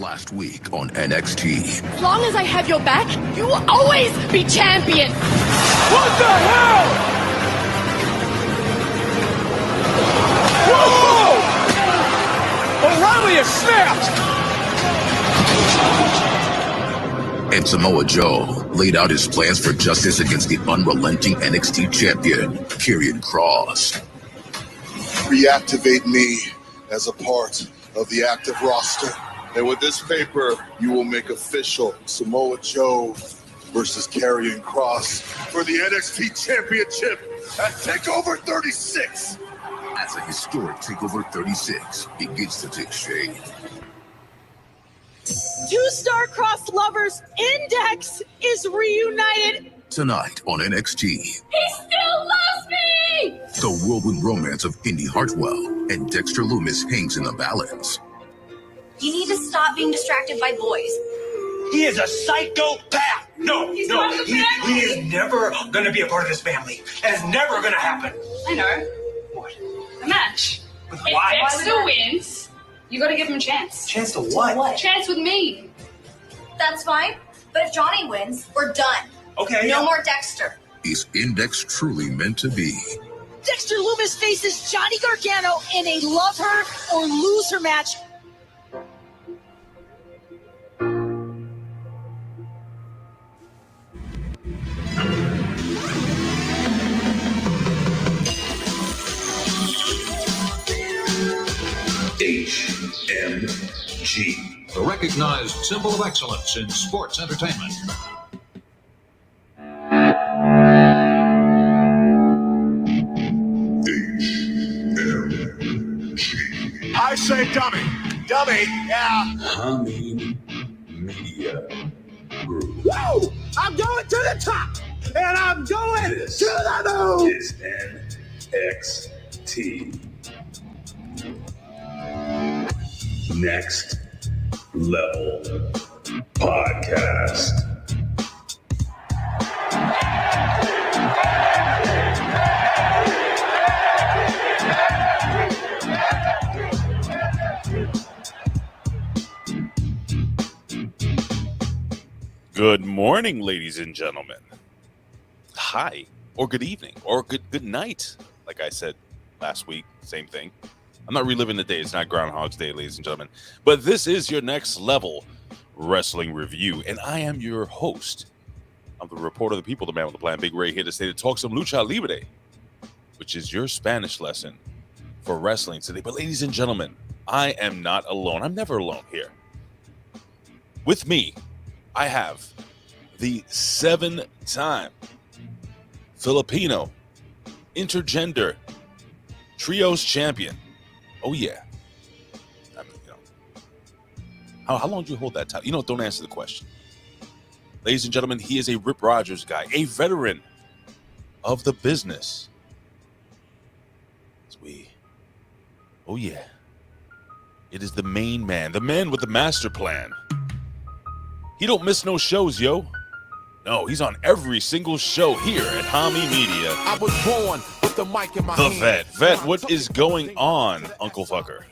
last week on NXT. As long as I have your back, you will always be champion. What the hell? Whoa! O'Reilly is snapped! And Samoa Joe laid out his plans for justice against the unrelenting NXT champion, Karrion Kross. Reactivate me as a part of the active roster. And with this paper, you will make official Samoa Joe versus Karrion Kross for the NXT Championship at TakeOver 36. As a historic TakeOver 36 begins to take shape. Two star-crossed lovers, Index is reunited. Tonight on NXT, He still loves me! the whirlwind romance of Indy Hartwell and Dexter Lumis hangs in the balance. You need to stop being distracted by boys. He is a psychopath. No, He's no, part of the he family. is never going to be a part of this family. That is never going to happen. I know. What? The match. But If why? Dexter wins, you gotta give him a chance. Chance to what? Chance with me. That's fine. But if Johnny wins, we're done. Okay. No more Dexter. Is Index truly meant to be? Dexter Lumis faces Johnny Gargano in a love her or lose her match. HMG, the recognized symbol of excellence in sports entertainment. HMG. I say dummy. Dummy, yeah. Humming Media Group. Whoa! I'm going to the top! And I'm going to the moon! Is NXT. Next Level Podcast. Good morning, ladies and gentlemen. Hi, or good evening, or good night. Like I said last week, same thing. I'm not reliving the day. It's not Groundhog's Day, ladies and gentlemen. But this is your Next Level Wrestling Review, and I am your host. I'm the reporter of the people, the man with the plan, Big Ray, here to stay to talk some lucha libre, which is your Spanish lesson for wrestling today. But ladies and gentlemen, I am not alone. I'm never alone here. With me, I have the 7-time Filipino intergender trios champion. Oh yeah. I mean, how long do you hold that title? Don't answer the question. Ladies and gentlemen, he is a Rip Rogers guy, a veteran of the business. Oh yeah. It is the main man, the man with the master plan. He don't miss no shows, yo. No, he's on every single show here at Hami Media. I was born with the mic in my The hand. Vet. Vet, what is going on, Uncle Fucker?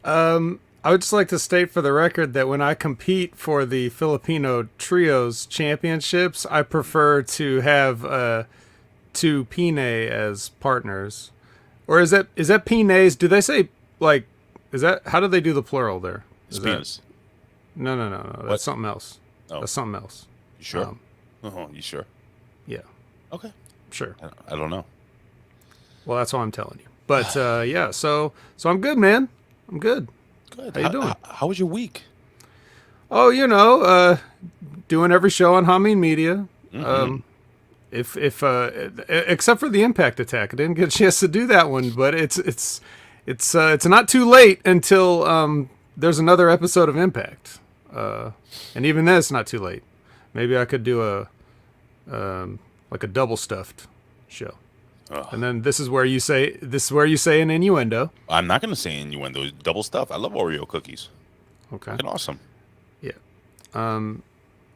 I would just like to state for the record that when I compete for the Filipino Trios Championships, I prefer to have two Pine as partners. Or is that Pines? Do they say, like, is that, how do they do the plural there? Is Spinas. No. What? That's something else. Oh. That's something else. You sure? You sure? Yeah. Okay. Sure. I don't know. Well, that's all I'm telling you. But yeah, so I'm good, man. I'm good. Good. How you doing? How was your week? Oh, doing every show on Hami Media. Mm-hmm. If except for the Impact Attack, I didn't get a chance to do that one. But it's not too late until there's another episode of Impact, and even then it's not too late. Maybe I could do a double stuffed show. And then this is where you say an innuendo. I'm not going to say innuendo. Double stuff. I love Oreo cookies. Okay. Fucking awesome. Yeah.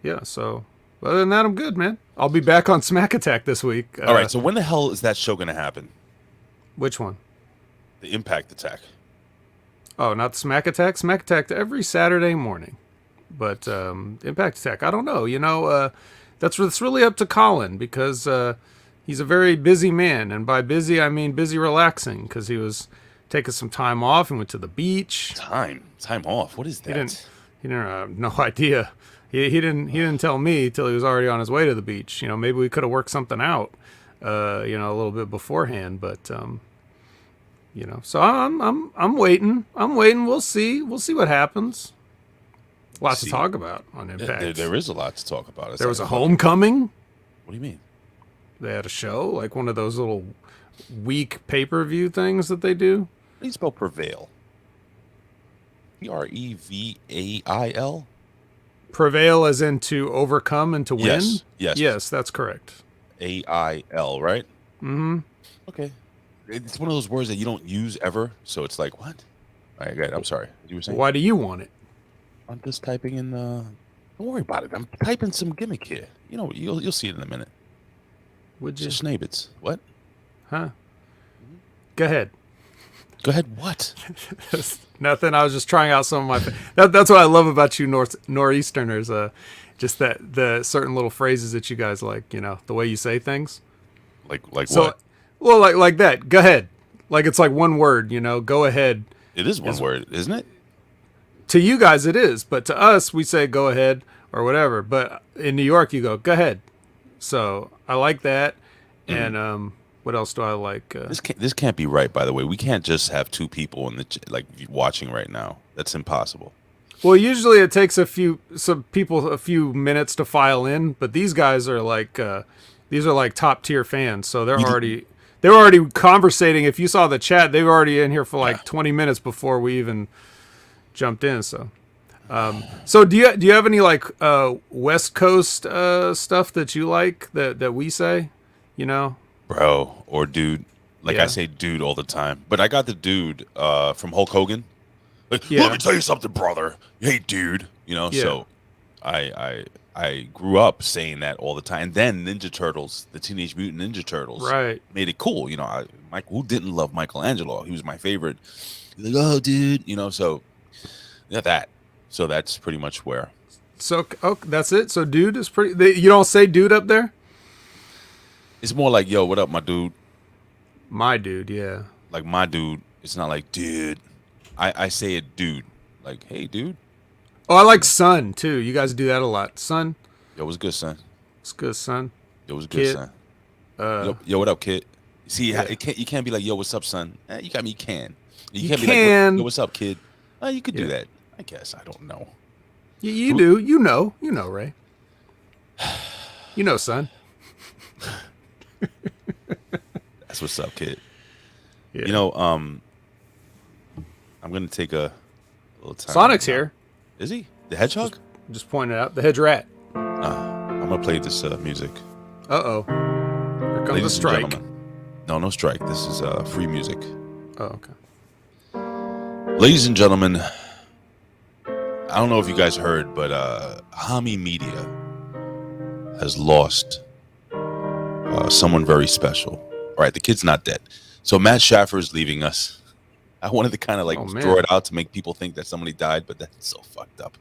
Yeah. So other than that, I'm good, man. I'll be back on Smack Attack this week. All right. So when the hell is that show going to happen? Which one? The Impact Attack. Oh, not Smack Attack. Smack Attack every Saturday morning. But Impact Attack, I don't know. That's really up to Colin because he's a very busy man. And by busy, I mean busy relaxing because he was taking some time off and went to the beach. Time off. What is that? He didn't have no idea. He didn't tell me till he was already on his way to the beach. Maybe we could have worked something out, a little bit beforehand. But so I'm waiting. We'll see what happens. Lots to talk about on Impact. There is a lot to talk about. There was a homecoming. What do you mean? They had a show, like one of those little week pay-per-view things that they do. How do you spell prevail? Prevail? Prevail as in to overcome and to win? Yes, that's correct. AIL, right? Mm-hmm. Okay. It's one of those words that you don't use ever, so it's like, what? All right, good. I'm sorry. You were saying? Why do you want it? I'm just typing in. Don't worry about it. I'm typing some gimmick here. You'll see it in a minute. Would you? Just Snabits. What? Huh? Go ahead. Go ahead. What? Nothing. I was just trying out some of my. That's what I love about you Northeasterners. Just the certain little phrases that you guys like. The way you say things. Like what? Well, like that. Go ahead. Like it's like one word. Go ahead. It is one word, isn't it? To you guys, it is, but to us, we say go ahead or whatever. But in New York, you go ahead. So I like that. Mm-hmm. And what else do I like? This can't be right. By the way, we can't just have two people in the watching right now. That's impossible. Well, usually it takes some people a few minutes to file in, but these guys are like top tier fans, so they're already conversating. If you saw the chat, they were already in here for like 20 minutes before we even jumped in. So do you have any like West Coast stuff that you like that we say, bro or dude? I say dude all the time, but I got the dude from Hulk Hogan. Let me tell you something, brother. Hey, dude. So I grew up saying that all the time. And then Ninja Turtles, the Teenage Mutant Ninja Turtles, made it cool. Who didn't love Michelangelo? He was my favorite. He's like, oh, dude. So that. So that's pretty much where. So that's it. So dude is pretty. You don't say dude up there. It's more like, yo, what up, my dude? My dude, yeah. Like my dude. It's not like dude. I say it, dude. Like, hey, dude. Oh, I like son too. You guys do that a lot. Son. Yo, what's good, son? What's good, son? Yo, what's good, son? Yo, what up, kid? See, you can't be like, yo, what's up, son? You got me. You can. You can't be like, yo, what's up, kid? You could do that. I guess. I don't know. You do. You know, Ray. Son. That's what's up, kid. Yeah. I'm gonna take a little time. Sonic's here. Is he? The hedgehog? Just pointed out. The hedge rat. I'm gonna play this music. Uh-oh. Here comes the strike. No strike. This is free music. Oh, okay. Ladies and gentlemen, I don't know if you guys heard, but Hami Media has lost someone very special. All right, the kid's not dead. So Matt Schaffer is leaving us. I wanted to kind of draw it out to make people think that somebody died, but that's so fucked up.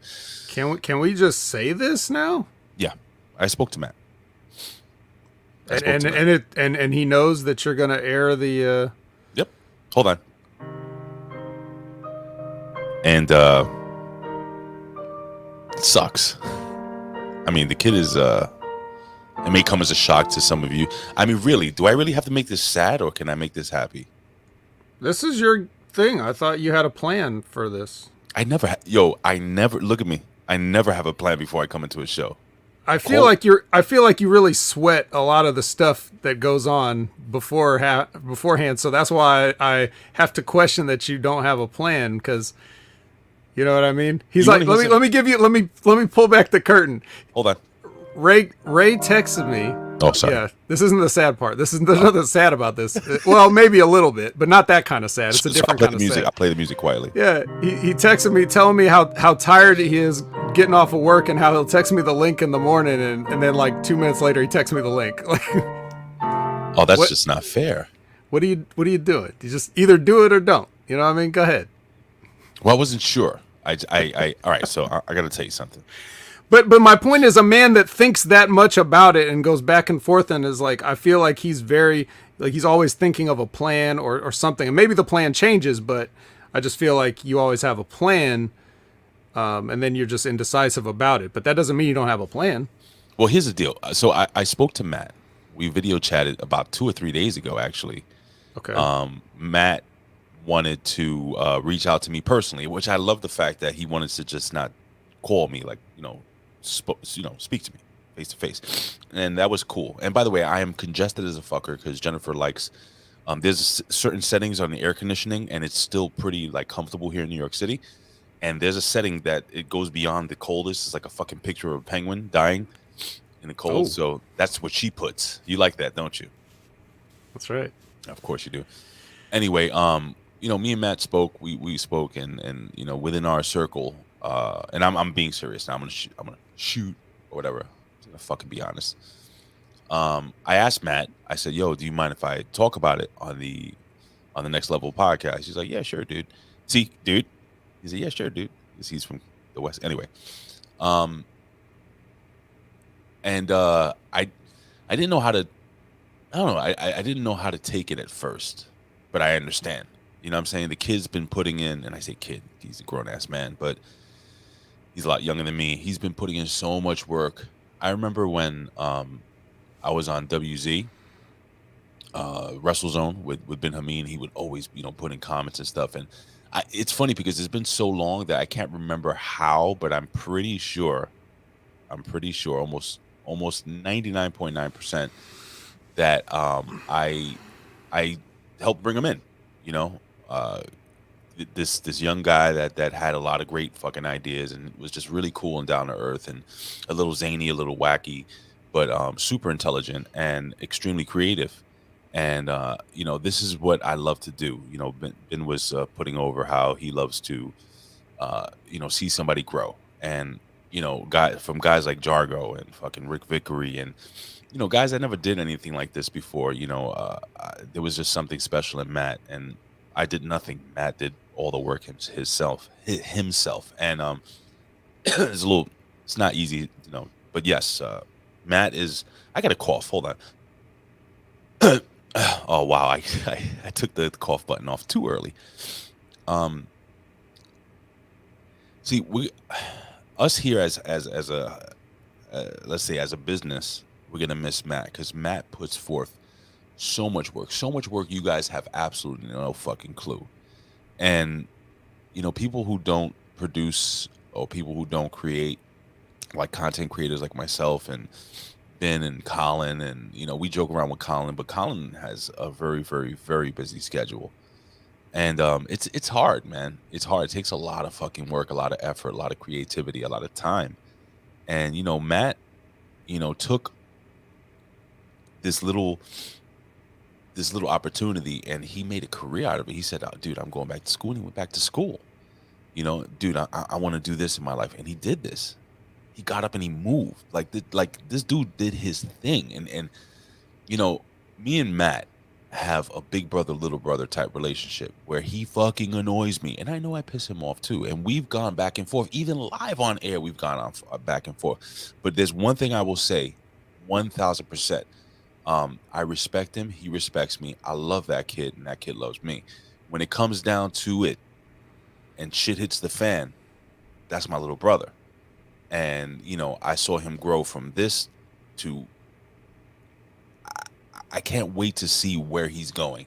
Can we just say this now? Yeah, I spoke to Matt. And he knows that you're gonna air the. Yep. Hold on. And it sucks. I mean, the kid is. It may come as a shock to some of you. I mean, really, do I really have to make this sad, or can I make this happy? This is your thing. I thought you had a plan for this. I never look at me. I never have a plan before I come into a show. I feel like you really sweat a lot of the stuff that goes on beforehand. So that's why I have to question that you don't have a plan, because you know what I mean. He's like, let me pull back the curtain. Hold on. Ray texted me. Oh, sorry. Yeah, this isn't the sad part. There's nothing sad about this. Well, maybe a little bit, but not that kind of sad. It's a different kind of sad. I play the music quietly. Yeah, he texted me telling me how tired he is getting off of work, and how he'll text me the link in the morning, and then like 2 minutes later he texts me the link. Oh, that's just not fair. What are you doing? You just either do it or don't. You know what I mean? Go ahead. Well, I wasn't sure. All right. So I got to tell you something. But my point is, a man that thinks that much about it and goes back and forth and is like, I feel like he's very, like, he's always thinking of a plan or something. And maybe the plan changes, but I just feel like you always have a plan, and then you're just indecisive about it. But that doesn't mean you don't have a plan. Well, here's the deal. So I spoke to Matt. We video chatted about 2 or 3 days ago, actually. Okay. Matt wanted to reach out to me personally, which I love the fact that he wanted to just not call me, like, speak to me face to face, and that was cool. And by the way, I am congested as a fucker because Jennifer likes. There's certain settings on the air conditioning, and it's still pretty like comfortable here in New York City. And there's a setting that it goes beyond the coldest. It's like a fucking picture of a penguin dying in the cold. Oh. So that's what she puts. You like that, don't you? That's right. Of course you do. Anyway, me and Matt spoke. We spoke, and within our circle, and I'm being serious now. I'm gonna shoot or whatever. I'm gonna fucking be honest. I asked Matt. I said, "Yo, do you mind if I talk about it on the Next Level podcast?" He's like, "Yeah, sure, dude." See, dude. He said, "Yeah, sure, dude." Because he's from the West. Anyway, and I didn't know how to. I don't know. I didn't know how to take it at first, but I understand. You know what I'm saying? The kid's been putting in, and I say kid, he's a grown-ass man, but he's a lot younger than me. He's been putting in so much work. I remember when I was on WZ, WrestleZone with Ben Hameen, he would always, put in comments and stuff. And it's funny because it's been so long that I can't remember how, but I'm pretty sure, almost 99.9% that I helped bring him in, this young guy that had a lot of great fucking ideas and was just really cool and down to earth and a little zany, a little wacky, but super intelligent and extremely creative. And this is what I love to do. Ben was putting over how he loves to see somebody grow, and guys like Jarrow and fucking Rick Vickery and guys that never did anything like this before. There was just something special in Matt, and I did nothing. Matt did all the work himself, and it's not easy, but yes, Matt is. I got a cough. Hold on. Oh wow, I took the cough button off too early. See, us here as a let's say as a business, we're gonna miss Matt because Matt puts forth so much work you guys have absolutely no fucking clue. And people who don't produce or people who don't create, like content creators like myself and Ben and Colin, and we joke around with Colin, but Colin has a very, very, very busy schedule. And it's hard, man. It's hard. It takes a lot of fucking work, a lot of effort, a lot of creativity, a lot of time. And Matt took this little opportunity and he made a career out of it. He said, oh, dude, I'm going back to school. And he went back to school. Dude, I want to do this in my life. And he did this. He got up and he moved. Like this dude did his thing. And me and Matt have a big brother, little brother type relationship where he fucking annoys me. And I know I piss him off too. And we've gone back and forth. Even live on air, we've gone on back and forth. But there's one thing I will say, 1,000%. I respect him. He respects me. I love that kid, and that kid loves me. When it comes down to it and shit hits the fan, that's my little brother. And, I saw him grow from this to, I can't wait to see where he's going,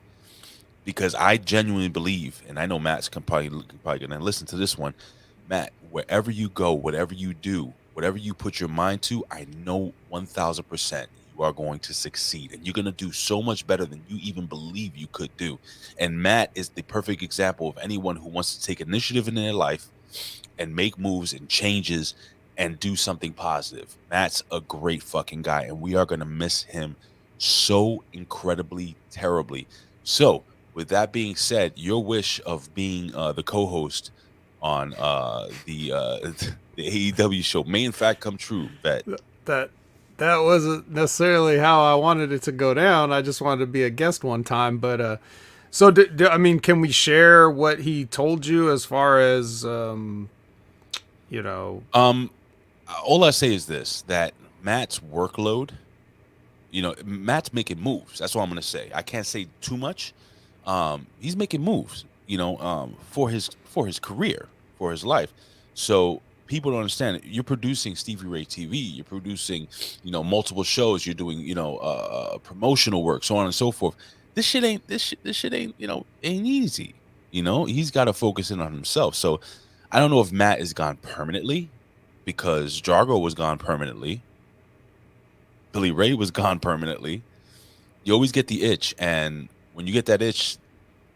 because I genuinely believe, and I know Matt's probably going to listen to this one. Matt, wherever you go, whatever you do, whatever you put your mind to, I know 1,000% you are going to succeed, and you're going to do so much better than you even believe you could do. And Matt is the perfect example of anyone who wants to take initiative in their life and make moves and changes and do something positive. Matt's a great fucking guy, and we are going to miss him so incredibly terribly. So with that being said, your wish of being the co-host on the AEW show may in fact come true. That wasn't necessarily how I wanted it to go down. I just wanted to be a guest one time, but So, I mean, can we share what he told you as far as, you know? All I say is this: that Matt's workload. You know, Matt's making moves. That's what I'm gonna say. I can't say too much. He's making moves. You know, for his career, for his life. So people don't understand. You're producing Stevie Ray TV. You're producing, you know, multiple shows. You're doing, you know, promotional work, so on and so forth. This shit ain't, you know, ain't easy. You know, he's got to focus in on himself. So I don't know if Matt is gone permanently, because Jarrow was gone permanently. Billy Ray was gone permanently. You always get the itch, and when you get that itch,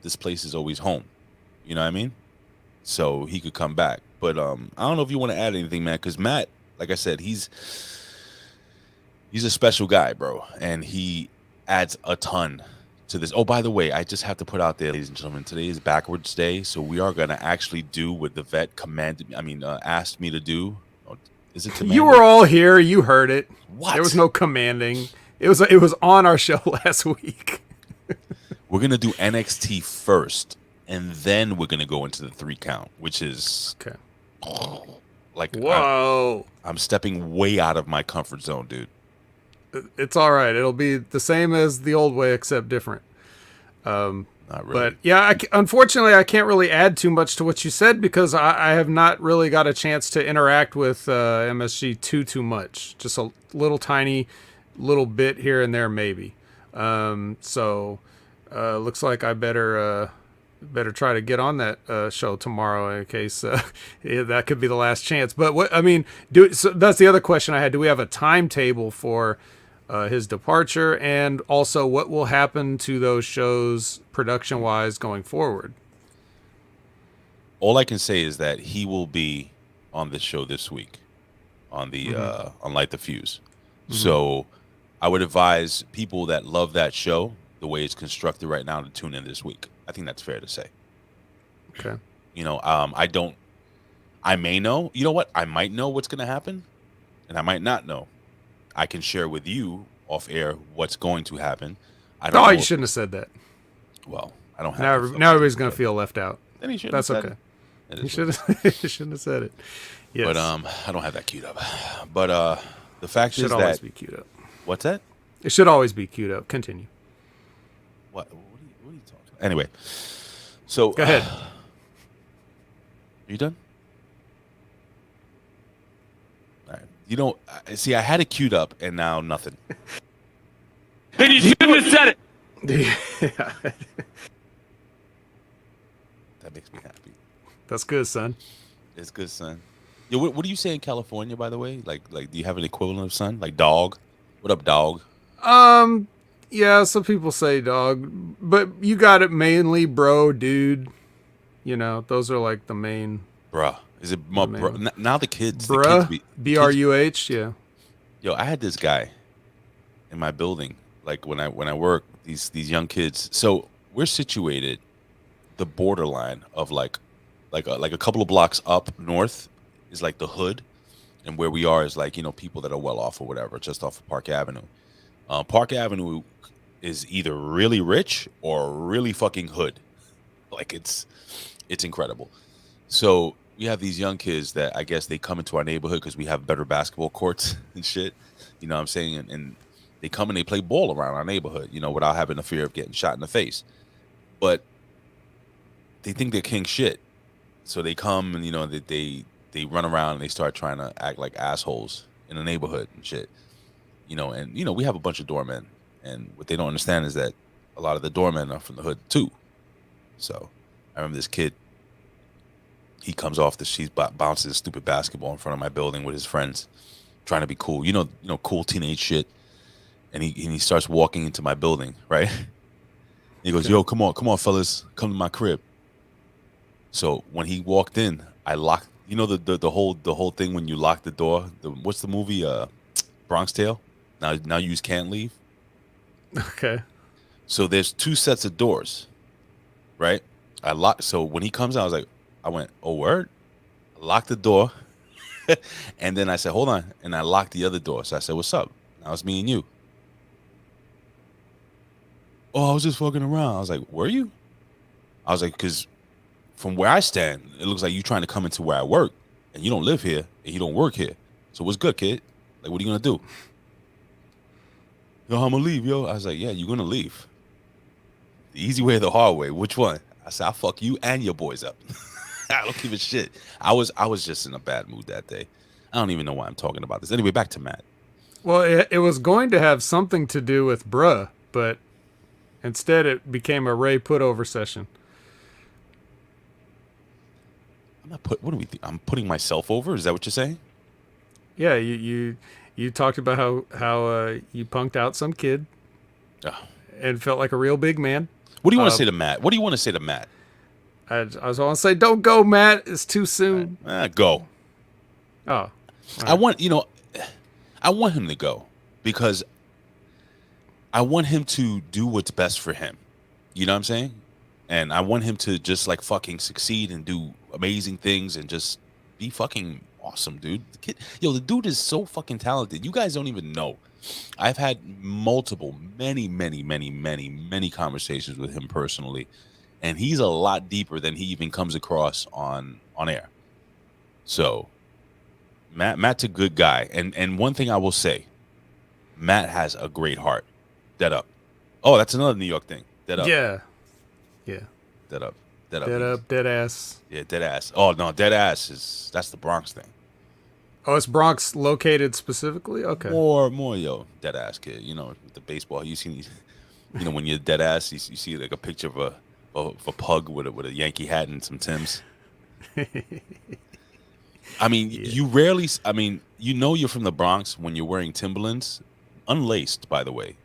this place is always home. You know what I mean? So he could come back. But I don't know if you want to add anything, man, because Matt, like I said, he's a special guy, bro, and he adds a ton to this. Oh, by the way, I just have to put out there, ladies and gentlemen, today is backwards day, so we are gonna actually do what the vet asked me to do. Is it commanded? You were all here. You heard it. What? There was no commanding. It was on our show last week. We're gonna do NXT first, and then we're gonna go into the 3 count, which is okay. Like, whoa! I'm stepping way out of my comfort zone, dude. It's all right. It'll be the same as the old way, except different. Not really. But yeah, unfortunately, I can't really add too much to what you said because I have not really got a chance to interact with MSG too much. Just a little tiny little bit here and there, maybe. So looks like I better try to get on that show tomorrow in case that could be the last chance. But what I mean, so that's the other question I had. Do we have a timetable for his departure, and also what will happen to those shows production-wise going forward? All I can say is that he will be on this show this week, on the on Light the Fuse. So I would advise people that love that show, the way it's constructed right now, to tune in this week. I think that's fair to say. Okay. You know, I may know. You know what? I might know what's going to happen, and I might not know. I can share with you off air what's going to happen. I don't know you shouldn't have said that. Well, I don't have. Now everybody's going to feel left out. Then he should. That's have okay. Said it. You shouldn't have said it. Yes. But I don't have that queued up. But the fact is that it should always be queued up. What's that? It should always be queued up. Continue. What are you talking about? Anyway, so go ahead. Are you done? All right. You know, see, I had it queued up, and now nothing. Then you shouldn't have said it. That makes me happy. That's good, son. It's good, son. Yo, what do you say in California, by the way? Like, do you have an equivalent of son? Like dog? What up, dog? Yeah, some people say dog, but you got it mainly bro, dude. You know, those are like the main. Bruh. Is it my bro? Now the kids. Bruh. The kids BRUH, yeah. Yo, I had this guy in my building. Like when I work, these young kids. So we're situated the borderline of like a couple of blocks up north is like the hood, and where we are is like, you know, people that are well off or whatever, just off of Park Avenue. Park Avenue is either really rich or really fucking hood. Like it's incredible. So we have these young kids that I guess they come into our neighborhood because we have better basketball courts and shit. You know what I'm saying? And they come and they play ball around our neighborhood, you know, without having the fear of getting shot in the face. But they think they're king shit. So they come and, you know, they run around and they start trying to act like assholes in the neighborhood and shit. You know, and, you know, we have a bunch of doormen. And what they don't understand is that a lot of the doormen are from the hood, too. So I remember this kid. He comes off he's bouncing a stupid basketball in front of my building with his friends, trying to be cool. You know, cool teenage shit. And he starts walking into my building, right? He goes, "Yo, come on, fellas, come to my crib." So when he walked in, I locked. You know the whole thing when you lock the door. What's the movie? Bronx Tale. Now you can't leave. Okay. So there's 2 sets of doors, right? I locked. So when he comes out, I went, "Oh, word!" I locked the door, and then I said, "Hold on," and I locked the other door. So I said, "What's up?" Now it's me and you. "Oh, I was just fucking around." I was like, "Were you?" I was like, because from where I stand, it looks like you trying to come into where I work, and you don't live here and you don't work here. So what's good, kid? Like, what are you gonna do? Yo, I'm gonna leave, yo. I was like, yeah, you're gonna leave. The easy way or the hard way? Which one? I said, I'll fuck you and your boys up. I don't give a shit. I was just in a bad mood that day. I don't even know why I'm talking about this. Anyway, back to Matt. Well, it was going to have something to do with bruh, but instead it became a Ray put-over session. What do we think? I'm putting myself over? Is that what you're saying? Yeah, you talked about how you punked out some kid and felt like a real big man. What do you want to say to Matt? What do you want to say to Matt? I was want to say, don't go, Matt. It's too soon. Go. Oh, I want him to go because I want him to do what's best for him. You know what I'm saying? And I want him to just like fucking succeed and do amazing things and just be fucking awesome, dude. The dude is so fucking talented. You guys don't even know. I've had many conversations with him personally, and he's a lot deeper than he even comes across on air. So Matt's a good guy. And one thing I will say, Matt has a great heart. Dead up. Oh, that's another New York thing. Dead up. Yeah. Dead up. Dead ass. Yeah, dead ass. Oh no, dead ass that's the Bronx thing. Oh, it's Bronx located specifically? Okay. More, yo, dead ass kid. You know, with the baseball. You see, when you're dead ass, you see like a picture of a pug with a Yankee hat and some Timbs. I mean, you rarely. I mean, you're from the Bronx when you're wearing Timberlands, unlaced, by the way.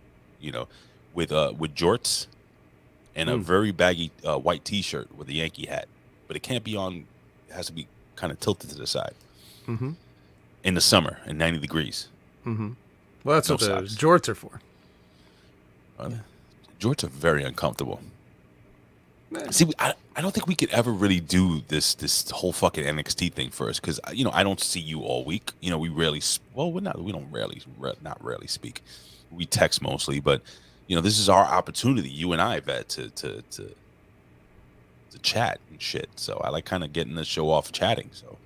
With jorts and a very baggy white T-shirt with a Yankee hat, but it can't be on. It has to be kind of tilted to the side. Mm-hmm. In the summer, in 90 degrees. Mm-hmm. Well, that's what the jorts are for. Jorts are very uncomfortable. See, I don't think we could ever really do this whole fucking NXT thing first because I don't see you all week. We rarely. Well, we don't rarely speak. We text mostly, but this is our opportunity. You and I, Vet, to chat and shit. So I like kind of getting the show off chatting. So.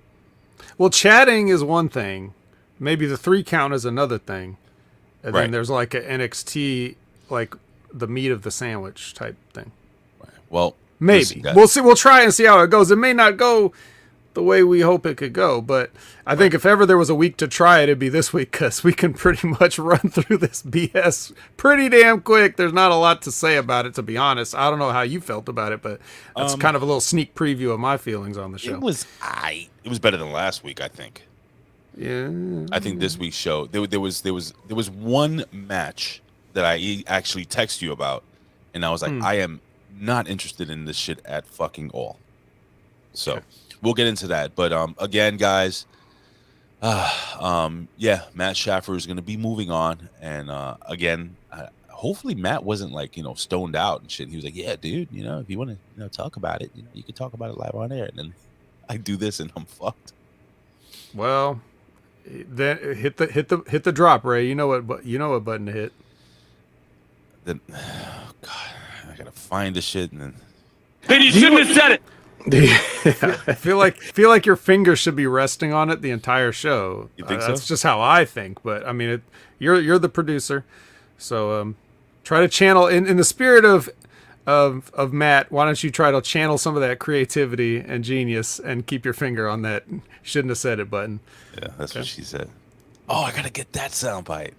Well, chatting is one thing. Maybe the 3 count is another thing. And then there's like an NXT, like the meat of the sandwich type thing. Right. Well, maybe. We'll see. We'll try and see how it goes. It may not go the way we hope it could go, but I think if ever there was a week to try it, it'd be this week because we can pretty much run through this BS pretty damn quick. There's not a lot to say about it, to be honest. I don't know how you felt about it, but that's kind of a little sneak preview of my feelings on the show. It was better than last week, I think. Yeah. I think this week's show there was one match that I actually texted you about, and I was like, I am not interested in this shit at fucking all. So. Okay. We'll get into that, but again, guys, Matt Schaffer is going to be moving on, and again, hopefully Matt wasn't like stoned out and shit. He was like, "Yeah, dude, if you want to talk about it, you can talk about it live on air." And then I do this, and I'm fucked. Well, then hit the drop, Ray. You know what button to hit. Then, God, I gotta find the shit, and then you shouldn't have said it. Yeah, I feel like your finger should be resting on it the entire show. You think so? That's just how I think. But I mean, you're the producer, so try to channel in the spirit of Matt. Why don't you try to channel some of that creativity and genius and keep your finger on that shouldn't have said it button. Yeah, that's what she said. Oh, I gotta get that soundbite.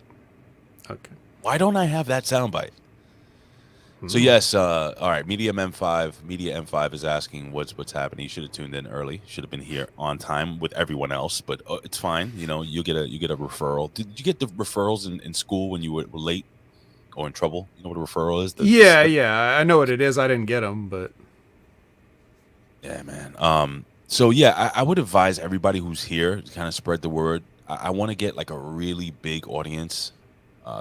Okay. Why don't I have that soundbite? So yes, all right. Media M5 is asking what's happening. You should have tuned in early. Should have been here on time with everyone else, but it's fine. You get a referral. Did you get the referrals in school when you were late or in trouble? You know what a referral is? Yeah, I know what it is. I didn't get them, but yeah, man. So yeah, I would advise everybody who's here to kind of spread the word. I want to get like a really big audience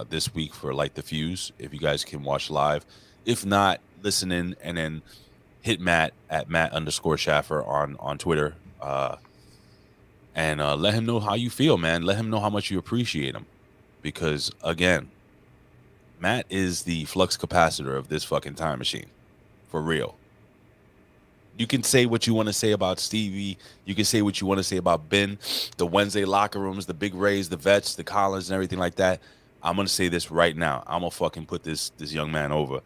this week for Light the Fuse. If you guys can watch live. If not, listen in and then hit Matt at Matt_Schaffer on Twitter, and let him know how you feel, man. Let him know how much you appreciate him, because again, Matt is the flux capacitor of this fucking time machine, for real. You can say what you want to say about Stevie. You can say what you want to say about Ben, the Wednesday locker rooms, the Big Rays, the Vets, the Collins, and everything like that. I'm going to say this right now. I'm going to fucking put this young man over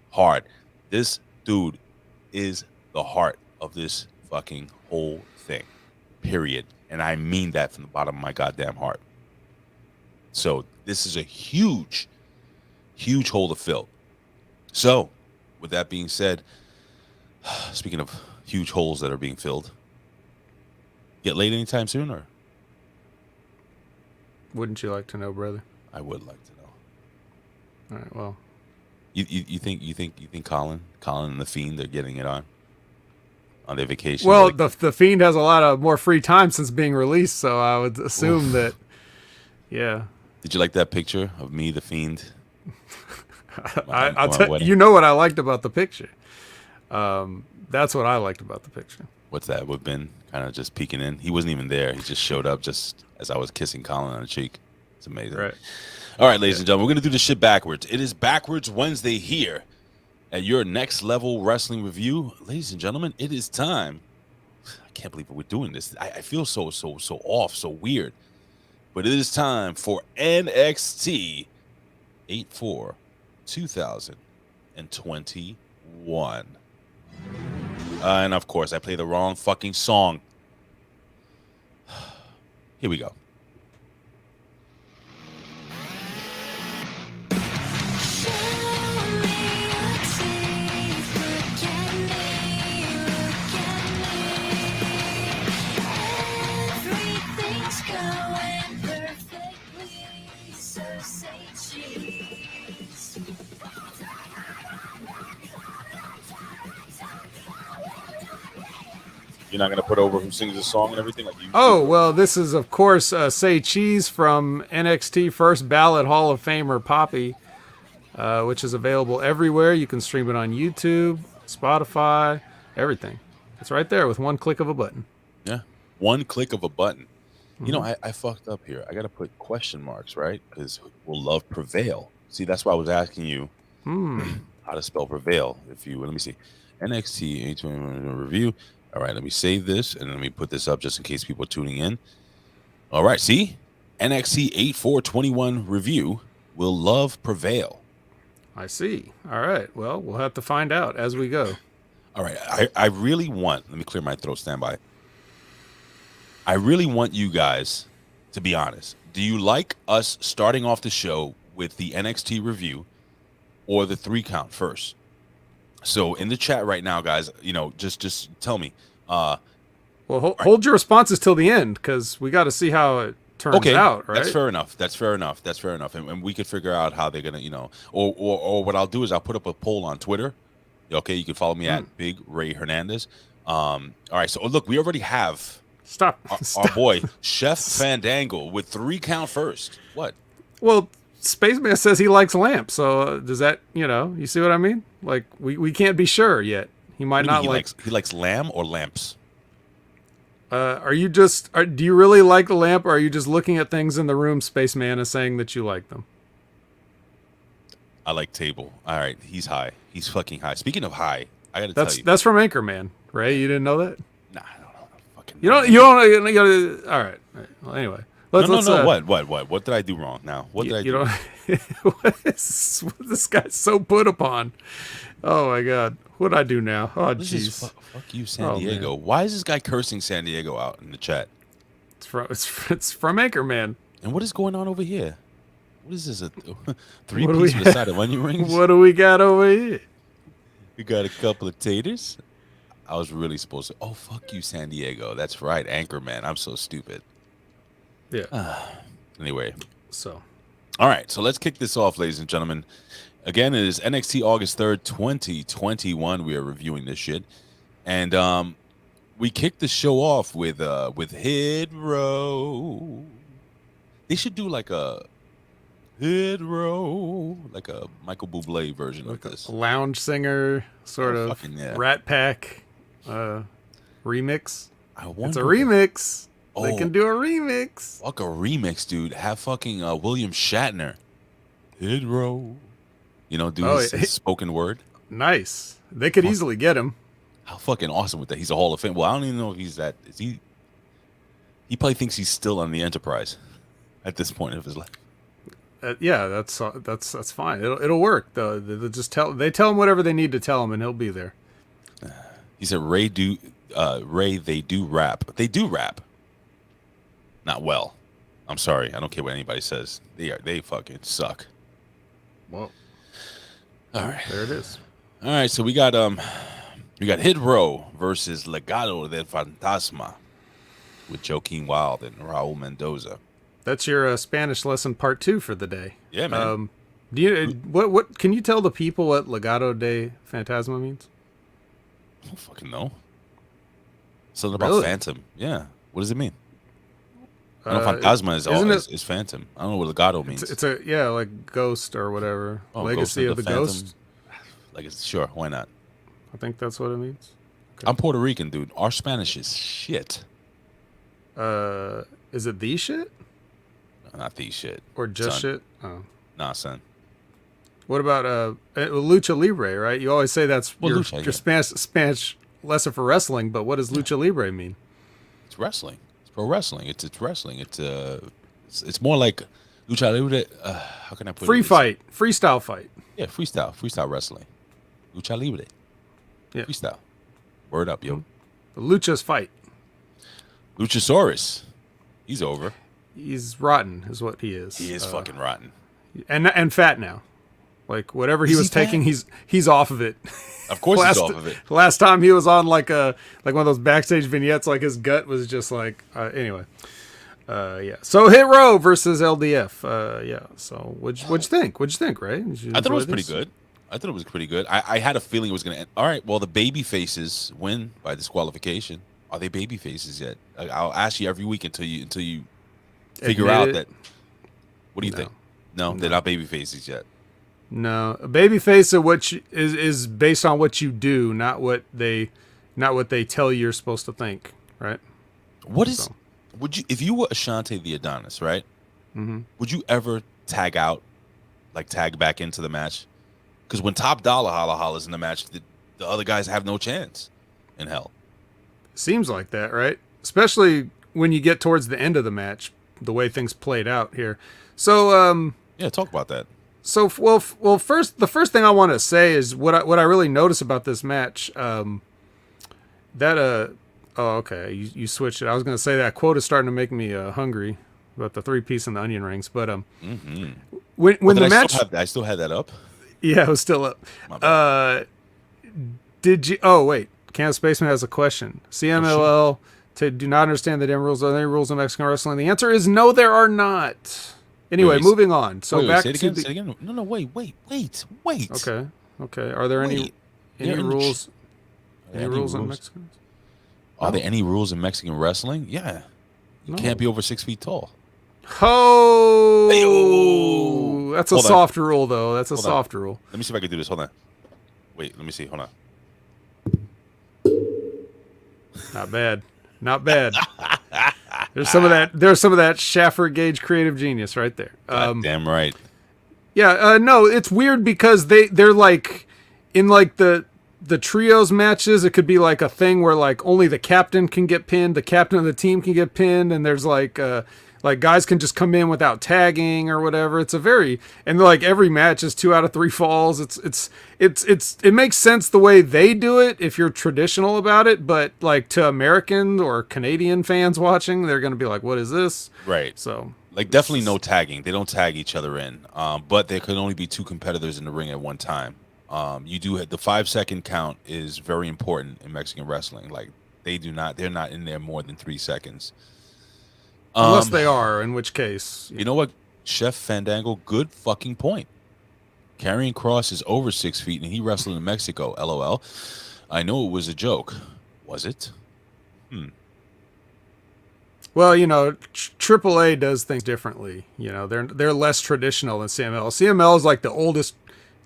hard. This dude is the heart of this fucking whole thing, period. And I mean that from the bottom of my goddamn heart. So this is a huge, huge hole to fill. So with that being said, speaking of huge holes that are being filled, get laid anytime soon, or? Wouldn't you like to know, brother? I would like to know. All right, well. You think Colin and the Fiend are getting it on their vacation? Well, like, the Fiend has a lot of more free time since being released, so I would assume that. Yeah. Did you like that picture of me, the Fiend? I'll tell you know what I liked about the picture. That's what I liked about the picture. What's that? With Ben kind of just peeking in. He wasn't even there. He just showed up just as I was kissing Colin on the cheek. It's amazing. Right. All right, ladies and gentlemen, we're going to do this shit backwards. It is Backwards Wednesday here at your Next Level Wrestling Review. Ladies and gentlemen, it is time. I can't believe we're doing this. I feel so off, so weird. But it is time for NXT 8/4 2021. And of course, I play the wrong fucking song. Here we go. You're not going to put over who sings the song and everything like you? Oh, well, this is, of course, Say Cheese from NXT First Ballot Hall of Famer Poppy, which is available everywhere. You can stream it on YouTube, Spotify, everything. It's right there with one click of a button. Yeah, one click of a button. Mm-hmm. You know, I fucked up here. I got to put question marks, right? Because we'll love prevail. See, that's why I was asking you how to spell prevail. If you, let me see, NXT 8/4 review. All right, let me save this, and let me put this up just in case people are tuning in. All right, see? NXT 8/4/21 review will love prevail. I see. All right. Well, we'll have to find out as we go. All right. I really want, let me clear my throat, stand by. I really want you guys to be honest. Do you like us starting off the show with the NXT review or the 3 count first? So in the chat right now, guys, you know, just tell me. Well, hold your responses till the end because we got to see how it turns out, right? That's fair enough. And we could figure out how they're going to, you know, or what I'll do is I'll put up a poll on Twitter. Okay, you can follow me at Big Ray Hernandez. All right, so look, we already have Stop. Our boy, Chef Fandango with 3 count first. What? Well, Spaceman says he likes lamp, so does that, you know, you see what I mean? Like, we can't be sure yet. He might not like... He likes lamb or lamps? Do you really like the lamp, or are you just looking at things in the room, Spaceman, and saying that you like them? I like table. All right, he's high. He's fucking high. Speaking of high, I got to tell you. That's from Anchorman, Ray. You didn't know that? Nah, I don't know. Fucking you don't. All right. Well, anyway. What did I do wrong now? What did I do? This guy's so put upon. Oh, my God. What did I do now? Oh, jeez. Fuck you, San Diego. Man. Why is this guy cursing San Diego out in the chat? It's from Anchorman. And what is going on over here? What is this? A 3-piece with a side of onion rings? What do we got over here? We got a couple of taters. I was really supposed to. Oh, fuck you, San Diego. That's right, Anchorman. I'm so stupid. Yeah. Anyway. So. All right. So let's kick this off, ladies and gentlemen. Again, it is NXT August 3rd, 2021. We are reviewing this shit. And we kicked the show off with Hit Row. They should do like a Hit Row, like a Michael Bublé version like of this. A lounge singer, sort of Rat Pack remix. It's a remix. They can do a remix. Fuck a remix, dude. Have fucking William Shatner. Hit Row. You know, do his spoken word. Nice. They could easily get him. How fucking awesome with that? He's a Hall of Fame. Well, I don't even know if he's that. Is he? He probably thinks he's still on the Enterprise at this point of his life. Yeah, that's fine. It'll work. They'll just tell him whatever they need to tell him, and he'll be there. He said, Ray, they do rap. They do rap. Not well. I'm sorry. I don't care what anybody says. They fucking suck. Well, all right. There it is. All right, so we got Hit Row versus Legado del Fantasma with Joaquin Wild and Raul Mendoza. That's your Spanish lesson part 2 for the day. Yeah, man. Do you what can you tell the people what Legado de Fantasma means? I don't fucking know. Something about Really? Phantom. Yeah. What does it mean? I know Fantasma is Phantom. I don't know what Legado means. It's like Ghost or whatever. Oh, Legacy of the Ghost. Sure, why not? I think that's what it means. Okay. I'm Puerto Rican, dude. Our Spanish is shit. Is it the shit? Not the shit. Or just son. shit? Oh. Nah, son. What about Lucha Libre, right? You always say that's your Spanish lesson for wrestling, but what does Lucha Libre mean? It's wrestling. It's pro wrestling. It's wrestling. It's more like Lucha Libre. How can I put it? Freestyle fight. Yeah, freestyle wrestling. Lucha Libre. Yeah. Freestyle. Word up, yo. The Lucha's fight. Luchasaurus. He's over. He's rotten, is what he is. He is fucking rotten. And fat now. Like whatever he was taking, he's off of it. Of course he's off of it. Last time he was on like one of those backstage vignettes, like his gut was just like anyway. Yeah. So Hit Row versus LDF. Yeah. So what'd you think? What'd you think, Ray? I thought it was pretty good. I had a feeling it was going to end. All right. Well, the baby faces win by disqualification. Are they baby faces yet? I'll ask you every week until you figure out that. What do you think? No, they're not baby faces yet. No, a baby face is based on what you do, not what they tell you you're supposed to think, right? Would you, if you were Ashante the Adonis, right? Mm-hmm. Would you ever tag out, like tag back into the match? Because when Top Dollar Holla Holla's in the match, the other guys have no chance in hell. Seems like that, right? Especially when you get towards the end of the match, the way things played out here. So, yeah, talk about that. So, well, first, the first thing I want to say is what I really notice about this match. Oh, okay, you switched it. I was going to say that quote is starting to make me hungry about the 3-piece and the onion rings. But when the match, I still had that up. Yeah, it was still up. My bad. Did you? Oh, wait. Kansas Spaceman has a question. CMLL do not understand the damn rules. Are there any rules in Mexican wrestling? The answer is no, there are not. Anyway, moving on. So back to the... Say it again. No, wait. Okay. Are there any rules? Any rules in Mexican? Are there any rules in Mexican wrestling? Yeah. You can't be over 6 feet tall. Oh, that's a soft rule, though. That's a soft rule. Let me see if I can do this. Hold on. Wait, let me see. Hold on. Not bad. There's some of that Schaffer Gage creative genius right there. Damn right. Yeah, no, it's weird because they're like in like the trios matches, it could be like a thing where like only the captain can get pinned, the captain of the team can get pinned, and there's like guys can just come in without tagging or whatever. It's and like every match is 2 out of 3 falls. It makes sense the way they do it if you're traditional about it, but like to American or Canadian fans watching, they're going to be like, what is this? Right. So like definitely no tagging. They don't tag each other in. But there could only be 2 competitors in the ring at one time. You do the 5-second count is very important in Mexican wrestling. Like they're not in there more than 3 seconds. Unless they are, in which case. You know what, Chef Fandango? Good fucking point. Karrion Kross is over 6 feet, and he wrestled in Mexico. LOL. I know it was a joke. Was it? Well, you know, AAA does things differently. You know, they're less traditional than CML. CML is like the oldest,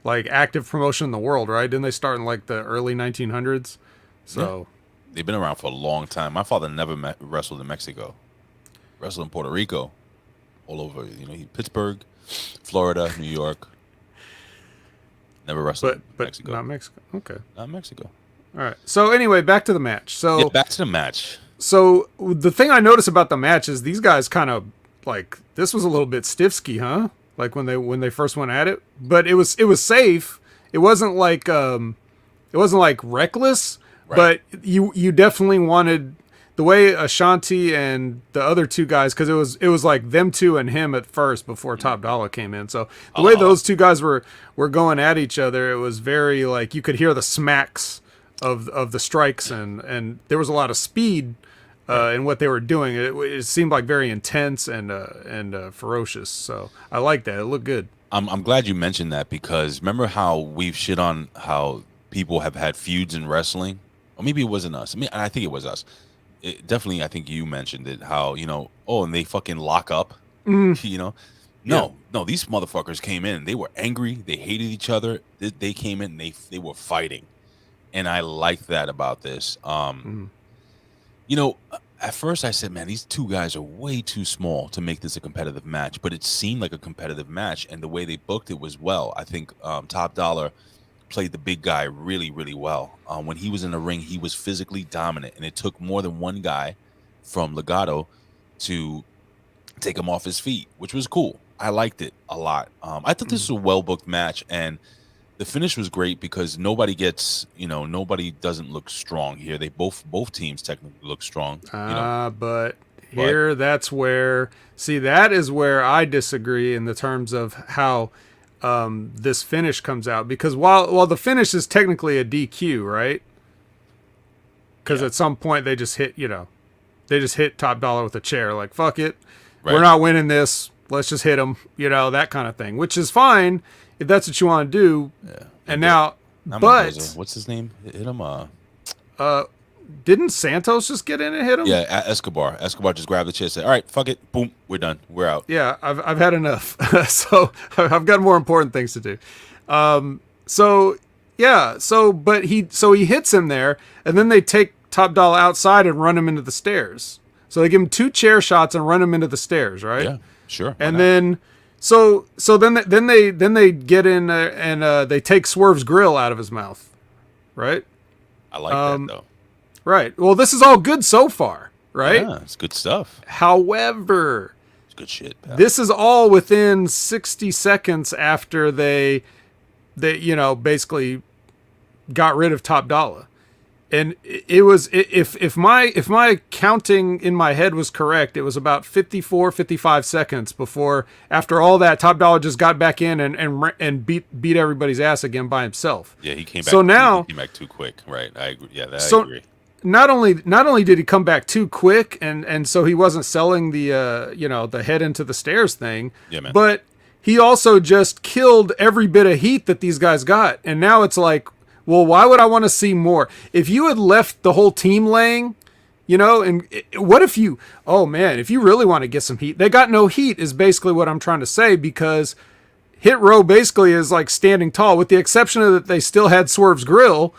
like active promotion in the world, right? Didn't they start in like the early 1900s? So they've been around for a long time. My father never wrestled in Mexico. Wrestled in Puerto Rico, all over, Pittsburgh, Florida, New York. Never wrestled in Mexico. Not Mexico. Okay. Not Mexico. All right. So anyway, back to the match. So Yeah, back to the match. So the thing I noticed about the match is these guys kind of like this was a little bit stiffsky, huh? Like when they first went at it, but it was safe. It wasn't like reckless, Right. but you definitely wanted the way Ashanti and the other two guys, because it was like them two and him at first before Top Dollar came in. So the way those two guys were going at each other, it was very like you could hear the smacks of the strikes and there was a lot of speed in what they were doing. It seemed like very intense and ferocious. So I like that. It looked good. I'm glad you mentioned that, because remember how we've shit on how people have had feuds in wrestling? Or maybe it wasn't us. I mean, I think it was us. Definitely, I think you mentioned it, how, and they fucking lock up, No, these motherfuckers came in. They were angry. They hated each other. They came in and they were fighting. And I like that about this. At first I said, man, these two guys are way too small to make this a competitive match, but it seemed like a competitive match, and the way they booked it was well. I think Top Dollar played the big guy really, really well. When he was in the ring, he was physically dominant, and it took more than one guy from Legato to take him off his feet, which was cool. I liked it a lot. I thought this was a well-booked match, and the finish was great because nobody doesn't look strong here. They both teams technically look strong. But here, that is where I disagree in the terms of how this finish comes out. Because while the finish is technically a DQ, right? Because at some point they just hit Top Dollar with a chair. Like, fuck it. Right. We're not winning this. Let's just hit him. That kind of thing, which is fine if that's what you want to do. Yeah. And now, but what's his name? Hit him. Didn't Santos just get in and hit him? Yeah, Escobar. Escobar just grabbed the chair and said, all right, fuck it. Boom. We're done. We're out. Yeah, I've had enough. So I've got more important things to do. But he hits him there, and then they take Top Dollar outside and run him into the stairs. So they give him 2 chair shots and run him into the stairs, right? Yeah, sure. And then So then they get in there and they take Swerve's grill out of his mouth, right? I like that though. Right. Well, this is all good so far, right? Yeah, it's good stuff. However, it's good shit, pal. This is all within 60 seconds after they basically got rid of Top Dollar. And it was, if my counting in my head was correct, it was about 55 seconds before, after all that, Top Dollar just got back in and beat everybody's ass again by himself. Yeah, he came back. So now he came back too quick, right? I agree. Yeah, I agree. Not only did he come back too quick, and so he wasn't selling the head into the stairs thing. Yeah, man. But he also just killed every bit of heat that these guys got, and now it's like, well, why would I want to see more? If you had left the whole team laying, and what if you really want to get some heat, they got no heat is basically what I'm trying to say, because Hit Row basically is like standing tall, with the exception of that they still had Swerve's grill.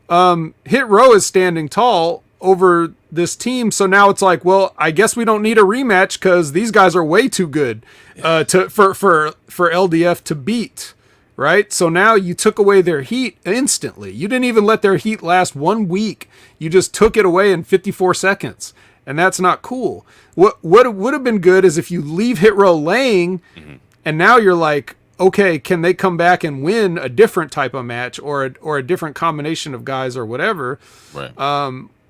Hit Row is standing tall over this team, so now it's like, well, I guess we don't need a rematch because these guys are way too good for LDF to beat. Right? So now you took away their heat instantly. You didn't even let their heat last 1 week. You just took it away in 54 seconds. And that's not cool. What would have been good is if you leave Hit Row laying, and now you're like, okay, can they come back and win a different type of match or a different combination of guys or whatever? Right.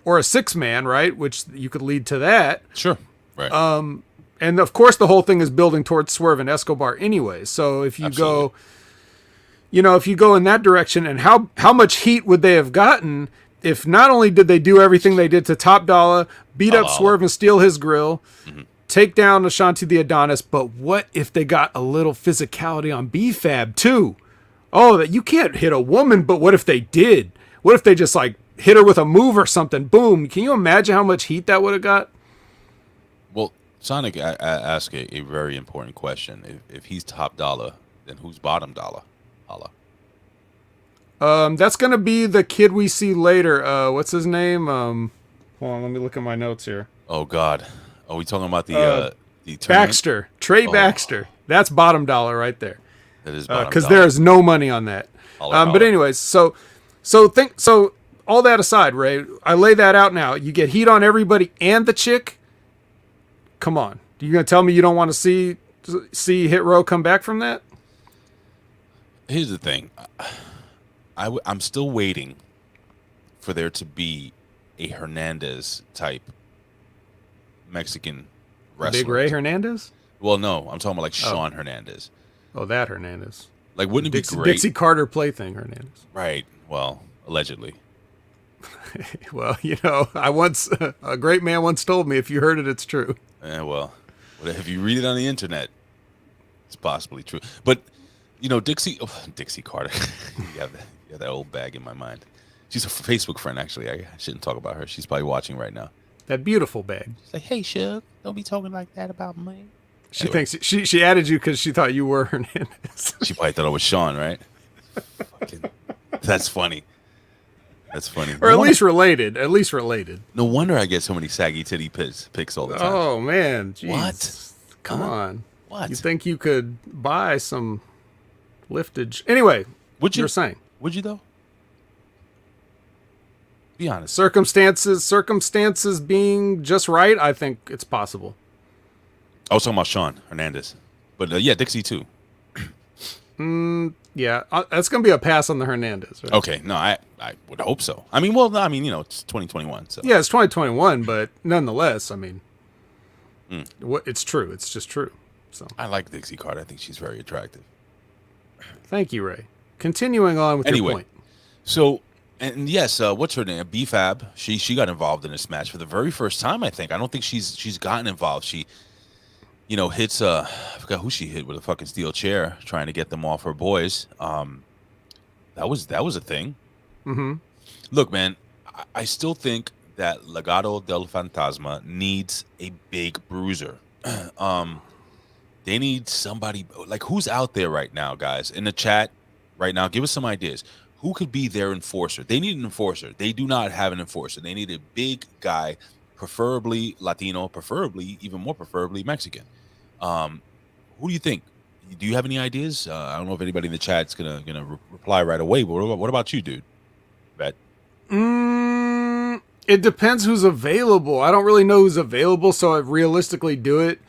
Or a 6-man, right? Which you could lead to that. Sure. Right. And of course the whole thing is building towards Swerve and Escobar anyway. So if you go... if you go in that direction, and how much heat would they have gotten if not only did they do everything they did to Top Dollar, beat up Swerve and steal his grill, take down Ashanti the Adonis, but what if they got a little physicality on B-Fab too? Oh, that you can't hit a woman, but what if they did? What if they just like hit her with a move or something? Boom. Can you imagine how much heat that would have got? Well, Sonic, I ask a very important question. If he's Top Dollar, then who's bottom dollar? That's gonna be the kid we see later. What's his name? Hold on, let me look at my notes here. Oh God, are we talking about the Baxter, Trey Baxter? That's bottom dollar right there. That is bottom because dollar. there is no money on that. But anyways, so all that aside, Ray, I lay that out now. You get heat on everybody and the chick. Come on, you gonna tell me you don't want to see Hit Row come back from that? Here's the thing. I'm still waiting for there to be a Hernandez type Mexican wrestler. Big Ray Hernandez? Well, no, I'm talking about like Sean Hernandez. Oh, that Hernandez. Like, wouldn't it be great? Dixie Carter plaything Hernandez. Right. Well, allegedly. Well, you know, a great man once told me, if you heard it, it's true. Well, if you read it on the internet, it's possibly true. But, you know, Dixie Carter, you have that old bag in my mind. She's a Facebook friend, actually. I shouldn't talk about her. She's probably watching right now. That beautiful bag. She's like, hey, Shug, don't be talking like that about me. She thinks she added you because she thought you were Hernandez. She probably thought I was Sean, right? That's funny. That's funny. Or at least related. At least related. No wonder I get so many saggy titty pics all the time. Oh, man. Jeez. What? Come on. What? You think you could buy some liftage? Anyway, would you? You're saying. Would you, though? Be honest. Circumstances being just right, I think it's possible. I was talking about Sean Hernandez. But, yeah, Dixie, too. Yeah, that's going to be a pass on the Hernandez, right? Okay, no, I would hope so. I mean, well, you know, it's 2021. So. Yeah, it's 2021, but nonetheless, I mean, it's true. It's just true. So I like Dixie Carter. I think she's very attractive. Thank you, Ray. Continuing on with your point. So, and yes, what's her name? B-Fab. She got involved in this match for the very first time, I think. I don't think she's gotten involved. She, you know, hits I forgot who she hit with a fucking steel chair trying to get them off her boys. That was a thing. Mm-hmm. Look, man, I still think that Legado del Fantasma needs a big bruiser. They need somebody like, who's out there right now, guys, in the chat right now. Give us some ideas. Who could be their enforcer? They need an enforcer. They do not have an enforcer. They need a big guy, preferably Latino, preferably, even more preferably Mexican. Who do you think? Do you have any ideas? I don't know if anybody in the chat's gonna reply right away, but what about you, dude? Bet. It depends who's available. I don't really know who's available, so I'd realistically do it.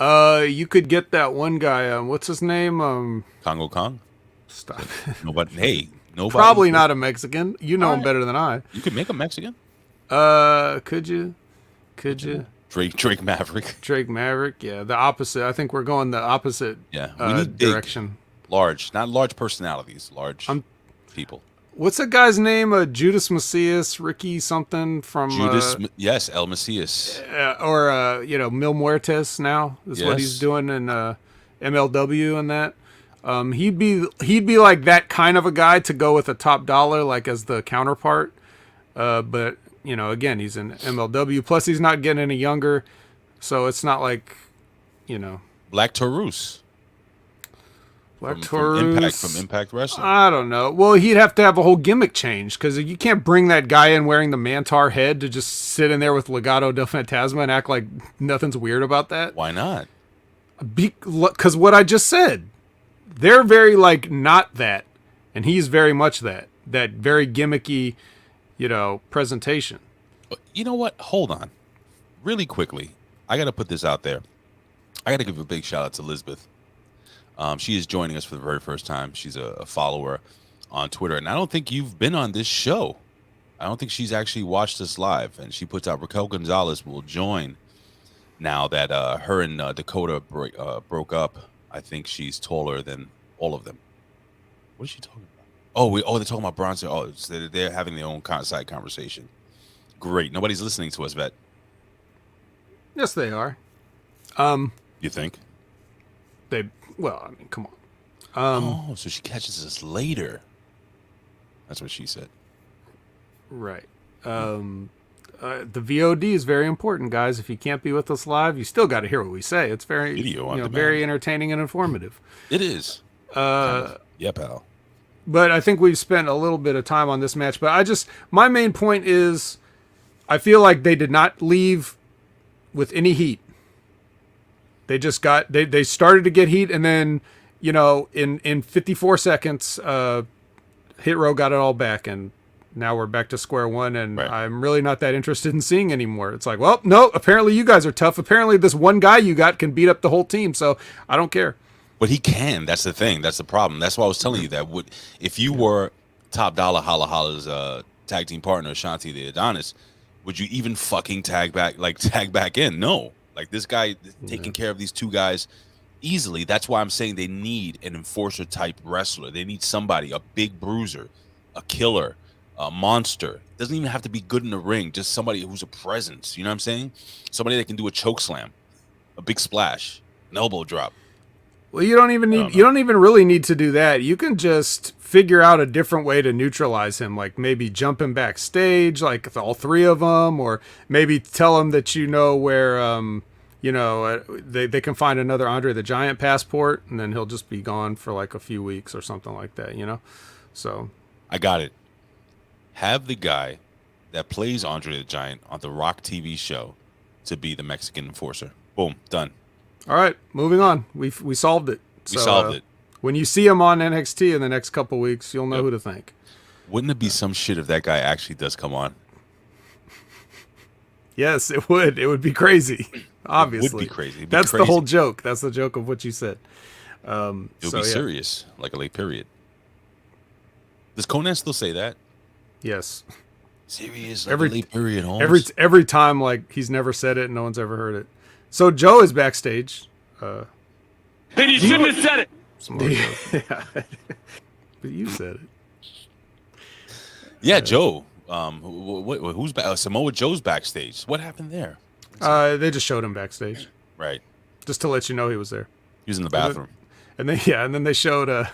You could get that one guy. What's his name? Congo Kong. Stop. Nobody. Hey, nobody. Probably not a Mexican. You know him better than I. You could make him Mexican. Could you? Drake Maverick. Drake Maverick. Yeah, the opposite. I think we're going the opposite. Yeah, we need direction. Large, not large personalities. Large people. What's that guy's name? Judas Macias, Ricky something from Judas. Yes, El Macias. Or you know, Mil Muertes now is what he's doing in MLW and that. He'd be like that kind of a guy to go with a top dollar, like as the counterpart. But you know, again, he's in MLW. Plus, he's not getting any younger, so it's not like, you know, Black Taurus. From Impact Wrestling. I don't know. Well, he'd have to have a whole gimmick change because you can't bring that guy in wearing the Mantar head to just sit in there with Legado del Fantasma and act like nothing's weird about that. Why not? Because what I just said, they're very like not that, and he's very much that very gimmicky, you know, presentation. You know what? Hold on, really quickly. I got to put this out there. I got to give a big shout out to Elizabeth. She is joining us for the very first time. She's a follower on Twitter, and I don't think you've been on this show. I don't think she's actually watched us live. And she puts out Raquel Gonzalez will join now that her and Dakota broke up. I think she's taller than all of them. What is she talking about? They're talking about Bronson. Oh, they're having their own side conversation. Great. Nobody's listening to us, Vet. Yes, they are. You think? Well, I mean, come on. So she catches us later. That's what she said. Right. The VOD is very important, guys. If you can't be with us live, you still got to hear what we say. It's very, very entertaining and informative. It is. Yeah, pal. But I think we've spent a little bit of time on this match. But my main point is, I feel like they did not leave with any heat. They just they started to get heat, and then, you know, in 54 seconds, Hit Row got it all back, and now we're back to square one, and Right. I'm really not that interested in seeing anymore. It's like, well, no, apparently you guys are tough. Apparently this one guy you got can beat up the whole team, so I don't care. But he can. That's the thing. That's the problem. That's why I was telling you that. If you were Top Dollar Holla Holla's tag team partner, Shanti the Adonis, would you even fucking tag back in? No. Like, this guy taking care of these two guys easily. That's why I'm saying they need an enforcer type wrestler. They need somebody, a big bruiser, a killer, a monster. Doesn't even have to be good in the ring. Just somebody who's a presence. You know what I'm saying? Somebody that can do a choke slam, a big splash, an elbow drop. Well, you don't even really need to do that. You can just figure out a different way to neutralize him, like maybe jump him backstage, like all three of them, or maybe tell him that where they can find another Andre the Giant passport, and then he'll just be gone for like a few weeks or something like that, So I got it. Have the guy that plays Andre the Giant on the Rock TV show to be the Mexican enforcer. Boom, done. All right, moving on. We solved it. We solved it. When you see him on NXT in the next couple weeks, you'll know who to thank. Wouldn't it be some shit if that guy actually does come on? Yes, it would. It would be crazy. Obviously, it would be crazy. It'd be That's crazy. the whole joke. That's the joke of what you said. It would be serious, like a late period. Does Conan still say that? Yes. Serious, like a late period, Holmes. Every time, like, he's never said it and no one's ever heard it. So Joe is backstage. Then you shouldn't have said it. Yeah. But you said it. Yeah, Joe. Who's back? Samoa Joe's backstage. What happened there? They just showed him backstage, Right. just to let you know he was there. He was in the bathroom. And then they showed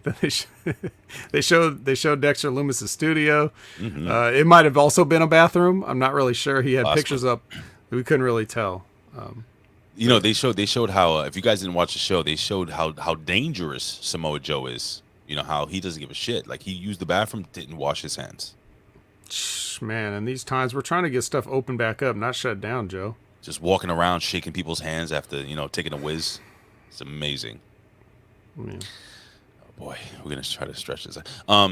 they showed Dexter Loomis's studio. Mm-hmm. It might have also been a bathroom. I'm not really sure. He had Possibly. pictures up. We couldn't really tell. They showed how if you guys didn't watch the show, they showed how dangerous Samoa Joe is. You know how he doesn't give a shit. Like, he used the bathroom, didn't wash his hands. Man, in these times, we're trying to get stuff open back up, not shut down, Joe. Just walking around shaking people's hands after taking a whiz. It's amazing. Yeah. Oh boy, we're gonna try to stretch this. All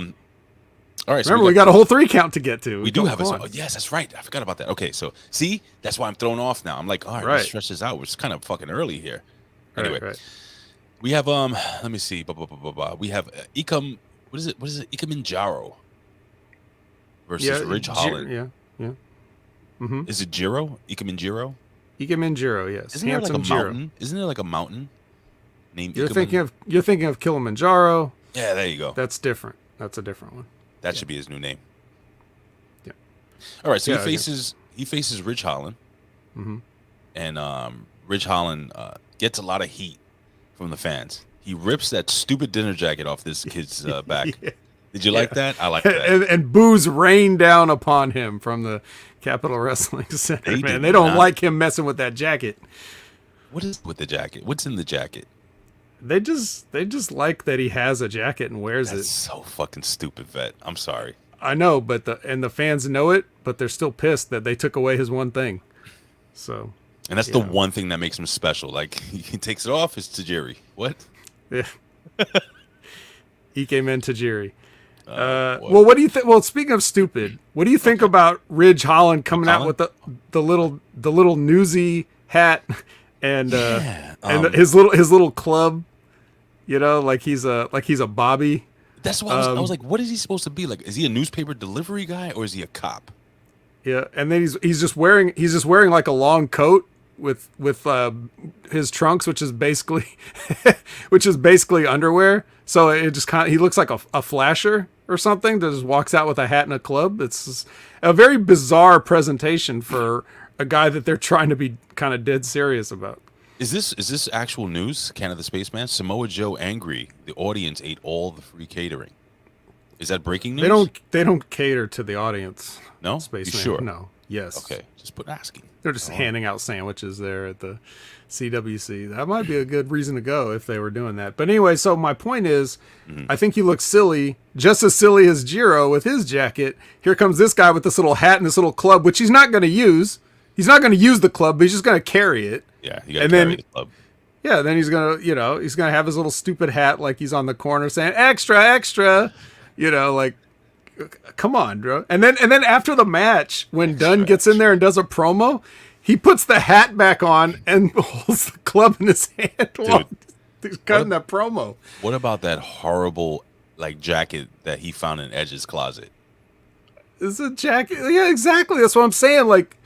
right. Remember, we got a whole 3 count to get to. We do have a. Yes, that's right. I forgot about that. Okay, so see, that's why I'm thrown off now. I'm like, all right, let's stretch this out. It's kind of fucking early here. Anyway, right. We have Let me see. We have Ikam. What is it? Ikemen Jarrow versus Ridge Holland. Yeah. Mm-hmm. Is it Jarrow? Ikemen Jarrow? Ikemen Jarrow, yes. Isn't there like a Jarrow. mountain? Isn't there like a mountain named? You're Ikemen? thinking of Kilimanjaro. Yeah, there you go. That's different. That's a different one. That should be his new name. Yeah. All right. So he faces Ridge Holland, and Ridge Holland gets a lot of heat from the fans. He rips that stupid dinner jacket off this kid's back. Yeah. Did you like that? I like that. And boos rain down upon him from the Capitol Wrestling Center. They don't like him messing with that jacket. What is with the jacket? What's in the jacket? They just like that he has a jacket and wears That's it. so fucking stupid, Vet. I'm sorry. I know, but the fans know it, but they're still pissed that they took away his one thing. So, and that's the one thing that makes him special. Like, he takes it off, it's Tajiri. What? Yeah. Ikemen Tajiri. Well, what do you think? Well, speaking of stupid, what do you think about Ridge Holland coming out with the little newsy hat and his little club? Like he's a Bobby. That's what I was like. What is he supposed to be like? Is he a newspaper delivery guy or is he a cop? Yeah, and then he's just wearing like a long coat with his trunks, which is basically underwear. So it just he looks like a flasher or something that just walks out with a hat and a club. It's a very bizarre presentation for a guy that they're trying to be kind of dead serious about. Is this actual news? Canada Spaceman, Samoa Joe angry. The audience ate all the free catering. Is that breaking news? They don't cater to the audience. No, Spaceman. You sure? No. Yes. Okay, just put asking. They're just handing out sandwiches there at the CWC. That might be a good reason to go if they were doing that. But anyway, so my point is, I think he looks silly, just as silly as Jarrow with his jacket. Here comes this guy with this little hat and this little club, which he's not going to use. He's not going to use the club, but he's just going to carry it. Yeah, you got to carry the club. Yeah, then he's going to have his little stupid hat like he's on the corner saying, extra, extra, like come on, bro. And then after the match, when Dunn gets in there and does a promo, he puts the hat back on and holds the club in his hand while he's cutting that promo. What about that horrible like jacket that he found in Edge's closet? It's a jacket. Yeah, exactly. That's what I'm saying. Like,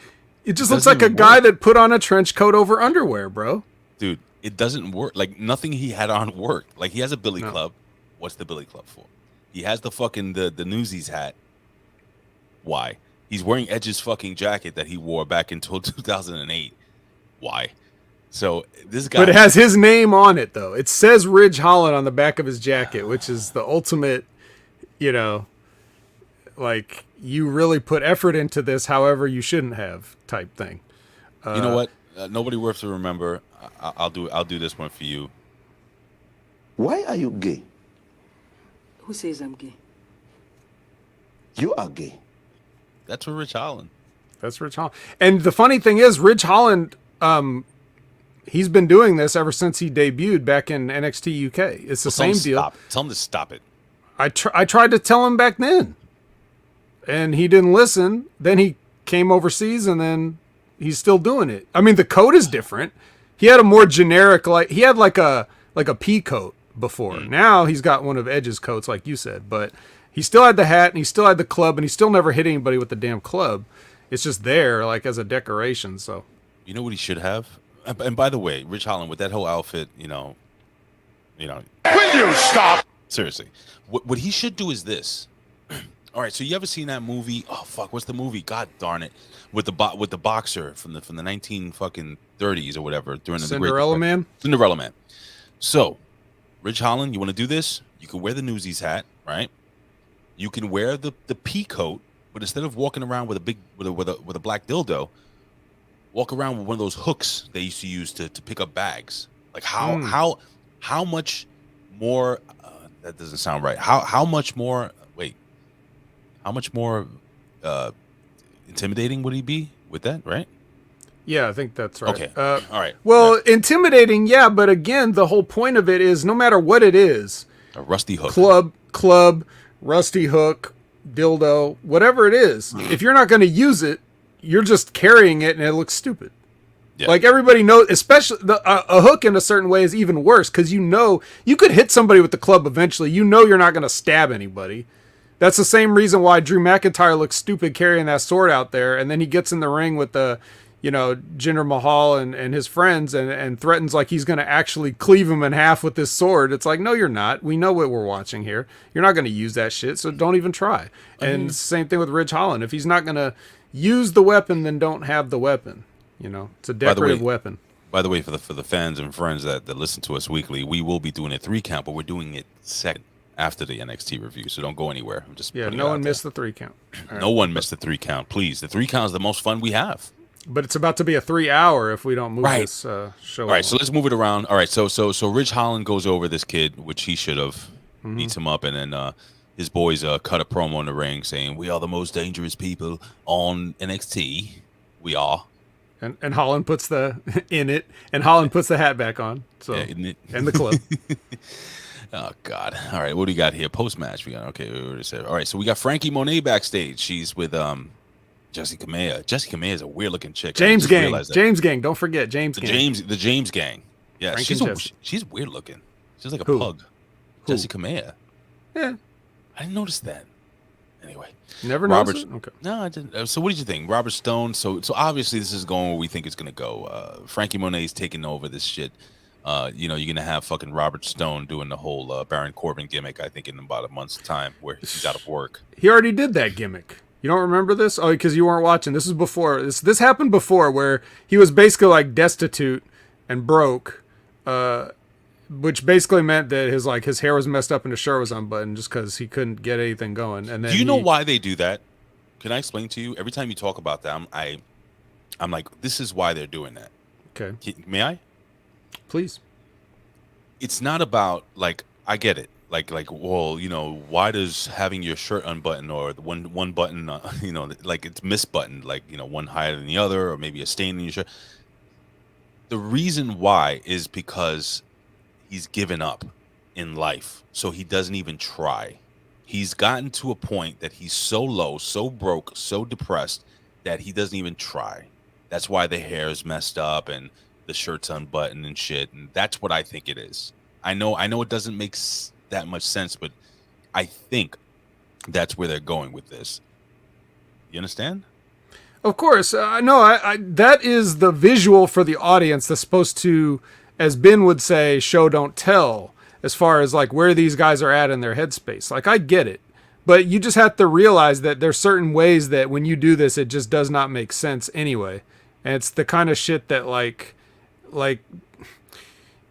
it just looks like a guy that put on a trench coat over underwear, bro. Dude, it doesn't work. Like, nothing he had on worked. Like, he has a Billy Club. What's the Billy Club for? He has the fucking the Newsies hat. Why? He's wearing Edge's fucking jacket that he wore back until 2008. Why? So this guy, but it has his name on it though. It says Ridge Holland on the back of his jacket, which is the ultimate, you know, like you really put effort into this. However, you shouldn't have type thing. You know what? Nobody worth to remember. I'll do this one for you. Why are you gay? Who says I'm gay? You are gay. That's for Ridge Holland. That's Ridge Holland. And the funny thing is, Ridge Holland, he's been doing this ever since he debuted back in NXT UK. It's the same deal. Stop. Tell him to stop it. I tried to tell him back then, and he didn't listen. Then he came overseas, and then he's still doing it. I mean, the coat is different. He had a more generic, like he had like a pea coat before. Now he's got one of Edge's coats, like you said, but he still had the hat and he still had the club, and he still never hit anybody with the damn club. It's just there, like as a decoration. So, you know what he should have? And by the way, Ridge Holland with that whole outfit, you know. Will you stop? Seriously, what he should do is this. All right, so you ever seen that movie? Oh fuck, what's the movie? God darn it, with the boxer from the 1930s or whatever during the Cinderella Man. Cinderella Man. So, Ridge Holland, you want to do this? You can wear the Newsies hat, right? You can wear the pea coat, but instead of walking around with a black dildo, walk around with one of those hooks they used to use to pick up bags. Like how much more? That doesn't sound right. How much more? Wait, how much more intimidating would he be with that? Right? Yeah, I think that's right. Okay. All right. Well, intimidating, yeah, but again, the whole point of it is no matter what it is, a rusty hook, club, rusty hook, dildo, whatever it is, if you're not going to use it, you're just carrying it and it looks stupid. Yeah. Like everybody knows, especially a hook in a certain way is even worse because you know you could hit somebody with the club eventually. You know you're not going to stab anybody. That's the same reason why Drew McIntyre looks stupid carrying that sword out there, and then he gets in the ring with the, you know, Jinder Mahal and his friends and threatens like he's going to actually cleave him in half with this sword. It's like, no, you're not. We know what we're watching here. You're not going to use that shit, so don't even try. And it's the same thing with Ridge Holland. If he's not going to use the weapon, then don't have the weapon. You know, it's a decorative weapon. By the way, for the fans and friends that listen to us weekly, we will be doing a 3 count, but we're doing it second after the NXT review, so don't go anywhere. I'm just no one missed the 3 count. No one missed the 3 count, please. The 3 count is the most fun we have. But it's about to be a 3 hour if we don't move this show. All right, so let's move it around. All right, so Ridge Holland goes over this kid, which he should have, beats him up, and then his boys cut a promo in the ring saying, "We are the most dangerous people on NXT. We are." And Holland puts the hat back on. So and the club. Oh God! All right, what do we got here? Post match, we got all right. So we got Frankie Monet backstage. She's with Jessica Maya. Jessica Maya is a weird looking chick. James Gang. Don't forget James Gang. The James Gang. Yeah, she's weird looking. She's like a pug. Who? Jessica Maya. Yeah, I didn't notice that. Anyway, never noticed it? Okay. No, I didn't. So what did you think, Robert Stone? So obviously this is going where we think it's gonna go. Frankie Monet's taking over this shit. You know, you're gonna have fucking Robert Stone doing the whole Baron Corbin gimmick. I think in about a month's time, where he's out of work. He already did that gimmick. You don't remember this? Oh, because you weren't watching. This is before. This happened before, where he was basically like destitute and broke, which basically meant that his hair was messed up and his shirt was unbuttoned just because he couldn't get anything going. And then do you know why they do that? Can I explain to you? Every time you talk about that, I'm like, this is why they're doing that. Okay. May I? Please. It's not about like, I get it. Like, well, you know, why does having your shirt unbuttoned or the one button, you know, like it's misbuttoned, like, you know, one higher than the other, or maybe a stain in your shirt. The reason why is because he's given up in life, so he doesn't even try. He's gotten to a point that he's so low, so broke, so depressed that he doesn't even try. That's why the hair is messed up and the shirt's unbuttoned and shit. And that's what I think it is. I know it doesn't make that much sense, but I think that's where they're going with this. You understand? Of course. No, that is the visual for the audience that's supposed to, as Ben would say, show don't tell, as far as like where these guys are at in their headspace. Like, I get it. But you just have to realize that there's certain ways that when you do this, it just does not make sense anyway. And it's the kind of shit that like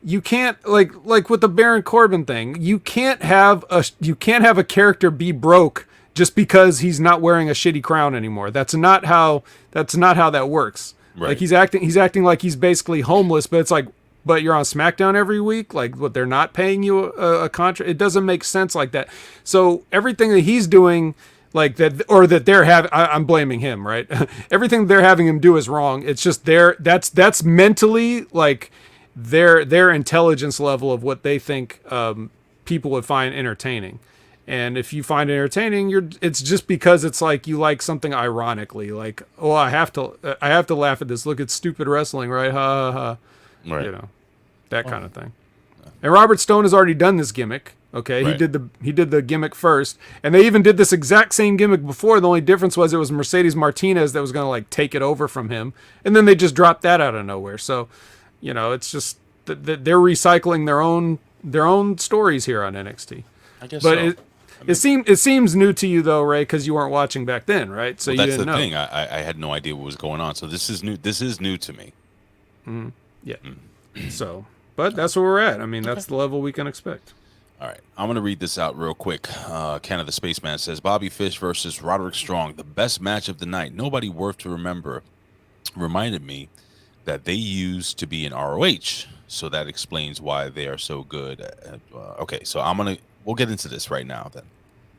you can't like with the Baron Corbin thing, you can't have a character be broke just because he's not wearing a shitty crown anymore. That's not how that works. Right. Like he's acting like he's basically homeless, but it's like, but you're on SmackDown every week. Like, what, they're not paying you a contract? It doesn't make sense like that. So everything that he's doing, like that, or that they're having, I'm blaming him, right? Everything they're having him do is wrong. It's just that's mentally like their intelligence level of what they think people would find entertaining. And if you find it entertaining, it's just because it's like you like something ironically, like, oh, I have to laugh at this. Look, it's stupid wrestling, right? Ha ha ha. Right. You know, that kind of thing. And Robert Stone has already done this gimmick. Okay, right. He did the gimmick first, and they even did this exact same gimmick before. The only difference was it was Mercedes Martinez that was going to like take it over from him, and then they just dropped that out of nowhere. So, you know, it's just that they're recycling their own stories here on NXT. I guess but so. It seems new to you though, Ray, because you weren't watching back then, right? So well, you that's didn't the know. thing. I had no idea what was going on. So this is new. This is new to me. Yeah. So, but that's where we're at. I mean, that's the level we can expect. All right, I'm going to read this out real quick. Ken of the Spaceman says, Bobby Fish versus Roderick Strong, the best match of the night. Nobody worth to remember. Reminded me that they used to be in ROH, so that explains why they are so good. Okay, so we'll get into this right now then.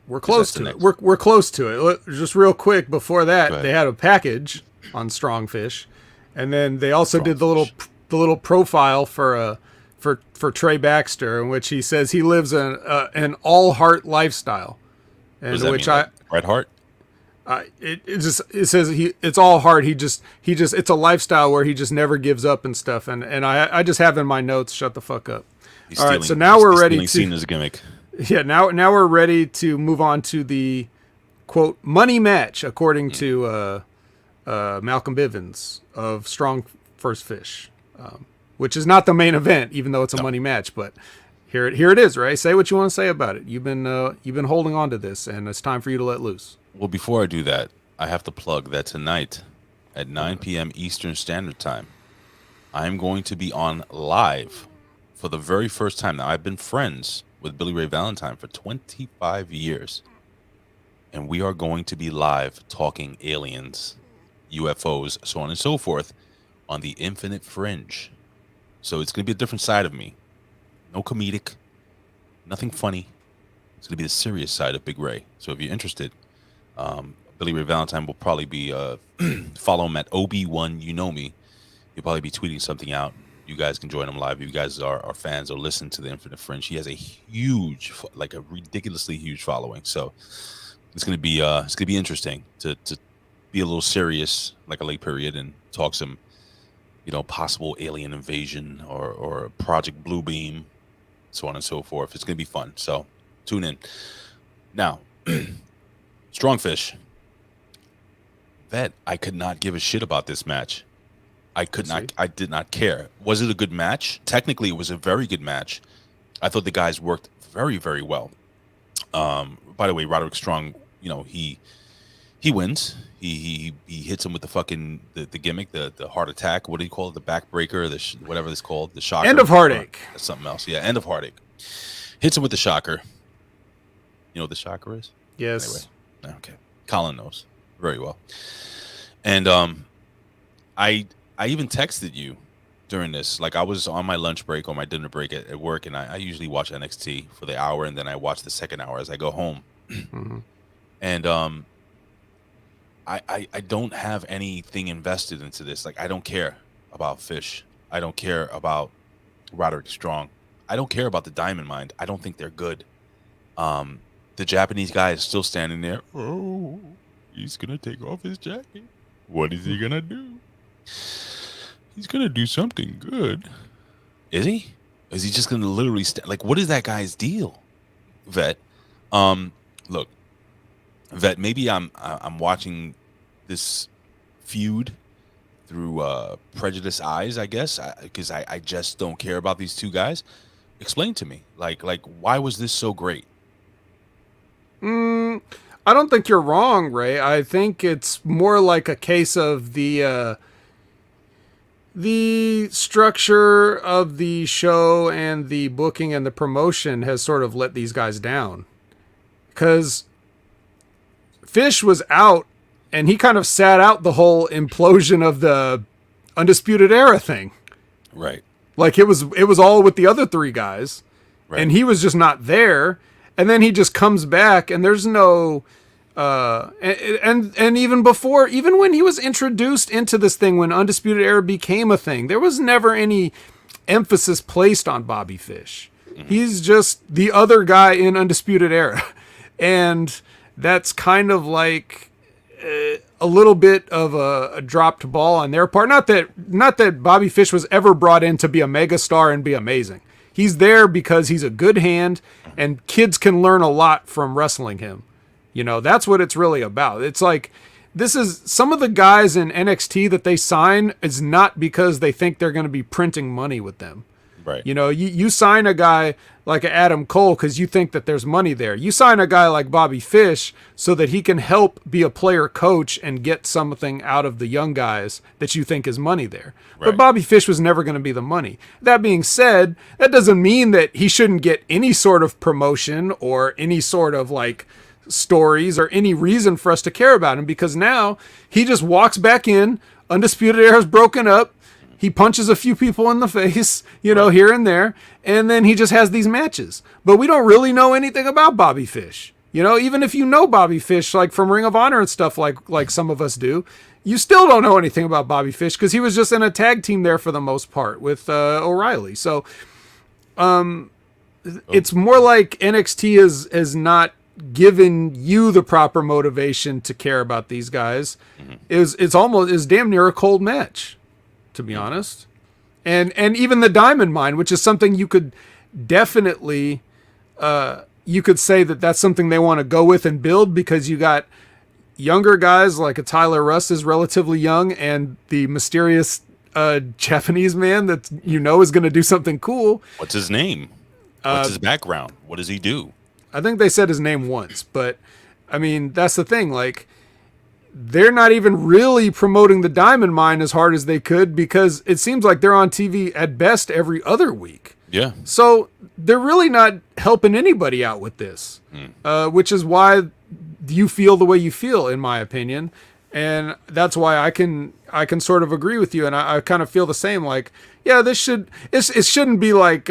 We're close to it. We're close to it. Just real quick before that, they had a package on Strong Fish, and then they also did the little profile for Trey Baxter, in which he says he lives an all heart lifestyle, and which mean, Red Heart. It says it's all heart. He just it's a lifestyle where he just never gives up and stuff. And I just have in my notes, shut the fuck up. All right, so now we're ready to seen as a gimmick. Yeah, now we're ready to move on to the quote money match, according to Malcolm Bivens of Strong First Fish, which is not the main event, even though it's a money match. But here it is, Ray. Say what you want to say about it. You've been holding on to this, and it's time for you to let loose. Well, before I do that, I have to plug that tonight at 9 p.m. Eastern Standard Time, I'm going to be on live for the very first time. Now, I've been friends with Billy Ray Valentine for 25 years, and we are going to be live talking aliens, UFOs, so on and so forth, on the Infinite Fringe. So it's going to be a different side of me. No comedic, nothing funny. It's going to be the serious side of Big Ray. So if you're interested, Billy Ray Valentine will probably be follow him at OB1 You Know Me. He'll probably be tweeting something out. You guys can join him live. If you guys are fans or listen to the Infinite Fringe, he has a huge, like a ridiculously huge following. So it's gonna be interesting to be a little serious, like a late period, and talk some, possible alien invasion or Project Bluebeam, so on and so forth. It's gonna be fun. So tune in. Now, Strongfish. Vet, I could not give a shit about this match. I did not care. Was it a good match? Technically, it was a very good match. I thought the guys worked very, very well. By the way, Roderick Strong, he wins. He hits him with the fucking the gimmick, the heart attack. What do you call it? The backbreaker, whatever it's called, the shocker. End of heartache. That's something else. Yeah, end of heartache. Hits him with the shocker. You know what the shocker is? Yes. Anyway, okay. Colin knows very well. And I even texted you during this. Like, I was on my lunch break or my dinner break at work, and I usually watch NXT for the hour, and then I watch the second hour as I go home. Mm-hmm. And I don't have anything invested into this. Like, I don't care about Fish. I don't care about Roderick Strong. I don't care about the Diamond Mine. I don't think they're good. the Japanese guy is still standing there. Oh, he's gonna take off his jacket. What is he gonna do? He's gonna do something good. Is he? Is he just gonna literally like? What is that guy's deal, Vet? Look, Vet. Maybe I'm watching this feud through prejudiced eyes, I guess, because I just don't care about these two guys. Explain to me, like why was this so great? I don't think you're wrong, Ray. I think it's more like a case of the structure of the show and the booking and the promotion has sort of let these guys down. Because Fish was out, and he kind of sat out the whole implosion of the Undisputed Era thing. Right. Like it was all with the other three guys, right. And he was just not there. And then he just comes back, and there's no, and even before, even when he was introduced into this thing, when Undisputed Era became a thing, there was never any emphasis placed on Bobby Fish. Mm-hmm. He's just the other guy in Undisputed Era, and that's kind of like a little bit of a dropped ball on their part. Not that Bobby Fish was ever brought in to be a megastar and be amazing. He's there because he's a good hand, and kids can learn a lot from wrestling him. You know, that's what it's really about. It's like, this is some of the guys in NXT that they sign is not because they think they're going to be printing money with them. Right. You know, you sign a guy like Adam Cole because you think that there's money there. You sign a guy like Bobby Fish so that he can help be a player coach and get something out of the young guys that you think is money there. Right. But Bobby Fish was never going to be the money. That being said, that doesn't mean that he shouldn't get any sort of promotion or any sort of like stories or any reason for us to care about him, because now he just walks back in, Undisputed Era's broken up, he punches a few people in the face, you know, here and there, and then he just has these matches. But we don't really know anything about Bobby Fish. You know, even if you know Bobby Fish, like from Ring of Honor and stuff like some of us do, you still don't know anything about Bobby Fish because he was just in a tag team there for the most part with O'Reilly. So it's more like NXT is not given you the proper motivation to care about these guys. Mm-hmm. It's damn near a cold match, to be honest. And even the Diamond Mine, which is something you could definitely, you could say that that's something they want to go with and build, because you got younger guys like a Tyler Russ is relatively young, and the mysterious Japanese man that you know is going to do something cool. What's his name? What's his background? What does he do? I think they said his name once, but I mean, that's the thing. Like, they're not even really promoting the Diamond Mine as hard as they could, because it seems like they're on TV at best every other week. Yeah. So they're really not helping anybody out with this, which is why you feel the way you feel, in my opinion. And that's why I can sort of agree with you. And I kind of feel the same. Like, yeah, it shouldn't be like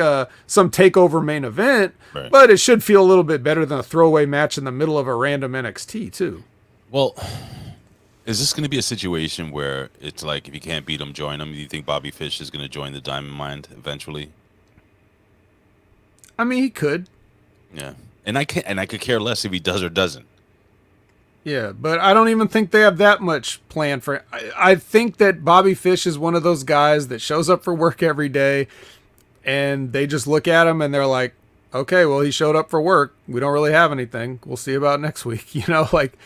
some takeover main event, right, but it should feel a little bit better than a throwaway match in the middle of a random NXT too. Well, is this going to be a situation where it's like, if you can't beat him, join him? Do you think Bobby Fish is going to join the Diamond Mine eventually? I mean, he could. Yeah, and I could care less if he does or doesn't. Yeah, but I don't even think they have that much planned for it. I think that Bobby Fish is one of those guys that shows up for work every day, and they just look at him and they're like, okay, well, he showed up for work. We don't really have anything. We'll see about next week. You know, like,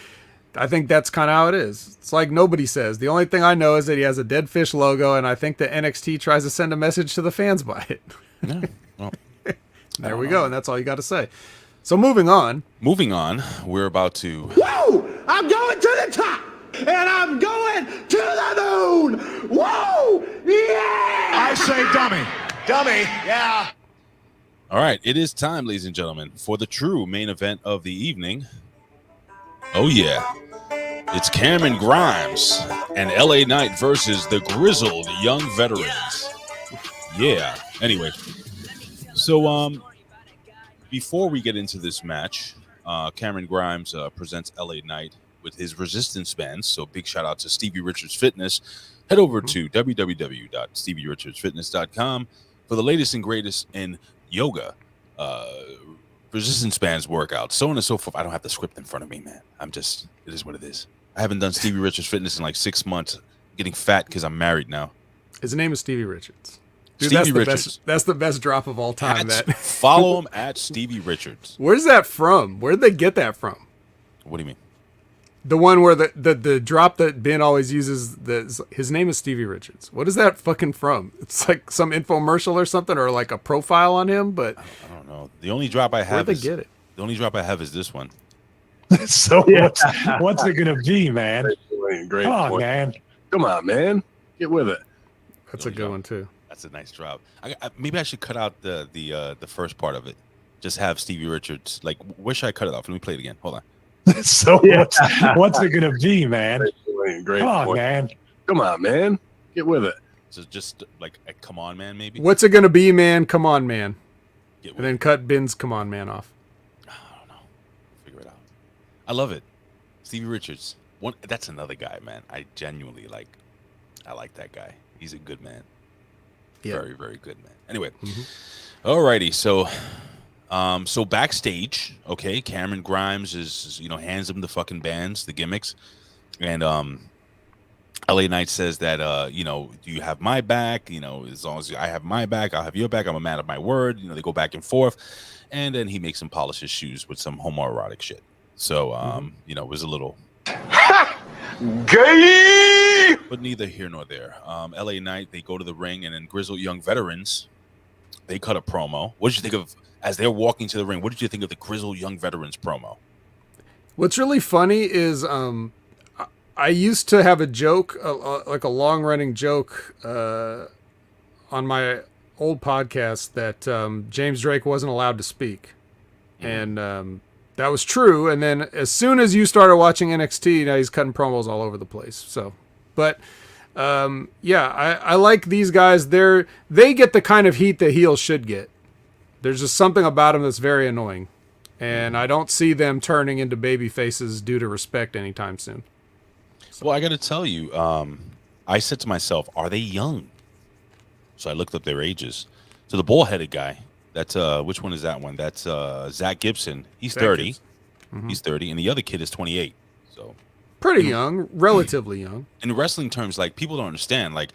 I think that's kind of how it is. It's like nobody says. The only thing I know is that he has a dead fish logo, and I think that NXT tries to send a message to the fans by it. Yeah, well, there we go, and that's all you got to say. So moving on, we're about to... Whoa! I'm going to the top! And I'm going to the moon! Whoa! Yeah! I say dummy. Dummy, yeah. All right, it is time, ladies and gentlemen, for the true main event of the evening. Oh, yeah. It's Cameron Grimes and LA Knight versus the grizzled young veterans. Yeah. Anyway, so before we get into this match, Cameron Grimes presents LA Knight with his resistance bands. So big shout out to Stevie Richards Fitness. Head over to www.stevierichardsfitness.com for the latest and greatest in yoga, resistance bands work out, so on and so forth. I don't have the script in front of me, man. it is what it is. I haven't done Stevie Richards Fitness in like 6 months. Getting fat because I'm married now. His name is Stevie Richards. Dude, Stevie Richards. That's the best drop of all time. Follow him at Stevie Richards. Where's that from? Where did they get that from? What do you mean? The one where the drop that Ben always uses, his name is Stevie Richards. What is that fucking from? It's like some infomercial or something, or like a profile on him, but I don't know. The only drop I have where'd they get it? The only drop I have is this one. So what's it gonna be, man? Great Come on, point. man. Come on, man. Get with it. That's a good one too. That's a nice drop. Maybe I should cut out the first part of it. Just have Stevie Richards. Like, where should I cut it off? Let me play it again. Hold on. So what's it gonna be, man? Great Come on, point. man. Come on, man. Get with it. So just like a come on, man, maybe. What's it gonna be, man? Come on, man. Get with And then cut Ben's come on, man off. I don't know. Figure it out. I love it. Stevie Richards. That's another guy, man. I genuinely like. I like that guy. He's a good man. Yeah. Very, very good man. Anyway, alrighty. So, so backstage, okay, Cameron Grimes is hands him the fucking bands, the gimmicks, and LA Knight says that do you have my back? As long as I have my back, I'll have your back. I'm a man of my word. They go back and forth, and then he makes him polish his shoes with some homoerotic shit. So, it was a little. Gay! But neither here nor there. LA Knight, they go to the ring, and then Grizzled Young Veterans, they cut a promo. What did you think of, as they're walking to the ring, what did you think of the Grizzled Young Veterans promo? What's really funny is I used to have a joke, like a long-running joke on my old podcast that James Drake wasn't allowed to speak. And that was true. And then as soon as you started watching NXT, now he's cutting promos all over the place. So, but I like these guys. They get the kind of heat that heels should get. There's just something about them that's very annoying. And I don't see them turning into baby faces due to respect anytime soon. Well, I got to tell you, I said to myself, are they young? So I looked up their ages. So the bald-headed guy, that's which one is that one? That's Zach Gibson. He's 30. He's 30, and the other kid is 28. So pretty young, relatively young. In wrestling terms, like, people don't understand. Like,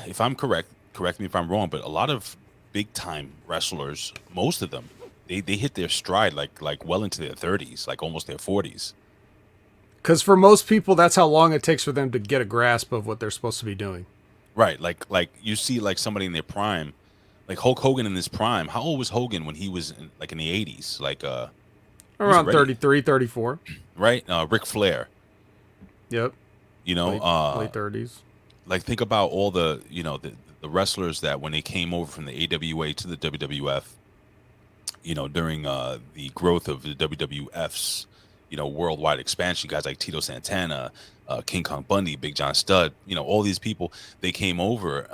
if I'm correct me if I'm wrong, but a lot of big-time wrestlers, most of them, they hit their stride like well into their 30s, like almost their 40s. Because for most people, that's how long it takes for them to get a grasp of what they're supposed to be doing. Right, like you see, like, somebody in their prime. Like Hulk Hogan in his prime. How old was Hogan when he was in the 80s? Like around 33, 34. Right? Ric Flair. Yep. Late 30s. Like, think about all the the wrestlers that when they came over from the AWA to the WWF, during the growth of the WWF's worldwide expansion, guys like Tito Santana, King Kong Bundy, Big John Studd, all these people, they came over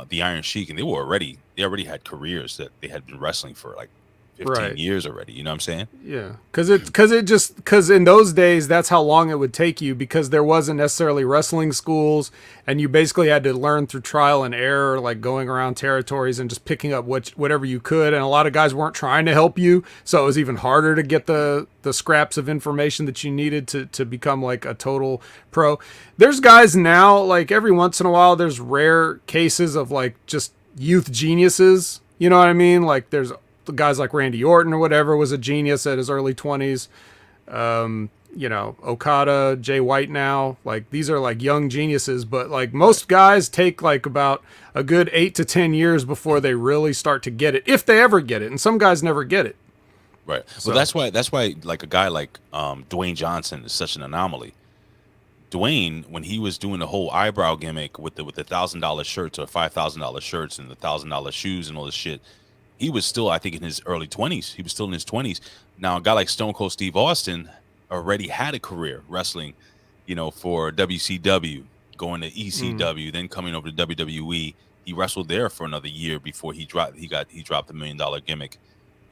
the Iron Sheik, and they already had careers that they had been wrestling for like 15 years already. You know what I'm saying? Yeah, because in those days, that's how long it would take you, because there wasn't necessarily wrestling schools, and you basically had to learn through trial and error, like going around territories and just picking up whatever you could. And a lot of guys weren't trying to help you, so it was even harder to get the scraps of information that you needed to become like a total pro. There's guys now, like every once in a while, there's rare cases of like just youth geniuses. You know what I mean? Like there's guys like Randy Orton or whatever was a genius at his early 20s. Okada, Jay White now, like these are like young geniuses, but like most guys take like about a good 8 to 10 years before they really start to get it, if they ever get it. And some guys never get it. Right. So that's why like a guy like Dwayne Johnson is such an anomaly. Dwayne, when he was doing the whole eyebrow gimmick with the $1,000 shirts or $5,000 shirts and the $1,000 shoes and all this shit, he was still, I think, in his early 20s. He was still in his 20s. Now, a guy like Stone Cold Steve Austin already had a career wrestling, for WCW, going to ECW, then coming over to WWE. He wrestled there for another year before he dropped the $1 million gimmick,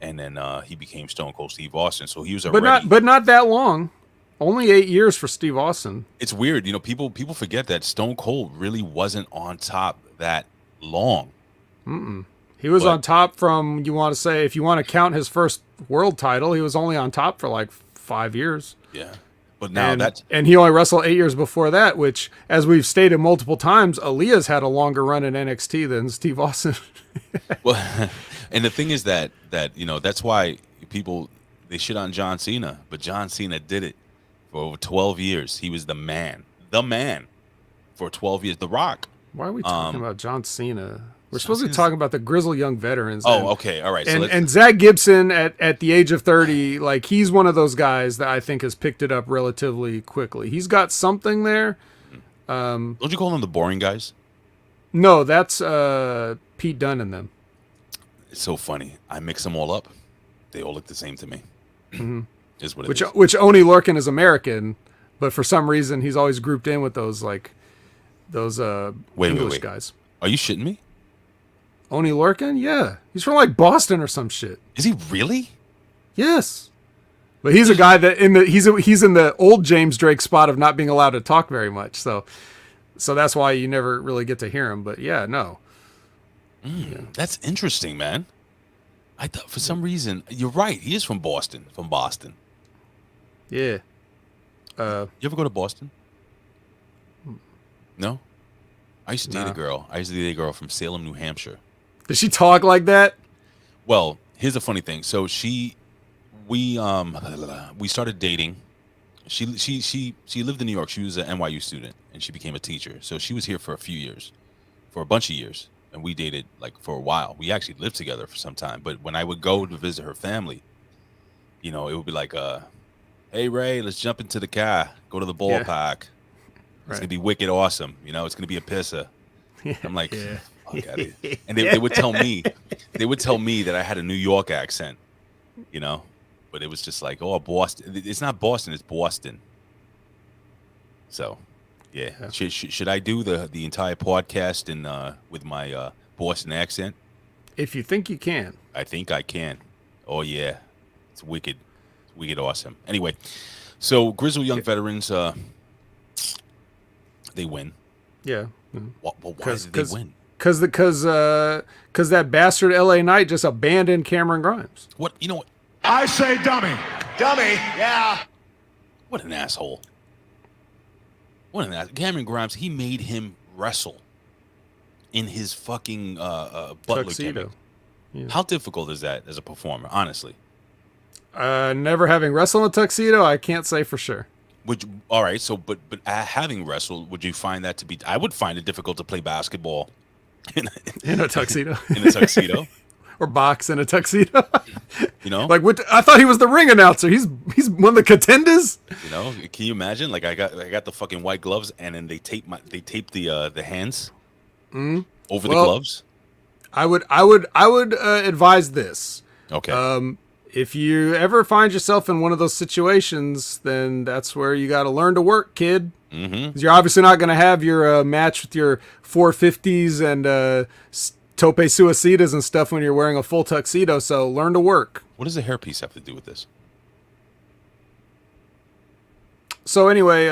and then he became Stone Cold Steve Austin. So he was already, but not that long. Only 8 years for Steve Austin. It's weird, people forget that Stone Cold really wasn't on top that long. He was But- on top from, you want to say, if you want to count his first world title, he was only on top for like 5 years. Yeah. But now and he only wrestled 8 years before that, which, as we've stated multiple times, Aaliyah's had a longer run in NXT than Steve Austin. Well, and the thing is that that's why people, they shit on John Cena, but John Cena did it for over 12 years. He was the man for 12 years. The Rock. Why are we talking about John Cena? We're supposed to be talking about the grizzled young veterans. Oh, okay, all right. And Zach Gibson at the age of 30, like, he's one of those guys that I think has picked it up relatively quickly. He's got something there. Don't you call them the boring guys? No, that's Pete Dunne and them. It's so funny. I mix them all up. They all look the same to me. Mm-hmm. Is what it which is. Which Oney Lorcan is American, but for some reason he's always grouped in with those English guys. Are you shitting me? Oney Lorcan? Yeah. He's from like Boston or some shit. Is he really? Yes. But he's a guy that he's in the old James Drake spot of not being allowed to talk very much. So that's why you never really get to hear him. But yeah, no. Yeah. That's interesting, man. I thought for some reason you're right. He is from Boston. Yeah. You ever go to Boston? No. I used to date a girl. I used to date a girl from Salem, New Hampshire. Does she talk like that? Well, here's the funny thing. So we started dating. She lived in New York. She was an NYU student, and she became a teacher. So she was here for a bunch of years, and we dated like for a while. We actually lived together for some time. But when I would go to visit her family, it would be like, "Hey Ray, let's jump into the car, go to the ballpark. It's gonna be wicked awesome. It's gonna be a pisser." I'm like, fuck out of here. And they would tell me, that I had a New York accent, but it was just like, oh, Boston. It's not Boston, it's Boston. So, yeah. Should I do the entire podcast with my Boston accent? If you think you can. I think I can. Oh yeah, it's wicked, awesome. Anyway, so Grizzled Young Veterans, they win. Yeah. Why did they win? Because that bastard LA Knight just abandoned Cameron Grimes. What? You know what? I say dummy. Dummy, yeah. What an asshole. Cameron Grimes, he made him wrestle in his fucking butler Tuxedo. gimmick. Yeah. How difficult is that as a performer, honestly? Never having wrestled in a tuxedo, I can't say for sure. All right, so but having wrestled, would you find that to be? I would find it difficult to play basketball in a tuxedo. In a tuxedo, or box in a tuxedo. Like what? I thought he was the ring announcer. He's one of the contenders. Can you imagine? Like I got the fucking white gloves, and then they tape the hands over the gloves. I would advise this. Okay. If you ever find yourself in one of those situations, then that's where you got to learn to work, kid. Mm-hmm. 'Cause you're obviously not going to have your match with your 450s and tope suicidas and stuff when you're wearing a full tuxedo. So learn to work. What does the hairpiece have to do with this? So anyway,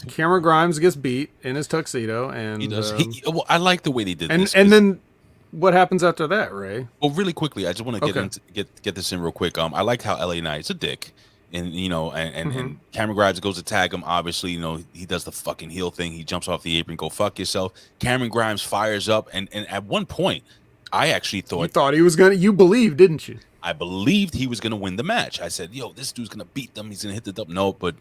Cameron Grimes gets beat in his tuxedo, and he does. Well, I like the way they did this. And then what happens after that, Ray? Well, really quickly, I just want to get this in real quick. I like how LA Knight's a dick, and and Cameron Grimes goes to tag him. Obviously, he does the fucking heel thing. He jumps off the apron, go fuck yourself. Cameron Grimes fires up, and at one point, I actually thought he was gonna. You believed, didn't you? I believed he was gonna win the match. I said, "Yo, this dude's gonna beat them. He's gonna hit the double." No, but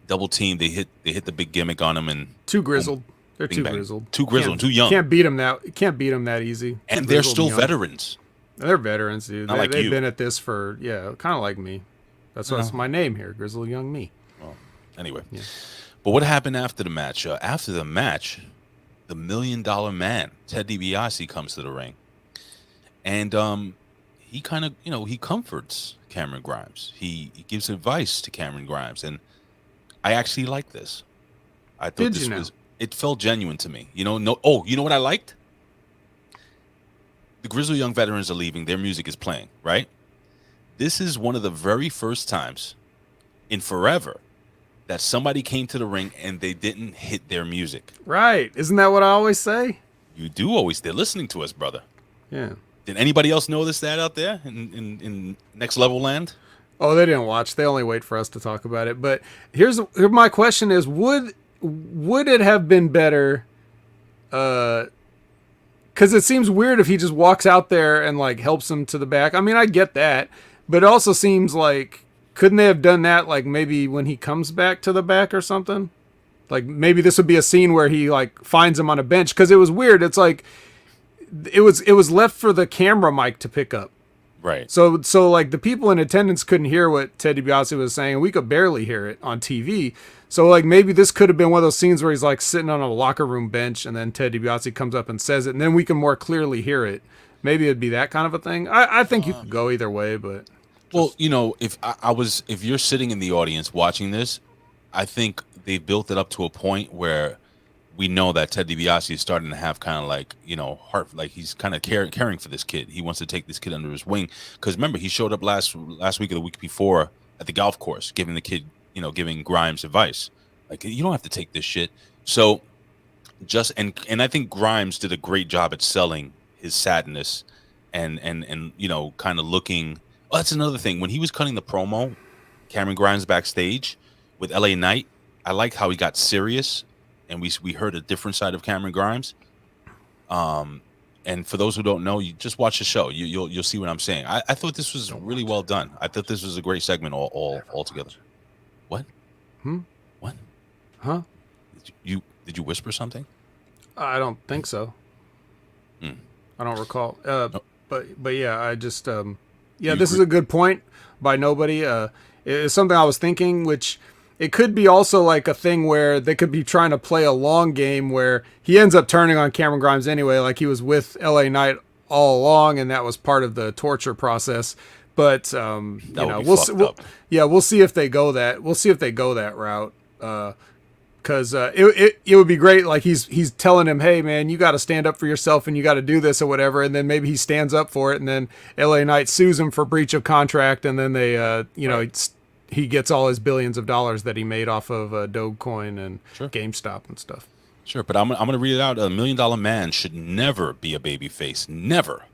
double team. They hit the big gimmick on him, and too grizzled. They're too grizzled. Too grizzled, too young. Can't beat them that easy. And they're still veterans. They're veterans, dude. Not like they've you. been at this for, kind of like me. That's my name here, Grizzled Young Me. Well, anyway. Yeah. But what happened after the match? After the match, the $1 Million Man, Ted DiBiase, comes to the ring. And he kind of, he comforts Cameron Grimes. He gives advice to Cameron Grimes. And I actually like this. I thought it felt genuine to me. You know what I liked? The Grizzled Young Veterans are leaving. Their music is playing, right? This is one of the very first times in forever that somebody came to the ring and they didn't hit their music. Right. Isn't that what I always say? You do always. They're listening to us, brother. Yeah. Did anybody else notice that out there in next level land? Oh, they didn't watch. They only wait for us to talk about it. But here my question is: would it have been better? Because it seems weird if he just walks out there and like helps him to the back. I mean, I get that, but it also seems like couldn't they have done that like maybe when he comes back to the back or something? Like maybe this would be a scene where he like finds him on a bench, because it was weird. It's like it was left for the camera mic to pick up. Right. So like the people in attendance couldn't hear what Ted DiBiase was saying. We could barely hear it on TV. So like maybe this could have been one of those scenes where he's like sitting on a locker room bench and then Ted DiBiase comes up and says it, and then we can more clearly hear it. Maybe it'd be that kind of a thing. I think you could go either way, but well, you know, if you're sitting in the audience watching this, I think they built it up to a point where we know that Ted DiBiase is starting to have kind of like, you know, heart, like he's kind of caring for this kid. He wants to take this kid under his wing. Because remember, he showed up last week or the week before at the golf course, giving the kid, you know, giving Grimes advice. Like, you don't have to take this shit. So just, and I think Grimes did a great job at selling his sadness and you know, kind of looking. Oh, that's another thing. When he was cutting the promo, Cameron Grimes backstage with LA Knight, I liked how he got serious. And we heard a different side of Cameron Grimes. And for those who don't know, you just watch the show. You'll see what I'm saying. I thought this was really well done. I thought this was a great segment all together. What? What? Huh? Did you whisper something? I don't think so. I don't recall. But yeah, I just this is a good point by nobody. It's something I was thinking, which it could be also like a thing where they could be trying to play a long game where he ends up turning on Cameron Grimes anyway, like he was with LA Knight all along, and that was part of the torture process. But you know, we'll see if they go that. We'll see if they go that route. Because it would be great. Like he's telling him, hey man, you got to stand up for yourself and you got to do this or whatever. And then maybe he stands up for it, and then LA Knight sues him for breach of contract, and then they he gets all his billions of dollars that he made off of Dogecoin and GameStop and stuff. Sure, but I'm gonna read it out. $1 Million Man should never be a babyface. Never.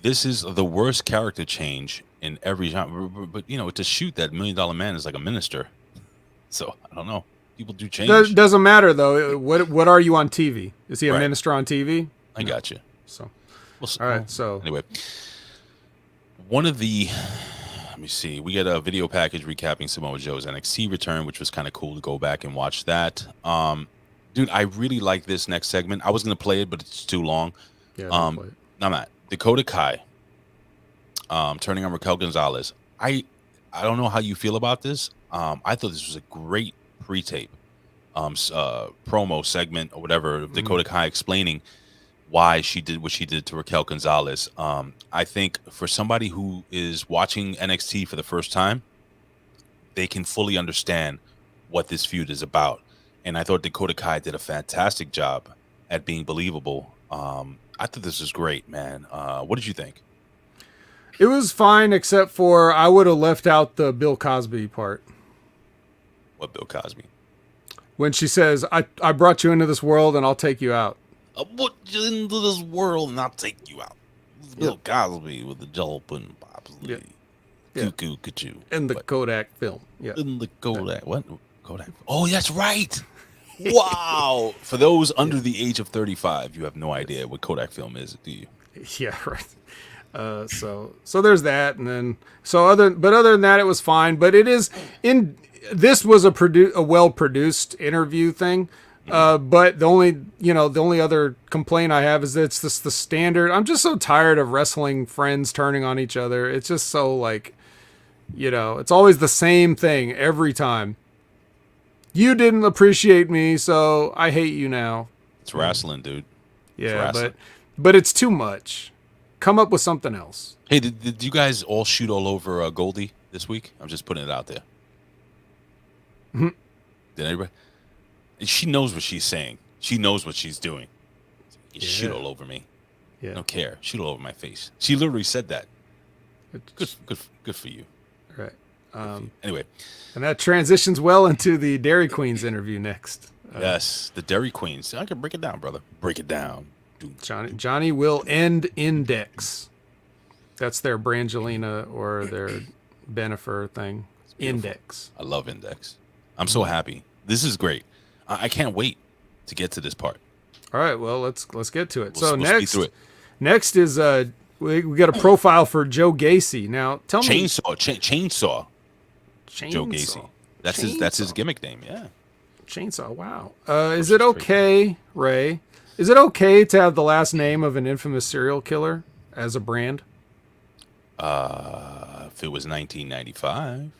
This is the worst character change in every genre. But you know, to shoot that $1 Million Man is like a minister. So I don't know. People do change. Doesn't matter though. What are you on TV? Is he a minister on TV? I got you. So, all right. So anyway, one of the. Let me see. We get a video package recapping Samoa Joe's NXT return, which was kind of cool to go back and watch that. Dude, I really like this next segment. I was gonna play it, but it's too long. Yeah, I'm not. Dakota Kai turning on Raquel Gonzalez. I don't know how you feel about this. I thought this was a great pre-tape promo segment or whatever. Dakota Kai explaining why she did what she did to Raquel Gonzalez. I think for somebody who is watching NXT for the first time, they can fully understand what this feud is about. And I thought Dakota Kai did a fantastic job at being believable. I thought this was great, man. What did you think? It was fine, except for I would have left out the Bill Cosby part. What Bill Cosby? When she says, I brought you into this world and I'll take you out. I put you into this world and I'll take you out. Bill Cosby with the jello pudding pops. Yeah. Cuckoo, cuckoo. In the Kodak film. Yeah. In the Kodak. What? Kodak. Oh, that's right. Wow. For those under the age of 35, you have no idea what Kodak film is, do you? Yeah, right. So there's that, and then other than that, it was fine. But it is this was a well produced interview thing. But the only other complaint I have is that it's just the standard. I'm just so tired of wrestling friends turning on each other. It's just so like, it's always the same thing every time. You didn't appreciate me, so I hate you now. It's wrestling, dude. Yeah, but it's too much. Come up with something else. Hey, did you guys all shoot all over Goldie this week? I'm just putting it out there. Mm-hmm. Did anybody? She knows what she's saying. She knows what she's doing. You shoot all over me. Yeah. I don't care. Shoot all over my face. She literally said that. Good for you. Right. Anyway. And that transitions well into the Dairy Queen's interview next. Yes, the Dairy Queens. I can break it down, brother. Break it down. Johnny will end Index. That's their Brangelina or their Benifer thing. Index. I love Index. I'm so happy. This is great. I can't wait to get to this part. All right, well, let's get to it. We'll speed through it. Next is we got a profile for Joe Gacy. Now, tell me, Chainsaw. Joe Gacy. That's his gimmick name. Yeah. Chainsaw. Wow. Is it okay, Ray? Is it okay to have the last name of an infamous serial killer as a brand? If it was 1995.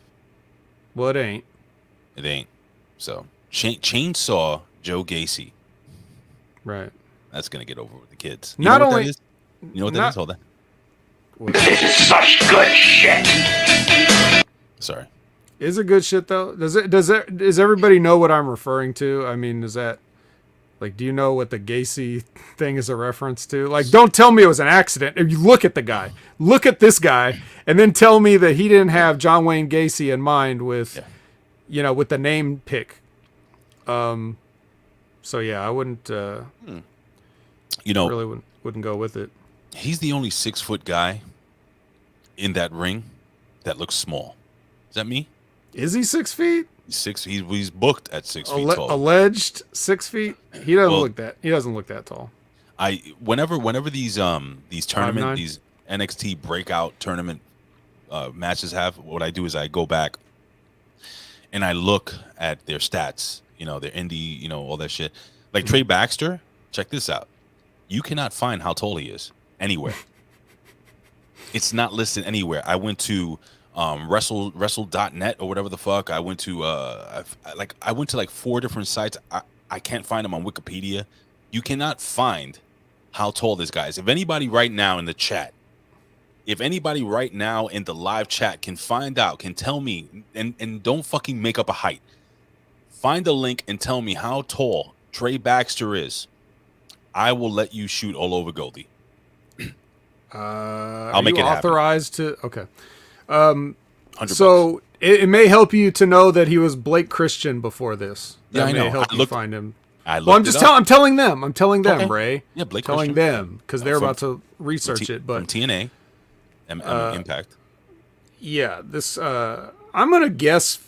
Well, it ain't. It ain't. So Chainsaw Joe Gacy. Right. That's gonna get over with the kids. You know what that is? You know what that is? Hold on. This is such good shit. Sorry. Is it good shit though? Does everybody know what I'm referring to? I mean, is that like, do you know what the Gacy thing is a reference to? Like, don't tell me it was an accident. If you look at the guy, look at this guy, and then tell me that he didn't have John Wayne Gacy in mind with, you know, with the name pick. So yeah, I wouldn't. You know, really wouldn't go with it. He's the only 6 foot guy in that ring that looks small. Is that me? Is he 6 feet? He's booked at 6 feet tall. Alleged 6 feet. He doesn't look that. He doesn't look that tall. Whenever these tournament, these NXT breakout tournament matches have, what I do is I go back and I look at their stats. You know, their indie, you know, all that shit. Like Trey Baxter. Check this out. You cannot find how tall he is anywhere. It's not listed anywhere. I went to wrestle.net or whatever the fuck. I went to I went to like 4 different sites. I can't find him on Wikipedia. You cannot find how tall this guy is. If anybody right now in the chat, if anybody right now in the live chat can find out, can tell me, and don't fucking make up a height. Find a link and tell me how tall Trey Baxter is. I will let you shoot all over Goldie. I'll make it authorized happen. To okay. 100 so it may help you to know that he was Blake Christian before this. That I know. May help you find him. I'm telling them. I'm telling them, okay. Ray. Yeah, Blake telling Christian. them because they're about to research it. But from TNA, Impact. Yeah, this. I'm gonna guess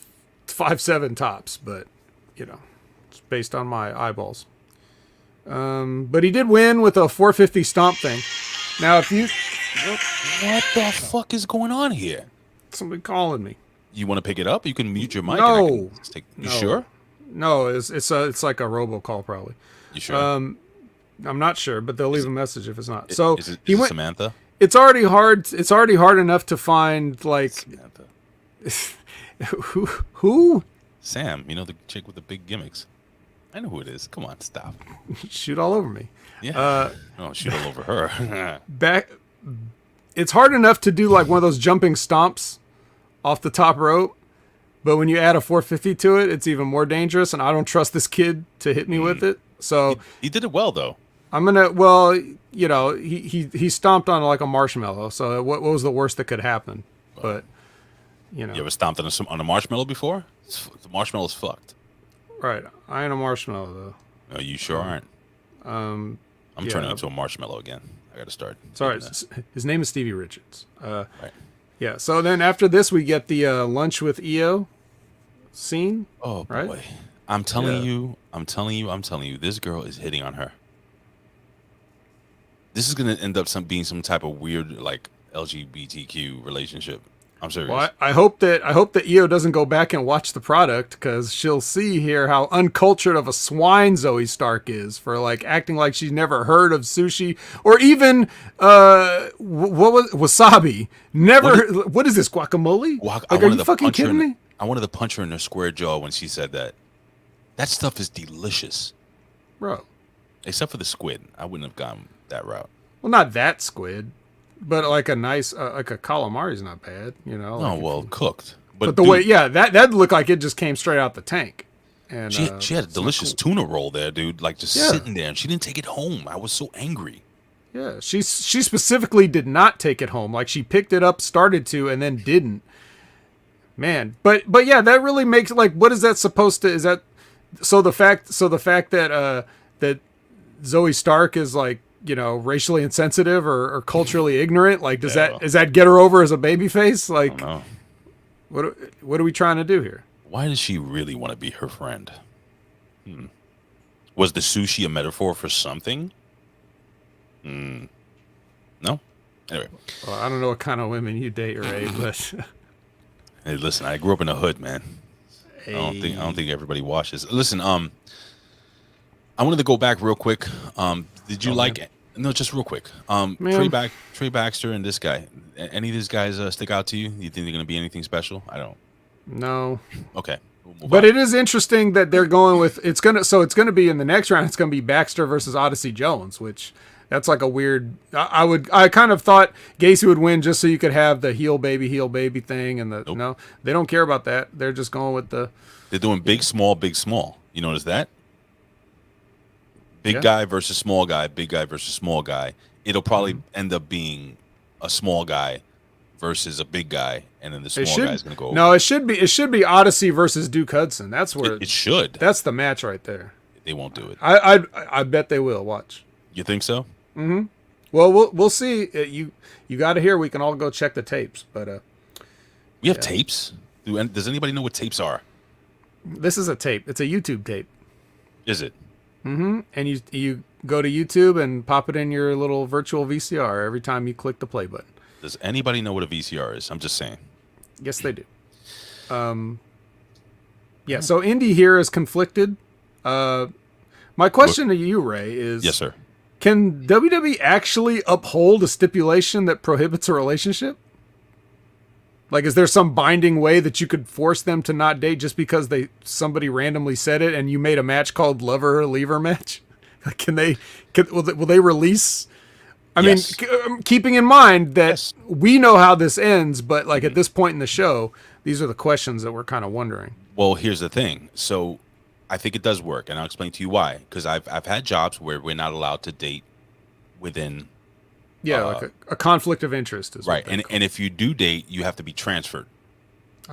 5'7" tops, but you know, it's based on my eyeballs. But he did win with a 450 stomp thing. Now, if you... What the fuck is going on here? Somebody calling me. You want to pick it up? You can mute your mic. No. You sure? No, it's like a robocall probably. You sure? I'm not sure, but they'll leave a message if it's not. So is it Samantha? It's already hard. It's already hard enough to find like Samantha. Who? Sam. You know, the chick with the big gimmicks. I know who it is. Come on, stop. Shoot all over me. Yeah. Shoot all over her. It's hard enough to do like one of those jumping stomps off the top rope, but when you add a 450 to it, it's even more dangerous. And I don't trust this kid to hit me with it. So he did it well, though. I'm gonna. Well, you know, he stomped on like a marshmallow. So what was the worst that could happen? But you know, you ever stomped on a marshmallow before? The marshmallow's fucked. Right. I ain't a marshmallow though. No, you sure aren't. I'm turning into a marshmallow again. I got to start. Sorry, his name is Stevie Richards. Right. Yeah. So then after this, we get the lunch with EO scene. Oh right? boy! I'm telling you. This girl is hitting on her. This is gonna end up being some type of weird like LGBTQ relationship. I'm serious. Well, I hope that EO doesn't go back and watch the product because she'll see here how uncultured of a swine Zoe Stark is for like acting like she's never heard of sushi or even what was wasabi. Never. What is this guacamole? Like, are you fucking kidding me? I wanted to punch her in her square jaw when she said that. That stuff is delicious, bro. Except for the squid, I wouldn't have gone that route. Well, not that squid. But like a nice, like a calamari is not bad, you know. Oh, like well, cooked. But the way, yeah, that looked like it just came straight out the tank. And she had a delicious tuna roll there, dude. Like just sitting there, and she didn't take it home. I was so angry. Yeah, she specifically did not take it home. Like she picked it up, started to, and then didn't. Man, but yeah, that really makes like, what is that supposed to? Is that so the fact that that Zoe Stark is like racially insensitive or culturally ignorant? Like, does that get her over as a babyface? Like, what are we trying to do here? Why does she really want to be her friend? Was the sushi a metaphor for something? No? Anyway. Well, I don't know what kind of women you date, Ray, but hey, listen, I grew up in the hood, man. Hey. I don't think everybody washes. Listen, I wanted to go back real quick. Did you like? Man. No, just real quick. Trey Baxter and this guy. Any of these guys stick out to you? You think they're going to be anything special? I don't. No. Okay. But it is interesting that they're going with it's gonna be in the next round. It's gonna be Baxter versus Odyssey Jones, which that's like a weird. I kind of thought Gacy would win just so you could have the heel baby thing, and no, they don't care about that. They're just going with the. They're doing big small. You notice that? Big guy versus small guy. Big guy versus small guy. It'll probably end up being a small guy versus a big guy, and then the small guy is going to go over. No, it should be Odyssey versus Duke Hudson. That's where it should. That's the match right there. They won't do it. I bet they will. Watch. You think so? Mm-hmm. Well, we'll see. You got to hear. We can all go check the tapes, but we have tapes. Does anybody know what tapes are? This is a tape. It's a YouTube tape. Is it? Mm-hmm. And you go to YouTube and pop it in your little virtual VCR every time you click the play button. Does anybody know what a VCR is? I'm just saying. Yes, they do. Yeah, so Indy here is conflicted. My question to you, Ray, is... Yes, sir. Can WWE actually uphold a stipulation that prohibits a relationship? Like, is there some binding way that you could force them to not date just because somebody randomly said it and you made a match called Lover or Leaver match? Will they release... I mean, keeping in mind that we know how this ends, but like at this point in the show, these are the questions that we're kind of wondering. Well, here's the thing. So I think it does work, and I'll explain to you why. Because I've had jobs where we're not allowed to date within... Yeah, like a conflict of interest. Is right, and if you do date, you have to be transferred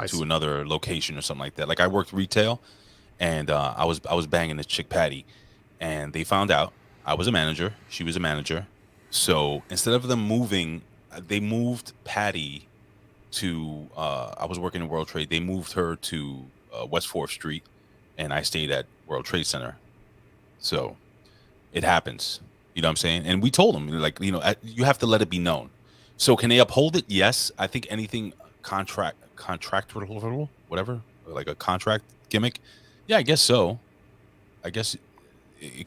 to another location or something like that. Like I worked retail, and I was banging this chick Patty, and they found out I was a manager, she was a manager. So instead of them moving, they moved Patty to, I was working in World Trade. They moved her to West 4th Street, and I stayed at World Trade Center. So it happens. You know what I'm saying? And we told them, like, you have to let it be known. So can they uphold it? Yes. I think anything contractual, whatever, like a contract gimmick. Yeah, I guess so. I guess.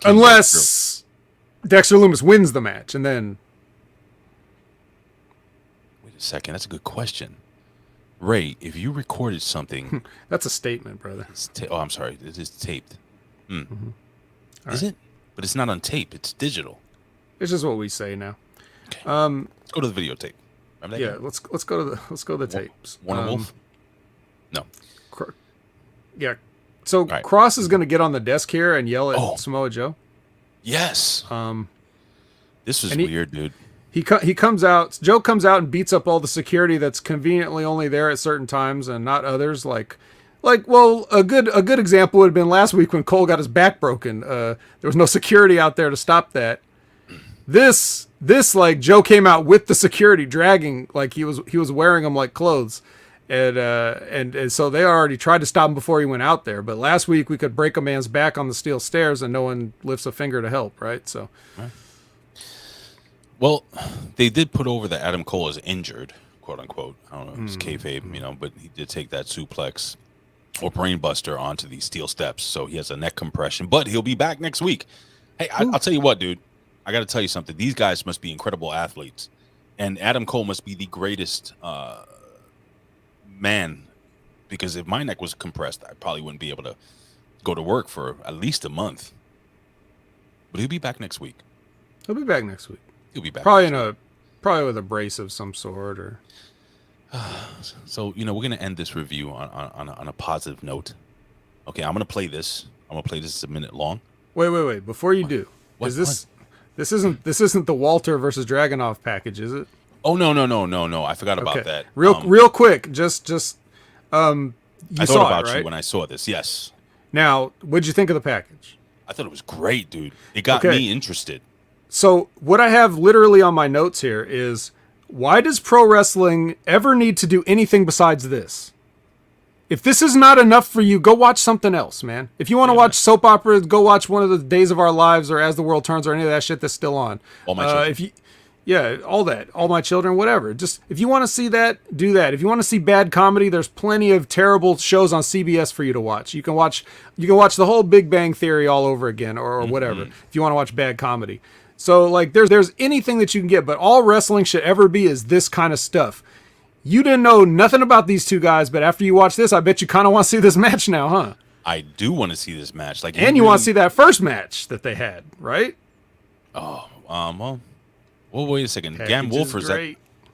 Unless Dexter Lumis wins the match, and then... Wait a second. That's a good question. Ray, if you recorded something... That's a statement, brother. I'm sorry. It is taped. Mm-hmm. Is it? But it's not on tape. It's digital. It's just what we say now. Okay. Let's go to the videotape. Yeah, let's go to the tapes. Warner Wolf? No. Yeah. So Cross is going to get on the desk here and yell at Samoa Joe. Yes. This is weird, dude. He comes out. Joe comes out and beats up all the security that's conveniently only there at certain times and not others. Well, a good example would have been last week when Cole got his back broken. There was no security out there to stop that. This like Joe came out with the security dragging, like he was wearing them like clothes. And so they already tried to stop him before he went out there. But last week we could break a man's back on the steel stairs and no one lifts a finger to help, right? So, well, they did put over that Adam Cole is injured, quote unquote. I don't know if it's kayfabe, but he did take that suplex or brainbuster onto these steel steps, so he has a neck compression. But he'll be back next week. Hey, I'll tell you what, dude. I got to tell you something. These guys must be incredible athletes, and Adam Cole must be the greatest. Man, because if my neck was compressed, I probably wouldn't be able to go to work for at least a month. But he'll be back next week. He'll be back next week. He'll be back. Probably with a brace of some sort, or. So we're gonna end this review on a positive note. Okay, I'm gonna play this. I'm gonna play this. It's a minute long. Wait. Before you do, is this isn't the Walter versus Dragunov package, is it? Oh no! I forgot about that. Real quick, just I thought about you when I saw this. Yes. Now, what'd you think of the package? I thought it was great, dude. It got me interested. So what I have literally on my notes here is, why does pro wrestling ever need to do anything besides this? If this is not enough for you, go watch something else, man. If you want to watch soap operas, go watch one of the Days of Our Lives or As the World Turns or any of that shit that's still on. All My Children. All that. All My Children, whatever. Just, if you want to see that, do that. If you want to see bad comedy, there's plenty of terrible shows on CBS for you to watch. You can watch the whole Big Bang Theory all over again or whatever if you want to watch bad comedy. So, like, there's anything that you can get, but all wrestling should ever be is this kind of stuff. You didn't know nothing about these two guys, but after you watch this, I bet you kind of want to see this match now, huh? I do want to see this match. Like, and you want to see that first match that they had, right? Oh, well, wait a second. Gam Wolfers,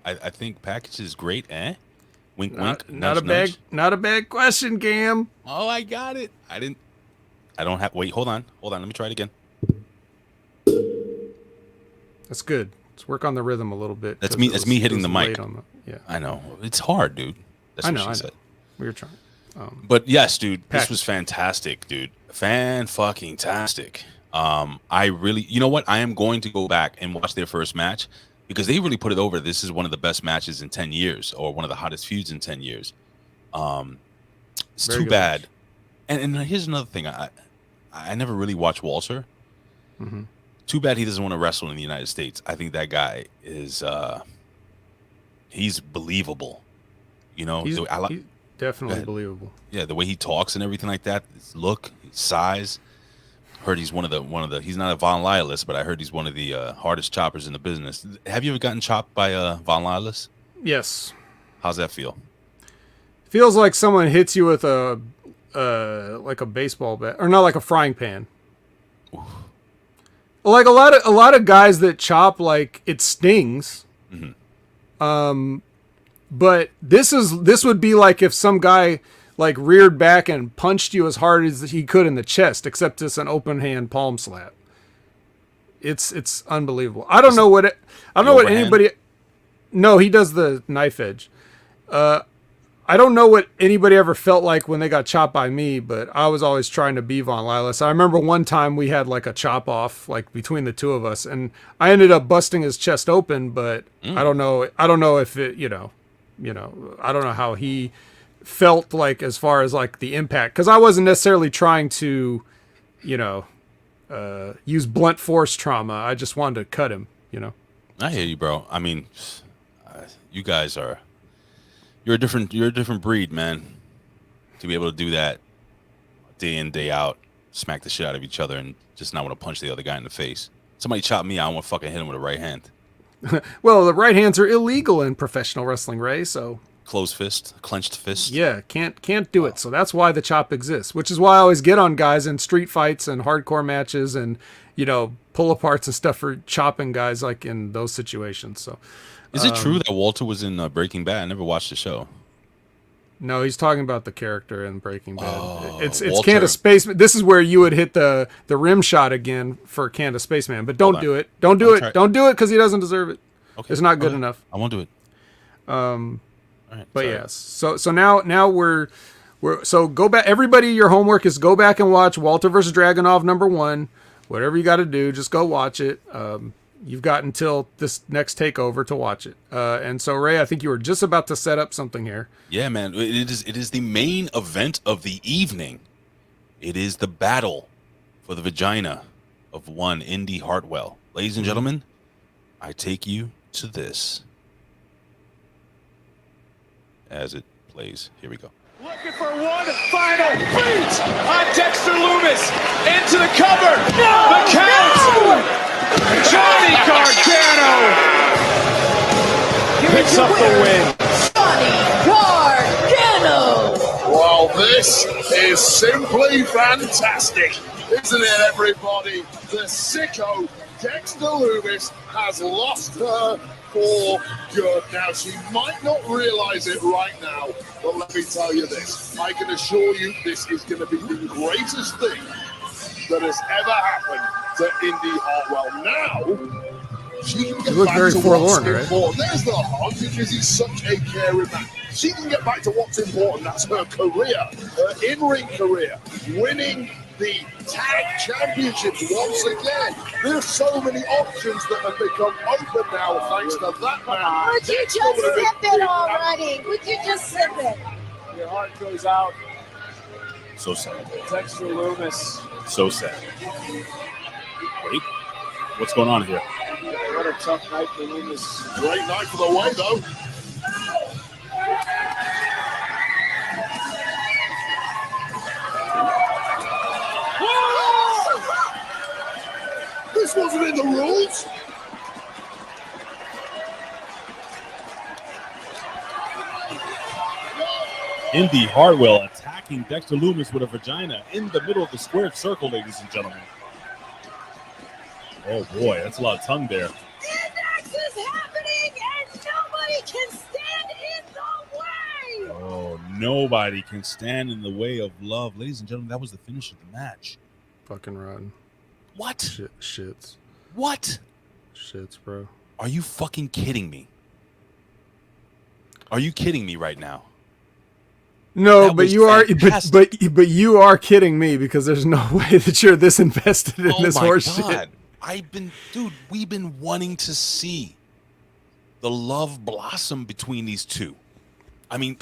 I think package is great, eh? Wink, wink. Not a bad question, Gam. Oh, I got it. Wait, hold on. Let me try it again. That's good. Let's work on the rhythm a little bit. That's me hitting the mic. Yeah, I know. It's hard, dude. That's what she said. We were trying. But yes, dude, this was fantastic, dude. Fan-fucking-tastic. I really, you know what? I am going to go back and watch their first match because they really put it over. This is one of the best matches in 10 years or one of the hottest feuds in 10 years. It's too bad. And here's another thing. I never really watched Walter. Mm-hmm. Too bad he doesn't want to wrestle in the United States. I think that guy is he's believable. You know, he's definitely believable. Yeah, the way he talks and everything like that, his look, his size. Heard he's one of the he's not a Von Lillis, but I heard he's one of the hardest choppers in the business. Have you ever gotten chopped by Von Lillis? Yes. How's that feel? Feels like someone hits you with a like a baseball bat, or not, like a frying pan. Oof. Like a lot of guys that chop, like, it stings. Mm-hmm. But this would be like if some guy like reared back and punched you as hard as he could in the chest, except it's an open hand palm slap. It's unbelievable. I don't know what anybody. No, he does the knife edge. I don't know what anybody ever felt like when they got chopped by me, but I was always trying to be Von Lillis. I remember one time we had like a chop off, like between the two of us, and I ended up busting his chest open, but I don't know if it, I don't know how he felt like as far as like the impact, because I wasn't necessarily trying to, use blunt force trauma. I just wanted to cut him, I hear you, bro. I mean, you guys are. You're a different breed, man. To be able to do that day in, day out, smack the shit out of each other, and just not want to punch the other guy in the face. Somebody chop me, I want to fucking hit him with a right hand. Well, the right hands are illegal in professional wrestling, Ray. So closed fist, clenched fist. Yeah, can't do it. So that's why the chop exists. Which is why I always get on guys in street fights and hardcore matches and pull aparts and stuff for chopping guys like in those situations. So. Is it true that Walter was in Breaking Bad? I never watched the show. No, he's talking about the character in Breaking Bad. It's Walter. Candace Spaceman. This is where you would hit the rim shot again for Candace Spaceman, but don't do it. Don't do it. Don't do it because he doesn't deserve it. Okay. It's not good enough. I won't do it. All right, but yes. So now we're so go back. Everybody, your homework is go back and watch Walter versus Dragunov #1. Whatever you got to do, just go watch it. You've got until this next takeover to watch it. And so, Ray, I think you were just about to set up something here. Yeah, man. It is the main event of the evening. It is the battle for the vagina of one Indy Hardwell. Ladies and gentlemen, I take you to this. As it plays. Here we go. Looking for one final beat on Dexter Loomis. Into the cover. No, the count. No! Johnny Gargano picks up the win. Johnny Gargano. Well, this is simply fantastic, isn't it, everybody? The sicko Dexter Loomis has lost her for good. Now, she might not realize it right now, but let me tell you this. I can assure you this is going to be the greatest thing that has ever happened to Indy Hardwell. Now, she can get back to what's important. There's the hug, because he's such a caring man. She can get back to what's important. That's her career, her in-ring career, winning the tag championships once again. There's so many options that have become open now thanks to that man. Would you just sip it already? Would you just sip it? Your heart goes out. So sad. Dexter Lumis. So sad. Wait, what's going on here? What a tough night for Lumis. Great night for the way, though. This wasn't in the rules. Indy Hardwell attacking Dexter Lumis with a vagina in the middle of the squared circle, ladies and gentlemen. Oh boy, that's a lot of tongue there. NeXT is happening and nobody can stand in the way. Oh, nobody can stand in the way of love. Ladies and gentlemen, that was the finish of the match. Fucking run. What? Shits. What? Shits, bro. Are you fucking kidding me? Are you kidding me right now? No, That but was you are, fantastic. but you are kidding me because there's no way that you're this invested in this horse shit. We've been wanting to see the love blossom between these two. I mean,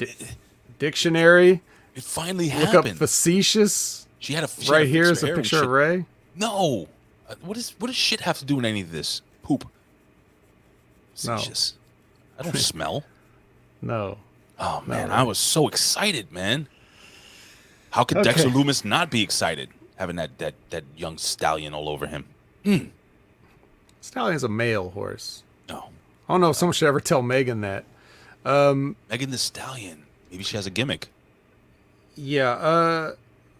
Dictionary. It finally Look happened. up facetious. She had a right here is a picture of Ray. No, what does shit have to do with any of this? Poop. Facetious. I don't smell. No. Oh man, I was so excited, man. How could Dexter Lumis not be excited having that young stallion all over him? Stallion's a male horse. No. I don't know if someone should ever tell Megan that. Megan the Stallion. Maybe she has a gimmick. Yeah.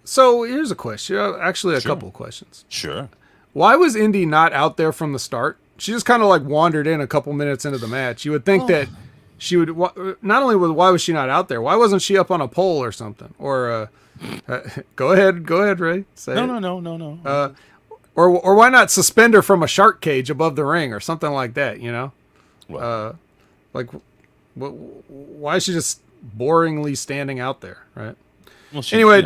So here's a question. Actually, a Sure. couple of questions. Sure. Why was Indy not out there from the start? She just kind of like wandered in a couple minutes into the match. You would think that she would. Not only why was she not out there? Why wasn't she up on a pole or something? Or go ahead, Ray. Say it. No. Or why not suspend her from a shark cage above the ring or something like that? You know, why is she just boringly standing out there, right? Well, she, anyway,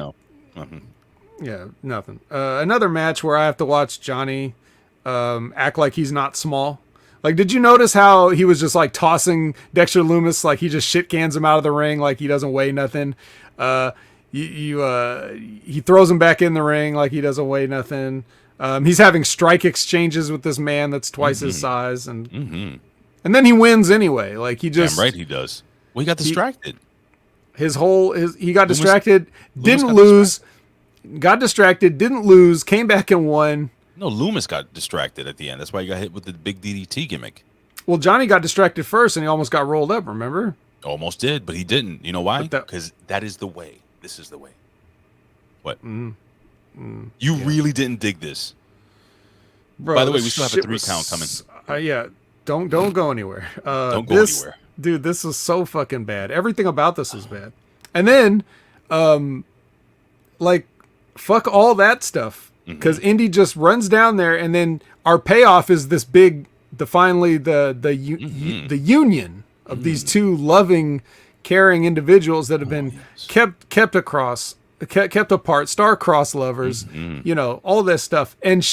yeah, nothing. Another match where I have to watch Johnny act like he's not small. Like, did you notice how he was just like tossing Dexter Lumis, like he just shit cans him out of the ring, like he doesn't weigh nothing. He throws him back in the ring like he doesn't weigh nothing. He's having strike exchanges with this man that's twice his size, and then he wins anyway. Like he just damn right he does. Well, he got distracted. He got distracted, didn't lose, got distracted, didn't lose, came back and won. No, Lumis got distracted at the end. That's why he got hit with the big DDT gimmick. Well, Johnny got distracted first, and he almost got rolled up. Remember? Almost did, but he didn't. You know why? Because that is the way. This is the way. What? You really didn't dig this, bro. By the way, we still have a 3 count coming. Yeah, don't go anywhere. Don't go anywhere, dude. This is so fucking bad. Everything about this is bad. And then, like, fuck all that stuff. Because Indy just runs down there, and then our payoff is this big, the union of these two loving, caring individuals that have been kept apart, star-crossed lovers, you know, all this stuff. And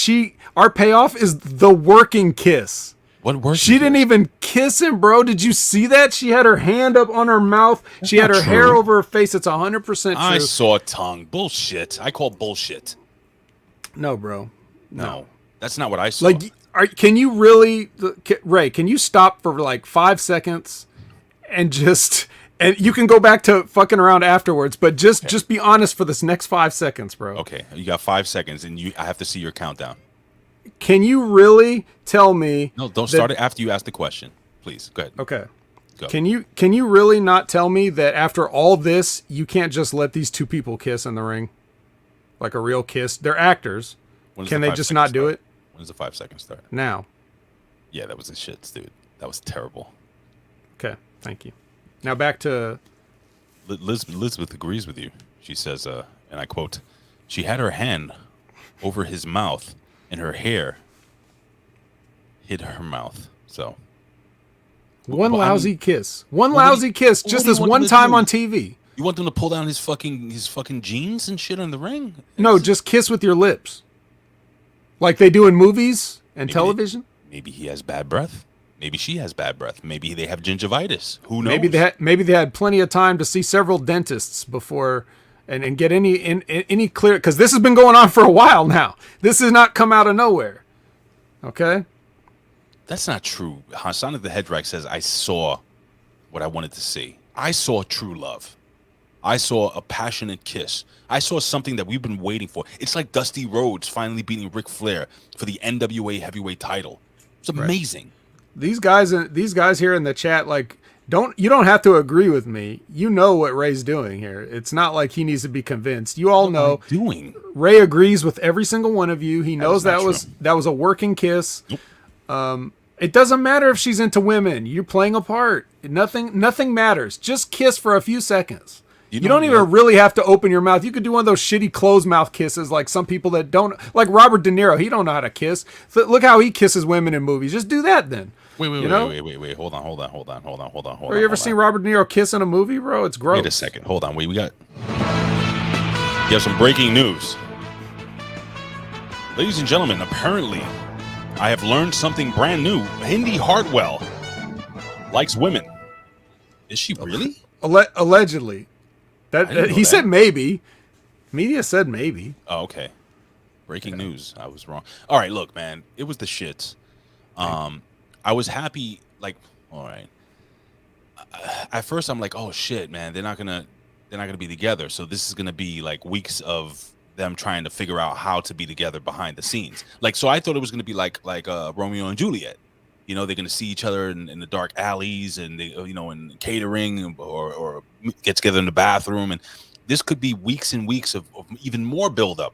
our payoff is the working kiss. What working? She didn't even kiss him, bro. Did you see that? She had her hand up on her mouth. She had her hair over her face. It's 100% true. I saw tongue. Bullshit. I call bullshit. No, bro. No, that's not what I saw. Like, can you really, Ray? Can you stop for like 5 seconds and you can go back to fucking around afterwards, but just be honest for this next 5 seconds, bro. Okay, you got 5 seconds, and I have to see your countdown. Can you really tell me? No, don't start it after you ask the question, please. Go ahead. Okay. Go. Can you really not tell me that after all this, you can't just let these two people kiss in the ring? Like a real kiss. They're actors. Can they just not do it? When does the 5 seconds start? Now. Yeah, that was the shits, dude. That was terrible. Okay, thank you. Now back to... Elizabeth agrees with you. She says, and I quote, she had her hand over his mouth, and her hair hid her mouth. So... One lousy kiss. One lousy kiss just this one time on TV. You want them to pull down his fucking jeans and shit on the ring? No, just kiss with your lips, like they do in movies and television. Maybe he has bad breath. Maybe she has bad breath. Maybe they have gingivitis. Who knows? Maybe they had plenty of time to see several dentists before and get any clear, because this has been going on for a while now. This has not come out of nowhere. Okay? That's not true. Sonic the Hedgehog says, I saw what I wanted to see. I saw true love. I saw a passionate kiss. I saw something that we've been waiting for. It's like Dusty Rhodes finally beating Ric Flair for the NWA heavyweight title. It's amazing. Right. These guys here in the chat, like, you don't have to agree with me. You know what Ray's doing here. It's not like he needs to be convinced. You all know Ray agrees with every single one of you. He knows that was a working kiss. Nope. It doesn't matter if she's into women. You're playing a part. Nothing matters. Just kiss for a few seconds. You don't even really have to open your mouth. You could do one of those shitty closed mouth kisses like some people that don't, like Robert De Niro. He don't know how to kiss. So look how he kisses women in movies. Just do that then. Wait. Hold on. Or you ever seen Robert De Niro kiss in a movie, bro? It's gross. Wait a second. Hold on. You have some breaking news. Ladies and gentlemen, apparently I have learned something brand new. Hindi Hardwell likes women. Is she really? Allegedly. He said maybe. Media said maybe. Oh, okay. Breaking news. I was wrong. All right, look, man. It was the shits. I was happy. Like, all right. At first, I'm like, oh shit, man. They're not gonna be together. So this is gonna be like weeks of them trying to figure out how to be together behind the scenes. Like, so I thought it was gonna be like Romeo and Juliet. You know, they're gonna see each other in the dark alleys and they, in catering or get together in the bathroom. And this could be weeks and weeks of even more buildup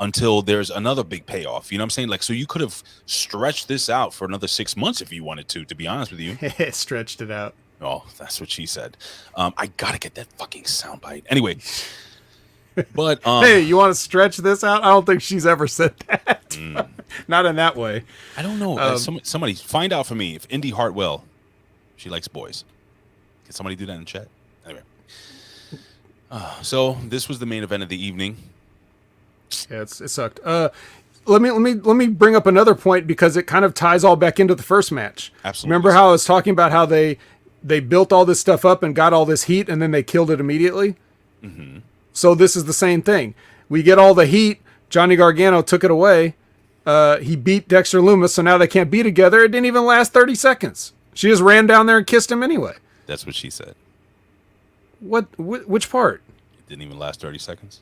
until there's another big payoff. You know what I'm saying? Like, so you could have stretched this out for another 6 months if you wanted to be honest with you. Stretched it out. Oh, that's what she said. I gotta get that fucking soundbite. Anyway. But hey, you want to stretch this out? I don't think she's ever said that. Not in that way. I don't know. Somebody find out for me if Indy Hartwell, she likes boys. Can somebody do that in the chat? Anyway. So this was the main event of the evening. Yeah, it sucked. Let me bring up another point because it kind of ties all back into the first match. Absolutely. Remember how I was talking about how they built all this stuff up and got all this heat and then they killed it immediately? Mm-hmm. So this is the same thing. We get all the heat. Johnny Gargano took it away. He beat Dexter Lumis, so now they can't be together. It didn't even last 30 seconds. She just ran down there and kissed him anyway. That's what she said. Which part? It didn't even last 30 seconds.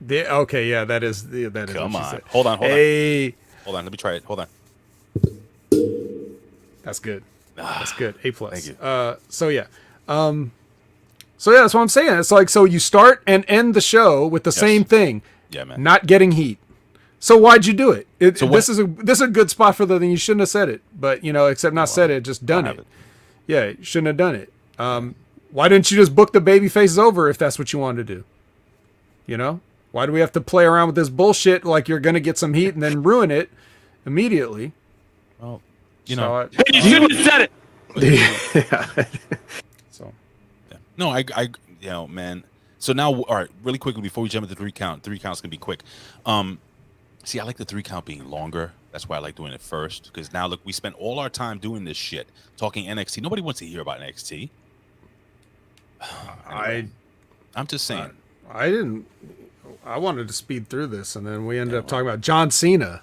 Okay, yeah, that is Come what she on. said. Hold on. Hey. Hold on, let me try it. Hold on. That's good. That's good. A+. Thank you. So yeah, that's what I'm saying. It's like, so you start and end the show with the same thing. Yeah, man. Not getting heat. So why'd you do it? This is a good spot for you shouldn't have said it, but except not said it, just done it. Yeah, you shouldn't have done it. Why didn't you just book the baby faces over if that's what you wanted to do? Why do we have to play around with this bullshit like you're gonna get some heat and then ruin it immediately? Well, you shouldn't have said it. Yeah. So, yeah. No, I man. So now, all right, really quickly before we jump into 3 count. 3 count's gonna be quick. See, I like the 3 count being longer. That's why I like doing it first. Because now, look, we spent all our time doing this shit, talking NXT. Nobody wants to hear about NXT. Anyway, I'm just saying. I wanted to speed through this, and then we ended up talking about John Cena.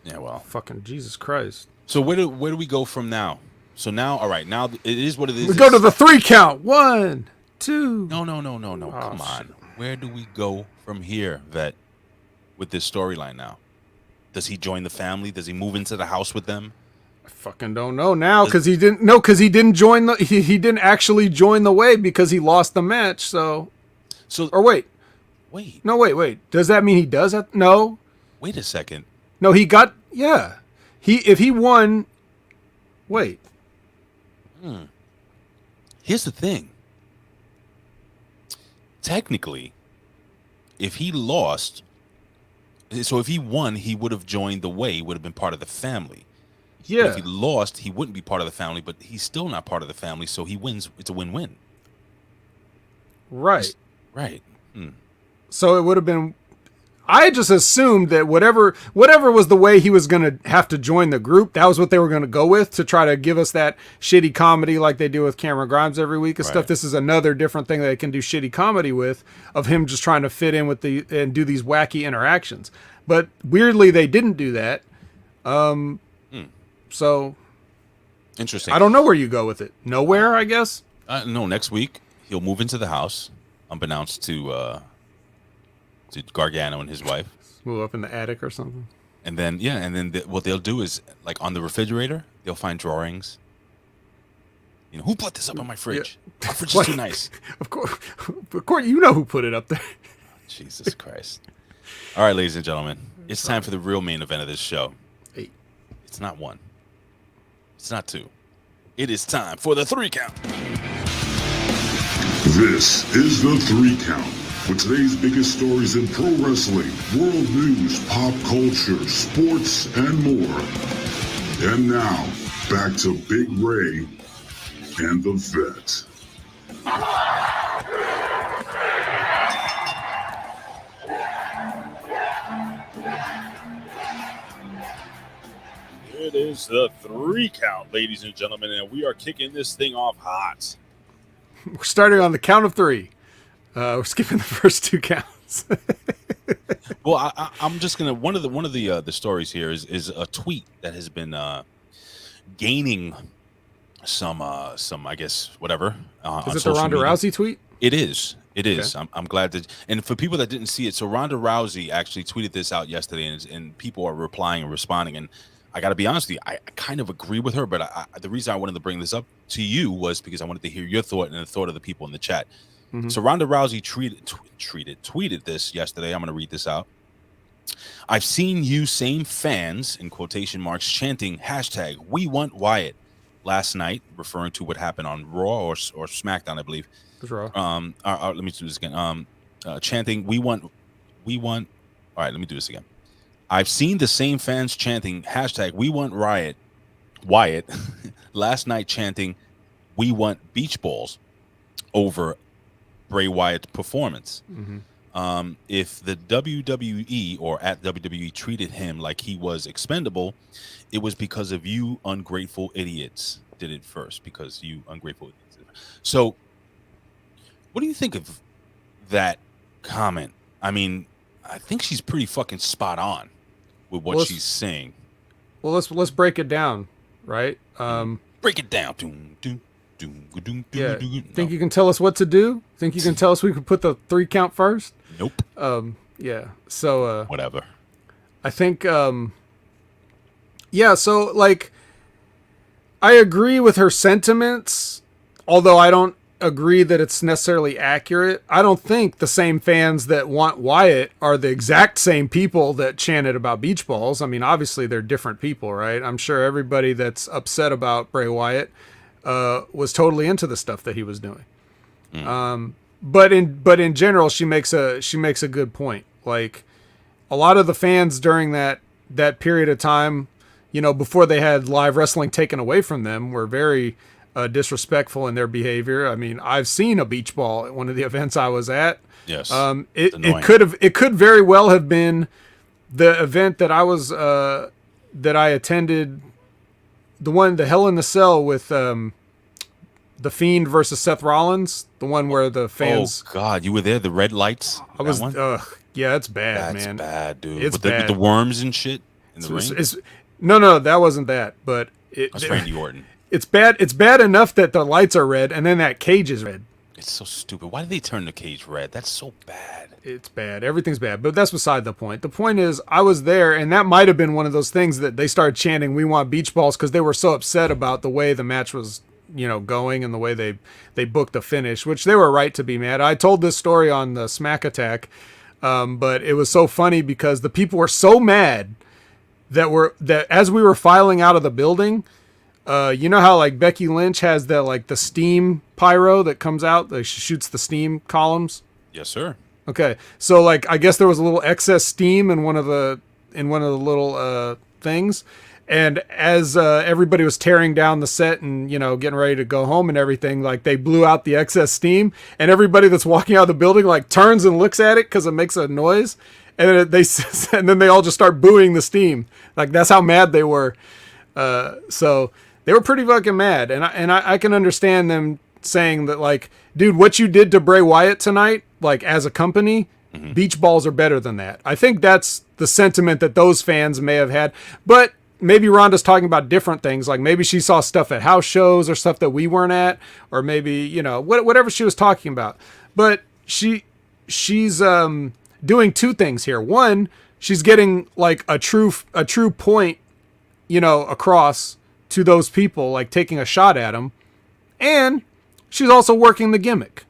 Yeah, well, fucking Jesus Christ. So where do we go from now? So now, all right, now it is what it is. We go to the 3 count. 1, 2. No. Come on. Where do we go from here, Vet? With this storyline now, does he join the family? Does he move into the house with them? I fucking don't know now because he didn't. No, because he didn't join the. He didn't actually join the way because he lost the match. So or wait. No, wait. Does that mean he does that? No. Wait a second. No, he got. Yeah. If he won. Wait. Here's the thing. Technically, if he lost, so if he won, he would have joined the way, would have been part of the family. Yeah. But if he lost, he wouldn't be part of the family, but he's still not part of the family, so he wins. It's a win-win. Right. Right. So it would have been. I just assumed that whatever was the way he was going to have to join the group, that was what they were going to go with to try to give us that shitty comedy like they do with Cameron Grimes every week and stuff. This is another different thing that they can do shitty comedy with, of him just trying to fit in with and do these wacky interactions. But weirdly, they didn't do that. So interesting. I don't know where you go with it. Nowhere, I guess. No, next week he'll move into the house, unbeknownst to Gargano and his wife. Move up in the attic or something. And then, what they'll do is, like, on the refrigerator, they'll find drawings. You know, who put this up on my fridge? Yeah. My fridge is too nice. Of course, you know who put it up there. Jesus Christ. All right, ladies and gentlemen, it's time for the real main event of this show. 8. It's not 1. It's not 2. It is time for the 3 count. This is the 3 count. With today's biggest stories in pro wrestling, world news, pop culture, sports, and more. And now, back to Big Ray and the Vet. It is the 3 count, ladies and gentlemen, and we are kicking this thing off hot. We're starting on the count of 3. We're skipping the first 2 counts. Well, I'm just gonna one of the stories here is a tweet that has been gaining some I guess whatever. Is it the Ronda Rousey tweet? It is. It is. Okay. I'm glad that. And for people that didn't see it, so Ronda Rousey actually tweeted this out yesterday, and people are replying and responding. And I got to be honest with you, I kind of agree with her. But the reason I wanted to bring this up to you was because I wanted to hear your thought and the thought of the people in the chat. Mm-hmm. So Ronda Rousey tweeted this yesterday. I'm going to read this out. I've seen you same fans, in quotation marks, chanting hashtag We Want Wyatt last night, referring to what happened on Raw or SmackDown, I believe. Raw. Let me do this again. Chanting We Want. All right, let me do this again. I've seen the same fans chanting hashtag We Want Wyatt last night, chanting We Want Beach Balls over Bray Wyatt's performance. Mm-hmm. If the WWE or at WWE treated him like he was expendable, it was because of you ungrateful idiots did it first. Because you ungrateful idiots did it first. So, what do you think of that comment? I mean, I think she's pretty fucking spot on with what she's saying. Well, let's break it down, right? Break it down. Yeah. Think you can tell us what to do? Think you can tell us we could put the 3 count first? Nope. Yeah. So whatever. I think yeah, so like I agree with her sentiments, although I don't agree that it's necessarily accurate. I don't think the same fans that want Wyatt are the exact same people that chanted about beach balls. I mean, obviously they're different people, right? I'm sure everybody that's upset about Bray Wyatt was totally into the stuff that he was doing. But in general, she makes a good point. Like a lot of the fans during that period of time, you know, before they had live wrestling taken away from them, were very disrespectful in their behavior. I mean, I've seen a beach ball at one of the events I was at. Yes. It could very well have been the event that I attended, the Hell in the Cell with the Fiend versus Seth Rollins, the one where the fans. Oh God, you were there. The red lights. I was. Yeah, it's bad, man. That's bad, dude. It's bad. With the worms and shit in the ring. No, that wasn't that. But that's Randy Orton. It's bad. It's bad enough that the lights are red and then that cage is red. It's so stupid. Why did they turn the cage red? That's so bad. It's bad. Everything's bad. But that's beside the point. The point is, I was there, and that might have been one of those things that they started chanting, "We want beach balls," because they were so upset about the way the match was, you know, going and the way they booked the finish, which they were right to be mad. I told this story on the Smack Attack, but it was so funny because the people were so mad that as we were filing out of the building. You know how like Becky Lynch has the steam pyro that comes out, that shoots the steam columns? Yes, sir. Okay. So like I guess there was a little excess steam in one of the little things. And as everybody was tearing down the set and, you know, getting ready to go home and everything, like they blew out the excess steam, and everybody that's walking out of the building like turns and looks at it because it makes a noise, and then they all just start booing the steam. Like that's how mad they were. So they were pretty fucking mad, and I can understand them saying that, like, dude, what you did to Bray Wyatt tonight, like as a company, beach balls are better than that. I think that's the sentiment that those fans may have had, but maybe Ronda's talking about different things. Like maybe she saw stuff at house shows or stuff that we weren't at, or maybe, you know, whatever she was talking about. But she's doing two things here. One, she's getting like a true point, you know, across to those people, like taking a shot at them. And she's also working the gimmick,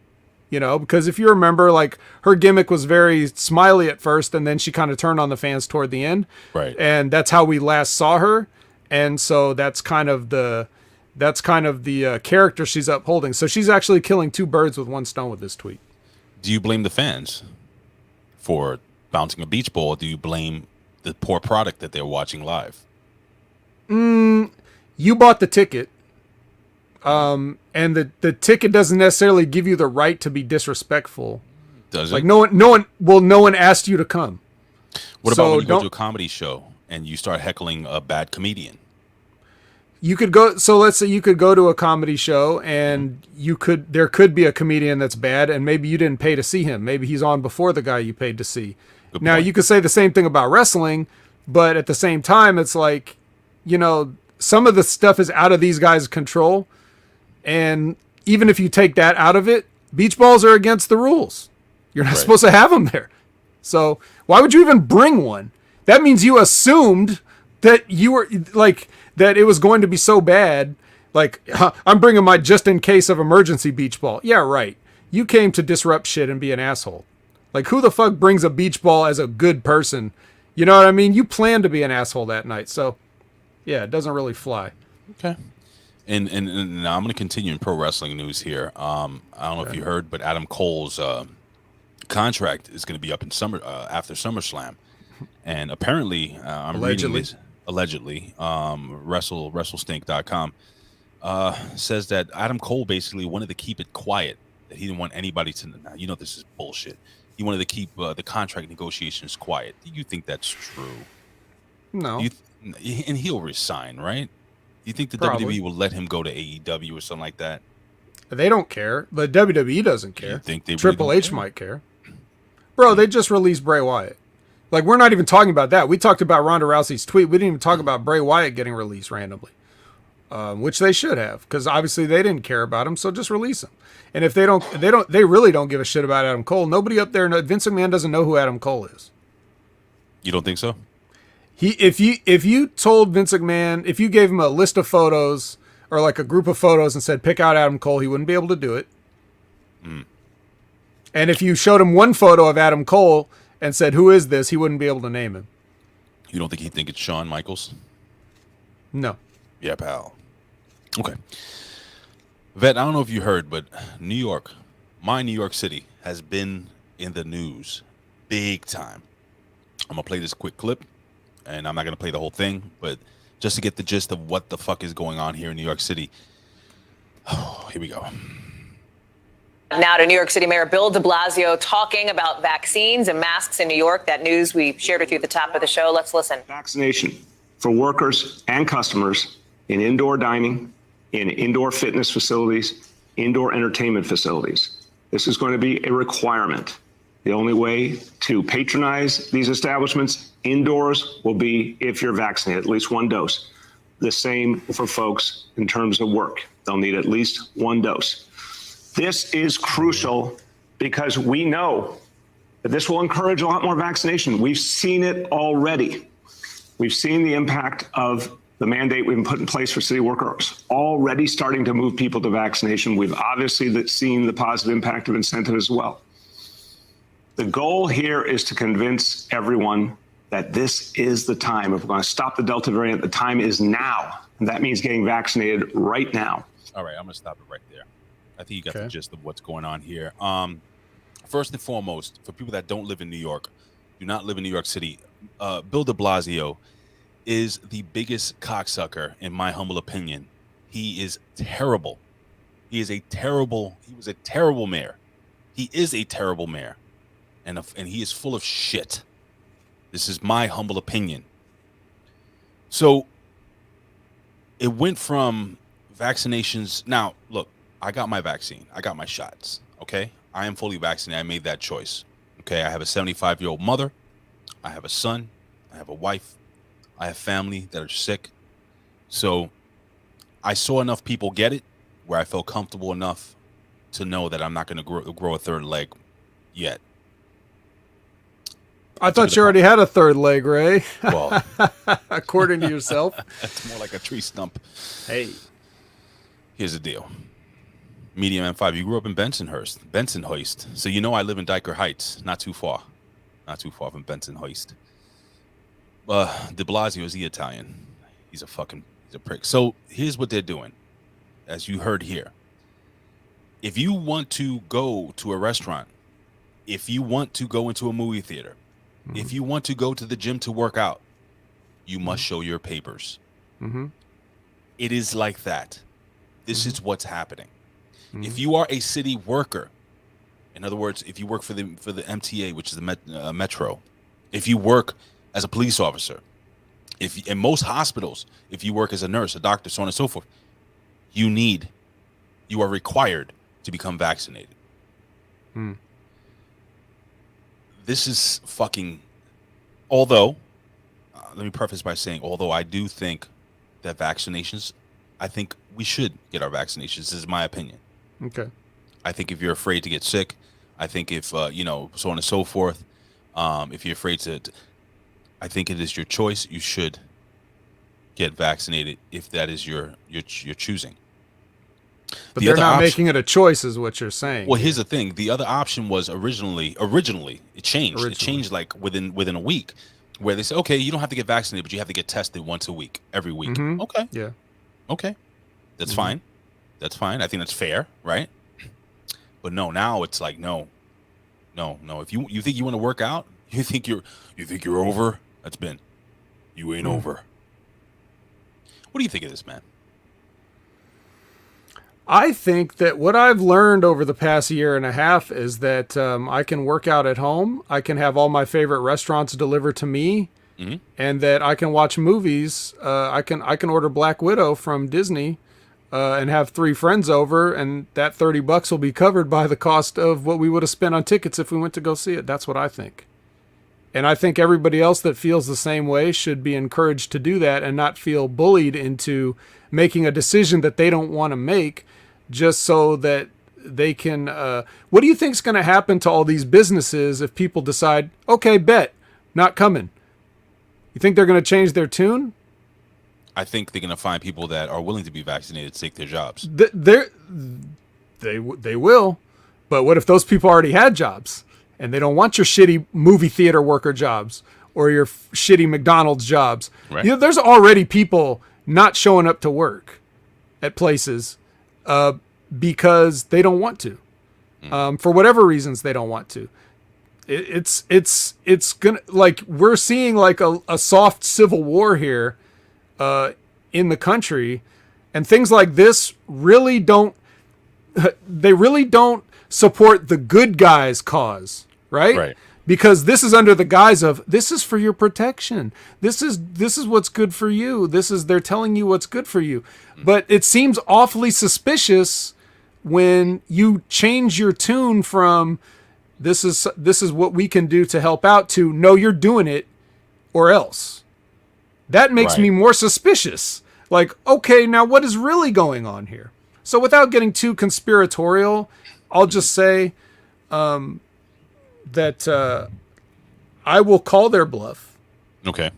you know, because if you remember, like her gimmick was very smiley at first, and then she kind of turned on the fans toward the end. Right. And that's how we last saw her. And so that's kind of the character she's upholding. So she's actually killing two birds with one stone with this tweet. Do you blame the fans for bouncing a beach ball? Or do you blame the poor product that they're watching live? You bought the ticket. And the ticket doesn't necessarily give you the right to be disrespectful. Does it? Like no one asked you to come. What So about when you go don't- to a comedy show and you start heckling a bad comedian? You could go. So let's say you could go to a comedy show, and there could be a comedian that's bad, and maybe you didn't pay to see him. Maybe he's on before the guy you paid to see. Good Now point. you could say the same thing about wrestling, but at the same time, it's like, you know, some of the stuff is out of these guys' control, and even if you take that out of it, beach balls are against the rules. You're not supposed to have them there. So why would you even bring one? That means you assumed that you were like, that it was going to be so bad. Like, I'm bringing my just in case of emergency beach ball. Yeah, right. You came to disrupt shit and be an asshole. Like, who the fuck brings a beach ball as a good person? You know what I mean? You planned to be an asshole that night. So yeah, it doesn't really fly. Okay. And now I'm going to continue in pro wrestling news here. I don't know if you heard, but Adam Cole's contract is going to be up in after SummerSlam, and apparently I'm reading this allegedly. WrestleStink.com says that Adam Cole basically wanted to keep it quiet, that he didn't want anybody to. Now, you know this is bullshit. He wanted to keep the contract negotiations quiet. Do you think that's true? No. And he'll resign, right? Do you think the Probably. WWE will let him go to AEW or something like that? They don't care. The WWE doesn't care. You think they really Triple don't H care? might care. Bro, they just released Bray Wyatt. Like, we're not even talking about that. We talked about Ronda Rousey's tweet. We didn't even talk about Bray Wyatt getting released randomly, which they should have, because obviously they didn't care about him. So just release him. And if they really don't give a shit about Adam Cole. Nobody up there, Vince McMahon doesn't know who Adam Cole is. You don't think so? If you told Vince McMahon, if you gave him a list of photos or like a group of photos and said pick out Adam Cole, he wouldn't be able to do it. And if you showed him one photo of Adam Cole and said, who is this? He wouldn't be able to name him. You don't think he'd think it's Shawn Michaels? No. Yeah, pal. Okay. Vet, I don't know if you heard, but New York, my New York City, has been in the news big time. I'm going to play this quick clip, and I'm not going to play the whole thing, but just to get the gist of what the fuck is going on here in New York City. Oh, here we go. Now to New York City Mayor Bill de Blasio talking about vaccines and masks in New York. That news we shared with you at the top of the show. Let's listen. Vaccination for workers and customers in indoor dining, in indoor fitness facilities, indoor entertainment facilities. This is going to be a requirement. The only way to patronize these establishments indoors will be if you're vaccinated, at least one dose. The same for folks in terms of work. They'll need at least one dose. This is crucial because we know that this will encourage a lot more vaccination. We've seen it already. We've seen the impact of the mandate we've put in place for city workers already starting to move people to vaccination. We've obviously seen the positive impact of incentive as well. The goal here is to convince everyone that this is the time. If we're going to stop the Delta variant, the time is now. And that means getting vaccinated right now. All right, I'm going to stop it right there. I think you got the gist of what's going on here. First and foremost, for people that don't live in New York, do not live in New York City, Bill de Blasio is the biggest cocksucker, in my humble opinion. He is terrible. He was a terrible mayor. He is a terrible mayor. And he is full of shit. This is my humble opinion. So it went from vaccinations. Now, look, I got my vaccine. I got my shots. Okay. I am fully vaccinated. I made that choice. Okay. I have a 75-year-old mother. I have a son. I have a wife. I have family that are sick. So I saw enough people get it where I felt comfortable enough to know that I'm not going to grow a third leg yet. I thought you already had a third leg, Ray. Well, according to yourself. That's more like a tree stump. Hey. Here's the deal. Medium M5. You grew up in Bensonhurst. So you know I live in Diker Heights. Not too far. Not too far from Bensonhurst. De Blasio is the Italian. He's a prick. So here's what they're doing. As you heard here. If you want to go to a restaurant, if you want to go into a movie theater, if you want to go to the gym to work out, you must show your papers. It is like that. This is what's happening. If you are a city worker, in other words, if you work for the MTA, which is the Metro, if you work as a police officer, if in most hospitals, if you work as a nurse, a doctor, so on and so forth, you are required to become vaccinated. This is fucking, although, let me preface by saying, although I do think that vaccinations, I think we should get our vaccinations. This is my opinion. Okay. I think if you're afraid to get sick, I think if, so on and so forth, if you're afraid to, I think it is your choice. You should get vaccinated if that is your choosing. But they're not making it a choice, is what you're saying. Well, here's the thing. The other option was originally it changed. It changed like within a week, where they said, okay, you don't have to get vaccinated, but you have to get tested once a week, every week. Okay. Yeah. Okay. That's fine. That's fine. I think that's fair, right? But no, now it's like no. If you think you want to work out, you think you're over. That's been. You ain't over. What do you think of this, man? I think that what I've learned over the past year and a half is that I can work out at home. I can have all my favorite restaurants delivered to me, and that I can watch movies. I can order Black Widow from Disney and have 3 friends over, and that $30 will be covered by the cost of what we would have spent on tickets if we went to go see it. That's what I think. And I think everybody else that feels the same way should be encouraged to do that and not feel bullied into making a decision that they don't want to make just so that they can... what do you think is going to happen to all these businesses if people decide, okay, bet, not coming? You think they're going to change their tune? I think they're going to find people that are willing to be vaccinated to take their jobs. They will. But what if those people already had jobs? And they don't want your shitty movie theater worker jobs or your shitty McDonald's jobs. Right. You know, there's already people not showing up to work at places because they don't want to. For whatever reasons they don't want to. It's gonna, like, we're seeing like a soft civil war here in the country, and things like this really don't support the good guys' cause, right? Because this is under the guise of, this is for your protection. This is what's good for you. They're telling you what's good for you. But it seems awfully suspicious when you change your tune from this is what we can do to help out to, no, you're doing it or else. That makes me more suspicious. Like, okay, now what is really going on here? So without getting too conspiratorial, I'll just say that I will call their bluff. Okay.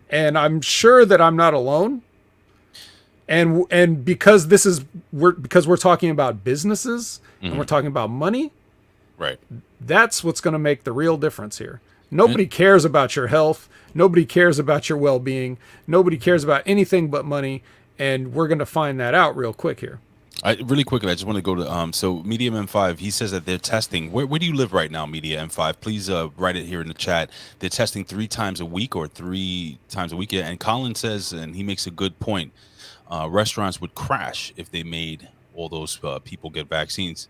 And I'm sure that I'm not alone. And because we're talking about businesses and we're talking about money, right? That's what's going to make the real difference here. Nobody cares about your health. Nobody cares about your well-being. Nobody cares about anything but money. And we're going to find that out real quick here. Really quickly, I just want to go to so Medium M5. He says that they're testing. Where do you live right now, Media M5? Please write it here in the chat. They're testing 3 times a week or 3 times a week. And Colin says, and he makes a good point. Restaurants would crash if they made all those people get vaccines.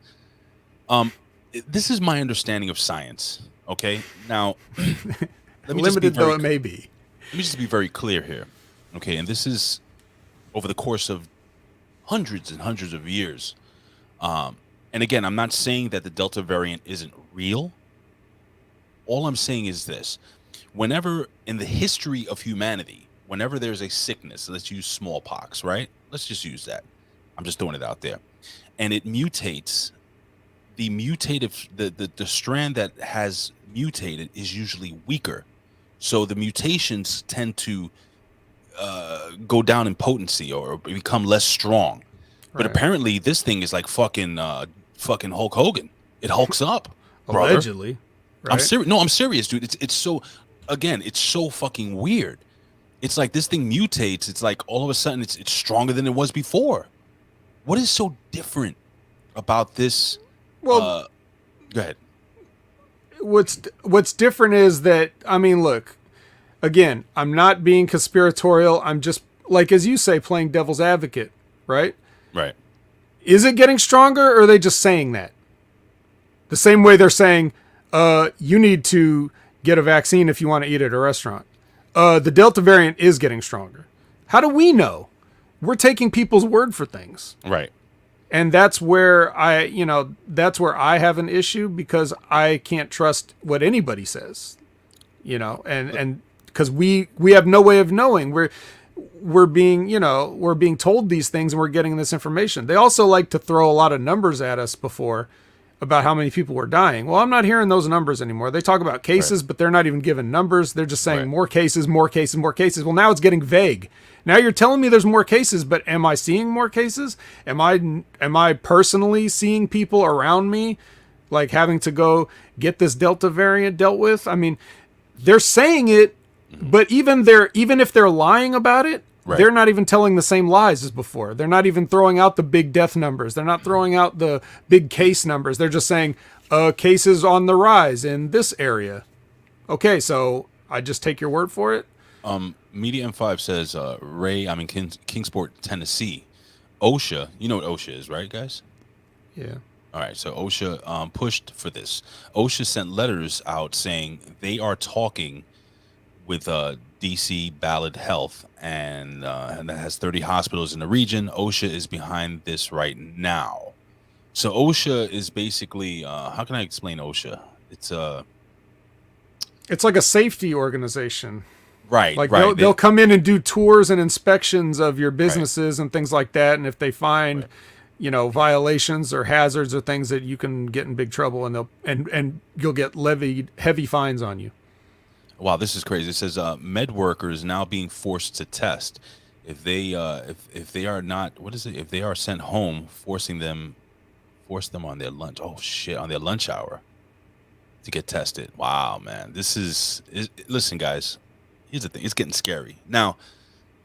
This is my understanding of science. Okay, now let me limited though it may be. Let me just be very clear here. Okay, and this is over the course of hundreds and hundreds of years. And again, I'm not saying that the Delta variant isn't real. All I'm saying is this. Whenever in the history of humanity, whenever there's a sickness, let's use smallpox, right? Let's just use that. I'm just throwing it out there. And it mutates. The mutative, the strand that has mutated is usually weaker. So the mutations tend to go down in potency or become less strong. But apparently this thing is like fucking Hulk Hogan. It hulks up, brother. Allegedly. Right? I'm serious. No, I'm serious, dude. It's so, again, it's so fucking weird. It's like this thing mutates. It's like all of a sudden it's stronger than it was before. What is so different about this? Well, go ahead. What's different is that, I mean, look, again, I'm not being conspiratorial. I'm just, like, as you say, playing devil's advocate, right? Right. Is it getting stronger, or are they just saying that? The same way they're saying, you need to get a vaccine if you want to eat at a restaurant. The Delta variant is getting stronger. How do we know? We're taking people's word for things. Right. And that's where I have an issue, because I can't trust what anybody says, and because we have no way of knowing. We're being told these things and we're getting this information. They also like to throw a lot of numbers at us before about how many people were dying. Well, I'm not hearing those numbers anymore. They talk about cases, but they're not even giving numbers. They're just saying more cases, more cases, more cases. Well, now it's getting vague. Now you're telling me there's more cases, but am I seeing more cases? Am I personally seeing people around me like having to go get this Delta variant dealt with? I mean, they're saying it, but even if they're lying about it, they're not even telling the same lies as before. They're not even throwing out the big death numbers. They're not throwing out the big case numbers. They're just saying cases on the rise in this area. Okay, so I just take your word for it? Media M5 says, Ray, I'm in Kingsport, Tennessee. OSHA, you know what OSHA is, right, guys? Yeah. All right, so OSHA pushed for this. OSHA sent letters out saying they are talking with DC Ballard Health, and that has 30 hospitals in the region. OSHA is behind this right now. So OSHA is basically, how can I explain OSHA? It's like a safety organization. Right, like right. They'll come in and do tours and inspections of your businesses and things like that. And if they find, violations or hazards or things, that you can get in big trouble, and you'll get levied heavy fines on you. Wow, this is crazy. It says med workers now being forced to test if they if they are not, what is it? If they are sent home, force them on their lunch. Oh shit, on their lunch hour to get tested. Wow, man, listen, guys. Here's the thing. It's getting scary. Now,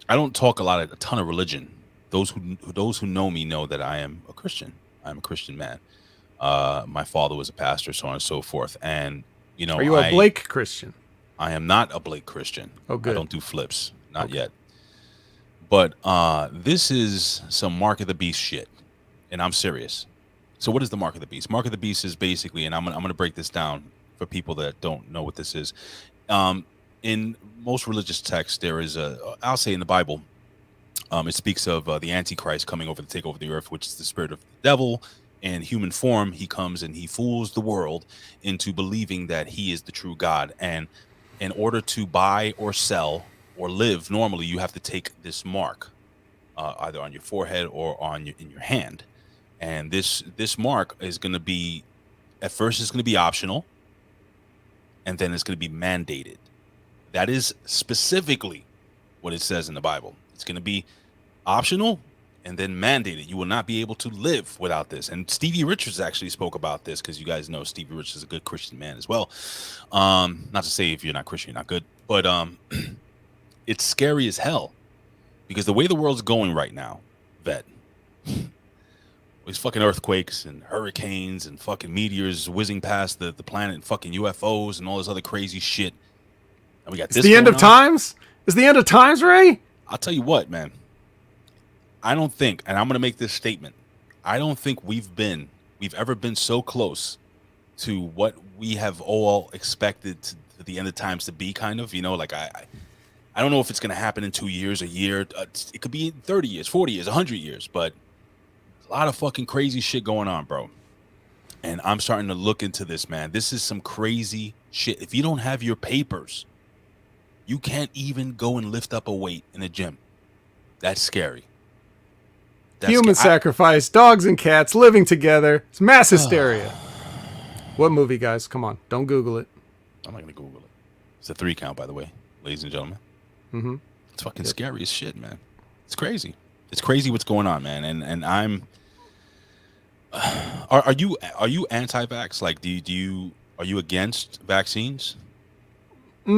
I don't talk a ton of religion. Those who know me know that I am a Christian. I'm a Christian man. My father was a pastor, so on and so forth. And are you a Blake Christian? I am not a Blake Christian. Oh, good. I don't do flips, not yet. But this is some Mark of the Beast shit, and I'm serious. So, what is the Mark of the Beast? Mark of the Beast is basically, and I'm gonna break this down for people that don't know what this is. In most religious texts, there is I'll say in the Bible, it speaks of the Antichrist coming over to take over the earth, which is the spirit of the devil. In human form, he comes and he fools the world into believing that he is the true God. And in order to buy or sell or live normally, you have to take this mark, either on your forehead or in your hand. And this mark is going to be, at first, it's going to be optional, and then it's going to be mandated. That is specifically what it says in the Bible. It's going to be optional and then mandated. You will not be able to live without this. And Stevie Richards actually spoke about this, because you guys know Stevie Richards is a good Christian man as well. Not to say if you're not Christian, you're not good, but it's scary as hell, because the way the world's going right now, Vet, These fucking earthquakes and hurricanes and fucking meteors whizzing past the planet and fucking UFOs and all this other crazy shit. And we got It's the end of times? It's the end of times, Ray? I'll tell you what, man. I don't think, and I'm going to make this statement, I don't think we've ever been so close to what we have all expected to the end of times to be, kind of, you know, like I don't know if it's going to happen in 2 years, a year. It could be in 30 years, 40 years, 100 years, but a lot of fucking crazy shit going on, bro. And I'm starting to look into this, man. This is some crazy shit. If you don't have your papers, you can't even go and lift up a weight in a gym. That's scary. Human sacrifice, dogs and cats living together. It's mass hysteria. What movie, guys? Come on. Don't Google it. I'm not going to Google it. It's a 3 count, by the way, ladies and gentlemen. Mm-hmm. It's fucking scary as shit, man. It's crazy. It's crazy what's going on, man. And I'm... Are you anti-vax? Like, are you against vaccines? I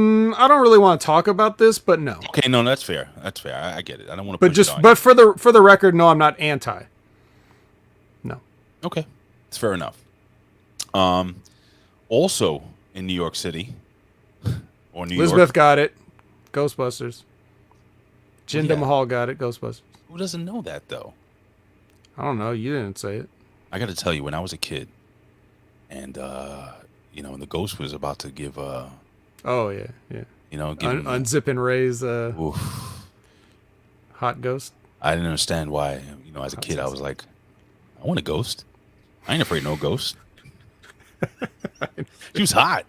don't really want to talk about this, but no. Okay, no, that's fair. That's fair. I get it. I don't want to. But for the record, no, I'm not anti. No. Okay, it's fair enough. Also in New York City, or New Elizabeth York, got it. Ghostbusters. Jinder Yeah. Mahal got it. Ghostbusters. Who doesn't know that though? I don't know. You didn't say it. I got to tell you, when I was a kid, and you know, when the ghost was about to give Oh yeah, yeah. you know, give him- Unzipping Ray's hot ghost. I didn't understand why. You know, as a kid, I was like, I want a ghost. I ain't afraid of no ghost. She was hot.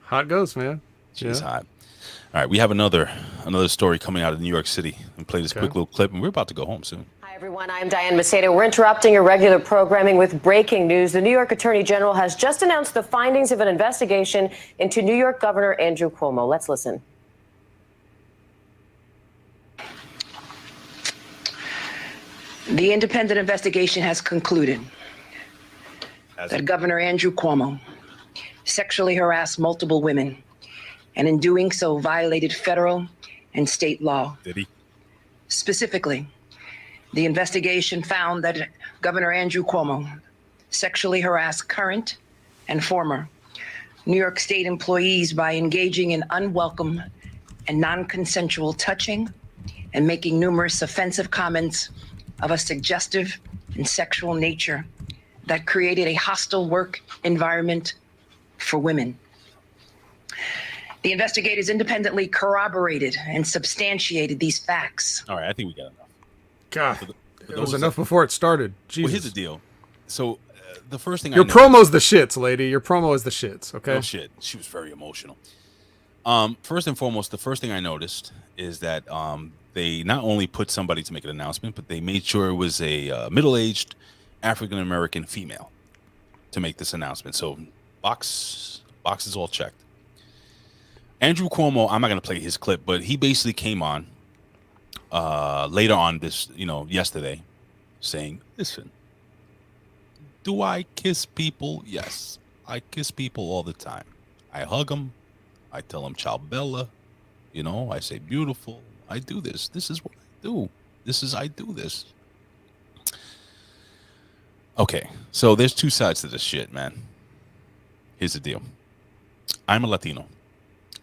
Hot ghost, man. She was hot. All right, we have another story coming out of New York City. And play this quick little clip, and we're about to go home soon. Hi, everyone. I'm Diane Macedo. We're interrupting your regular programming with breaking news. The New York Attorney General has just announced the findings of an investigation into New York Governor Andrew Cuomo. Let's listen. The independent investigation has concluded that Governor Andrew Cuomo sexually harassed multiple women, and in doing so violated federal and state law. Did he? Specifically, the investigation found that Governor Andrew Cuomo sexually harassed current and former New York State employees by engaging in unwelcome and non-consensual touching and making numerous offensive comments of a suggestive and sexual nature that created a hostile work environment for women. The investigators independently corroborated and substantiated these facts. All right, I think we got enough. God, it was enough before it started. Jesus. Well, here's the deal. So the first thing Your I noticed, promo's the shits, lady. Your promo is the shits. Okay. no shit, she was very emotional. First and foremost, the first thing I noticed is that they not only put somebody to make an announcement, but they made sure it was a middle-aged African-American female to make this announcement. So box is all checked. Andrew Cuomo, I'm not going to play his clip, but he basically came on later on this, yesterday, saying, listen, do I kiss people? Yes, I kiss people all the time. I hug them. I tell them ciao bella. I say beautiful. I do this. This is what I do. I do this. Okay, so there's two sides to this shit, man. Here's the deal. I'm a Latino,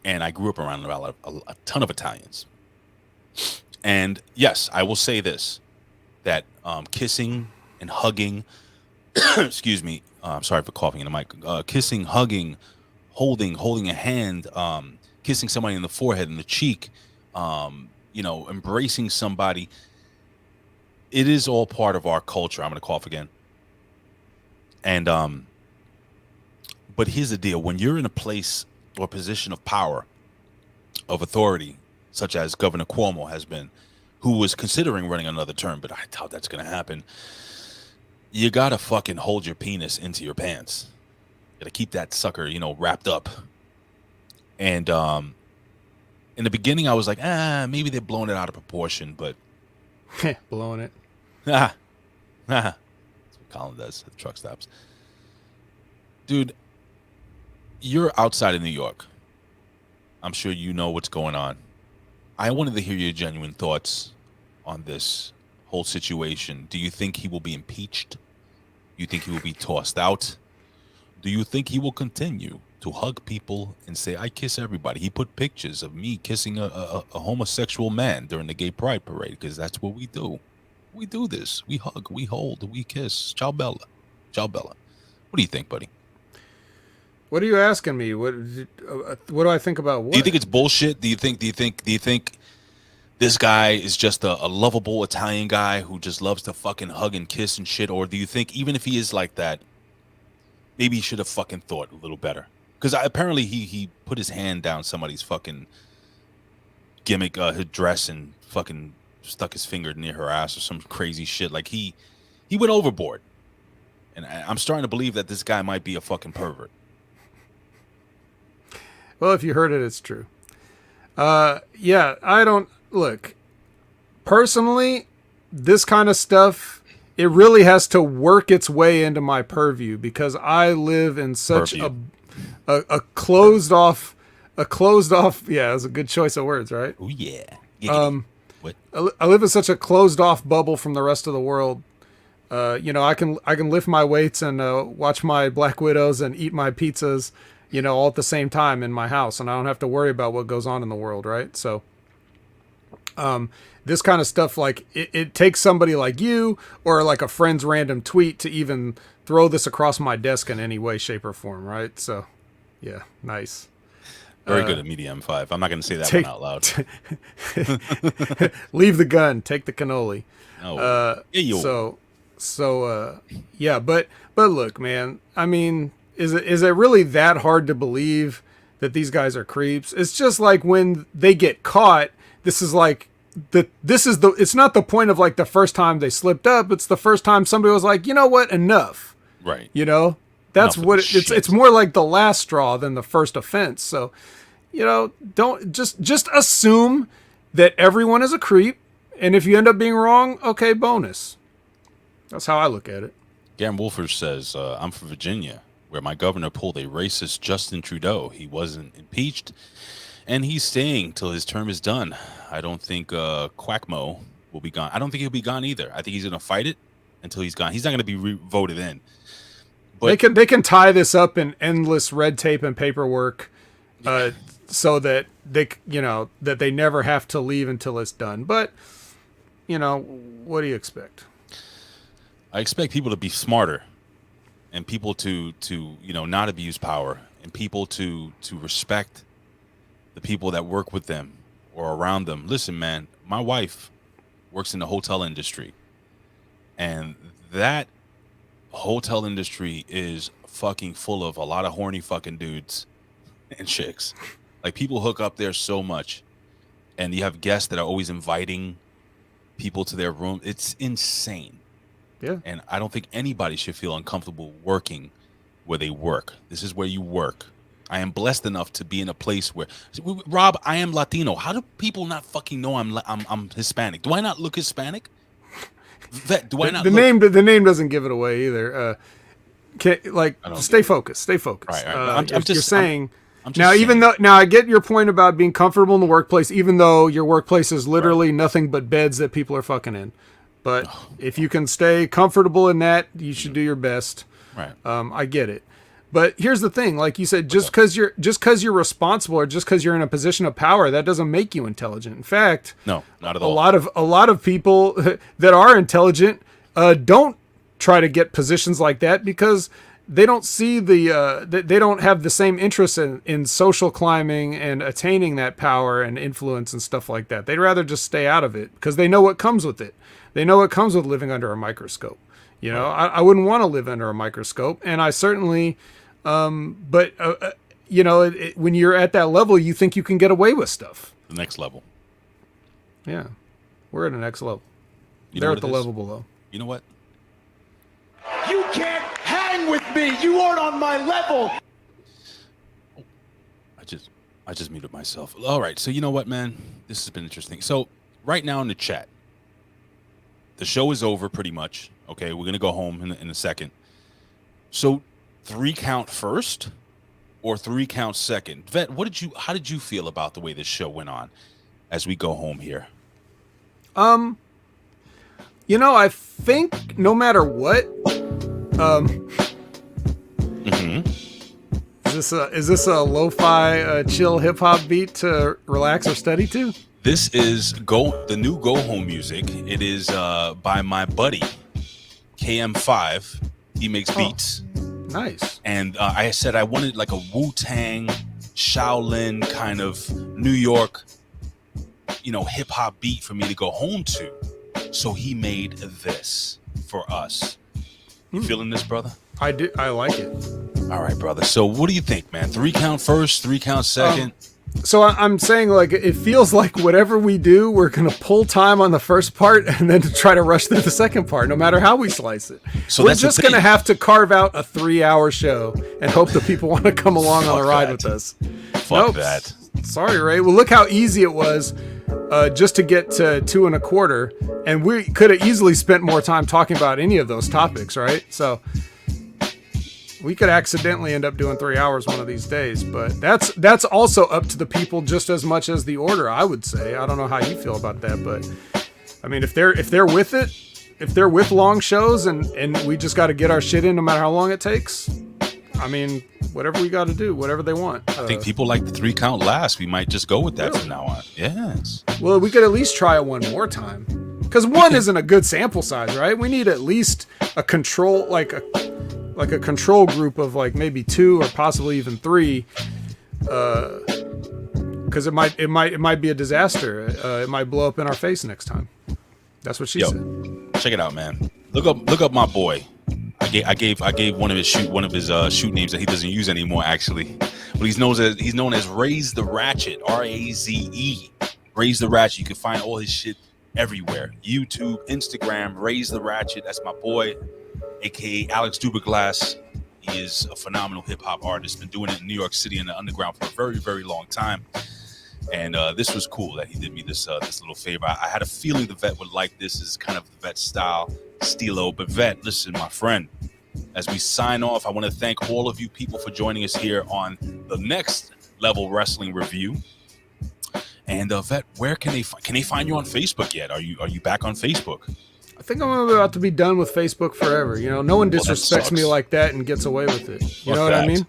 and I grew up around a ton of Italians. And yes, I will say this, that kissing and hugging, excuse me, I'm sorry for coughing in the mic, kissing, hugging, holding a hand, kissing somebody in the forehead and the cheek, embracing somebody, it is all part of our culture. I'm going to cough again. And but here's the deal. When you're in a place or position of power, of authority, such as Governor Cuomo has been, who was considering running another term, but I doubt that's going to happen, you got to fucking hold your penis into your pants. You got to keep that sucker, wrapped up. And in the beginning, I was like, maybe they're blowing it out of proportion, but... blowing it. That's what Colin does at the truck stops. Dude, you're outside of New York. I'm sure you know what's going on. I wanted to hear your genuine thoughts on this whole situation. Do you think he will be impeached? You think he will be tossed out? Do you think he will continue to hug people and say, I kiss everybody? He put pictures of me kissing a homosexual man during the gay pride parade, because that's what we do. We do this. We hug, we hold, we kiss. Ciao Bella. Ciao Bella. What do you think, buddy? What are you asking me? What do I think about what? Do you think it's bullshit? Do you think this guy is just a lovable Italian guy who just loves to fucking hug and kiss and shit? Or do you think even if he is like that, maybe he should have fucking thought a little better? Because apparently he put his hand down somebody's fucking gimmick, her dress, and fucking stuck his finger near her ass or some crazy shit. Like he went overboard. And I'm starting to believe that this guy might be a fucking pervert. Well, if you heard it, it's true. Yeah, I don't... Look, personally, this kind of stuff, it really has to work its way into my purview, because I live in such a closed off... Yeah, it's a good choice of words, right? Oh, yeah. What? I live in such a closed off bubble from the rest of the world. You know, I can lift my weights and watch my Black Widows and eat my pizzas, you know, all at the same time in my house, and I don't have to worry about what goes on in the world, right? So, this kind of stuff, like, it takes somebody like you or like a friend's random tweet to even throw this across my desk in any way, shape, or form, right? So, yeah, nice. Very good at Media M5. I'm not going to say that one out loud. Leave the gun. Take the cannoli. No. Yeah, but look, man, I mean, is it really that hard to believe that these guys are creeps? It's just like when they get caught, this is it's not the point of like the first time they slipped up, it's the first time somebody was like, you know what, enough. Right. You know? That's what it's more like the last straw than the first offense. So, you know, don't just assume that everyone is a creep, and if you end up being wrong, okay, bonus. That's how I look at it. Garen Wolfers says, I'm from Virginia, where my governor pulled a racist Justin Trudeau. He wasn't impeached, and he's staying till his term is done. I don't think Quackmo will be gone. I don't think he'll be gone either. I think he's going to fight it until he's gone. He's not going to be voted in. But they can tie this up in endless red tape and paperwork, so that they never have to leave until it's done. But, you know, what do you expect? I expect people to be smarter, and people to not abuse power, and people to respect the people that work with them or around them. Listen, man, my wife works in the hotel industry, and that hotel industry is fucking full of a lot of horny fucking dudes and chicks. Like, people hook up there so much, and you have guests that are always inviting people to their room. It's insane. Yeah. And I don't think anybody should feel uncomfortable working where they work. This is where you work. I am blessed enough to be in a place where, Rob, I am Latino. How do people not fucking know I'm Hispanic? Do I not look Hispanic? Do I not? The name doesn't give it away either. Stay focused. Stay focused. Right. You're saying. Now I get your point about being comfortable in the workplace, even though your workplace is literally nothing but beds that people are fucking in. But if you can stay comfortable in that, you should do your best. Right. I get it. But here's the thing, like you said, just because you're responsible or just because you're in a position of power, that doesn't make you intelligent. In fact, no, not at all. A lot of people that are intelligent don't try to get positions like that because they don't see they don't have the same interest in social climbing and attaining that power and influence and stuff like that. They'd rather just stay out of it because they know what comes with it. They know what comes with living under a microscope. You know, I wouldn't want to live under a microscope, and I certainly, when you're at that level, you think you can get away with stuff. The next level. Yeah, we're at the next level. You They're know at the level below. You know what? You can't hang with me. You aren't on my level. I just muted myself. All right, so you know what, man? This has been interesting. So right now in the chat, the show is over pretty much. Okay, we're gonna go home in a second. So 3 count first or 3 count second? Vet, how did you feel about the way this show went on as we go home here? I think no matter what, Is this a lo-fi chill hip hop beat to relax or study to? This is the new Go Home music. It is by my buddy KM5. He makes beats. Nice. And I said I wanted like a Wu Tang, Shaolin kind of New York, hip hop beat for me to go home to. So he made this for us. You feeling this, brother? I do. I like it. All right, brother. So what do you think, man? 3 count first, 3 count second. So I'm saying, like, it feels like whatever we do, we're going to pull time on the first part and then to try to rush through the second part, no matter how we slice it. So we're just going to have to carve out a 3-hour show and hope that people want to come along on the ride with us. Fuck that. Sorry, Ray. Well, look how easy it was just to get to 2 1/4. And we could have easily spent more time talking about any of those topics, right? So we could accidentally end up doing 3 hours one of these days, but that's also up to the people just as much as the order, I would say. I don't know how you feel about that, but I mean, if they're with it, if they're with long shows and we just got to get our shit in no matter how long it takes, I mean, whatever we got to do, whatever they want. I think people like the 3 count last. We might just go with that from now on. Yes. Well, we could at least try it one more time, because 1 isn't a good sample size, right? We need at least a control, like a control group of like maybe 2 or possibly even 3, because it might be a disaster. It might blow up in our face next time. That's what she said. Check it out, man. Look up my boy. I gave one of his shoot names that he doesn't use anymore, actually. But he's known as Raise the Ratchet, RAZE. Raise the Ratchet. You can find all his shit everywhere. YouTube, Instagram, Raise the Ratchet. That's my boy, aka Alex Duberglass. He is a phenomenal hip-hop artist. Been doing it in New York City in the underground for a very, very long time. And this was cool that he did me this little favor. I had a feeling the vet would like this. This is kind of the vet style, stilo. But vet, listen, my friend, as we sign off, I want to thank all of you people for joining us here on the Next Level Wrestling Review. And vet, where can they find you on Facebook yet? Are you back on Facebook? I think I'm about to be done with Facebook forever. No one disrespects me like that and gets away with it. You know what I mean?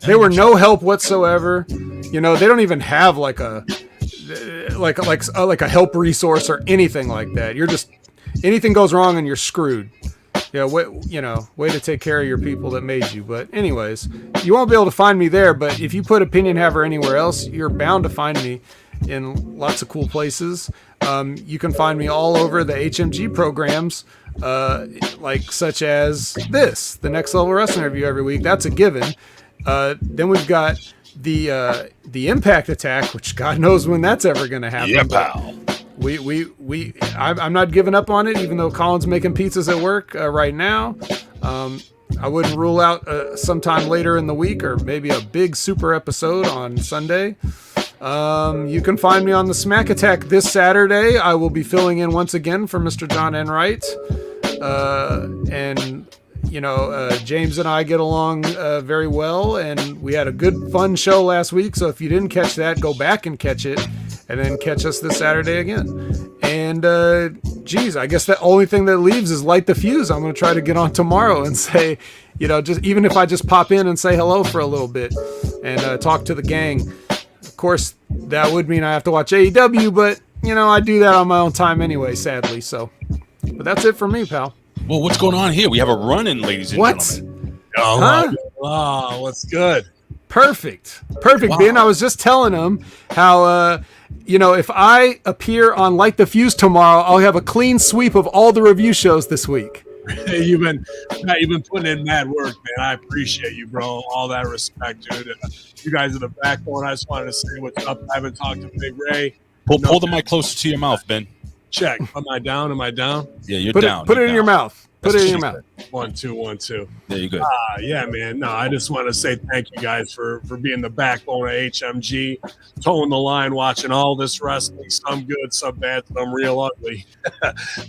They were no help whatsoever. They don't even have like a help resource or anything like that. You're just, anything goes wrong and you're screwed. Way to take care of your people that made you. But anyways, you won't be able to find me there. But if you put Opinion Haver anywhere else, you're bound to find me in lots of cool places. You can find me all over the HMG programs, such as the Next Level Wrestling Review every week. That's a given. Then we've got the Impact Attack, which God knows when that's ever going to happen. Yeah, pal. I'm not giving up on it, even though Colin's making pizzas at work right now. I wouldn't rule out sometime later in the week or maybe a big super episode on Sunday. You can find me on the Smack Attack this Saturday. I will be filling in once again for Mr. John Enright. James and I get along very well, and we had a good, fun show last week. So if you didn't catch that, go back and catch it, and then catch us this Saturday again. And I guess the only thing that leaves is Light the Fuse. I'm going to try to get on tomorrow and say, just even if I just pop in and say hello for a little bit and talk to the gang. Of course, that would mean I have to watch AEW, but I do that on my own time anyway, sadly. So, but that's it for me, pal. Well, what's going on here? We have a run-in, ladies and gentlemen. Oh, what's good? Perfect. Wow. Ben, I was just telling him how, if I appear on Light the Fuse tomorrow, I'll have a clean sweep of all the review shows this week. You've been putting in mad work, man. I appreciate you, bro. All that respect, dude. You guys are the backbone. I just wanted to say what's up. I haven't talked to Big Ray. Pull the mic closer to your mouth, Ben. Check. Am I down? Yeah, you're down. Put it in your mouth. Put it in your mouth. 1 2 1 2. There you go. Yeah, man. No, I just want to say thank you guys for being the backbone of HMG, towing the line, watching all this wrestling. Some good, some bad, some real ugly.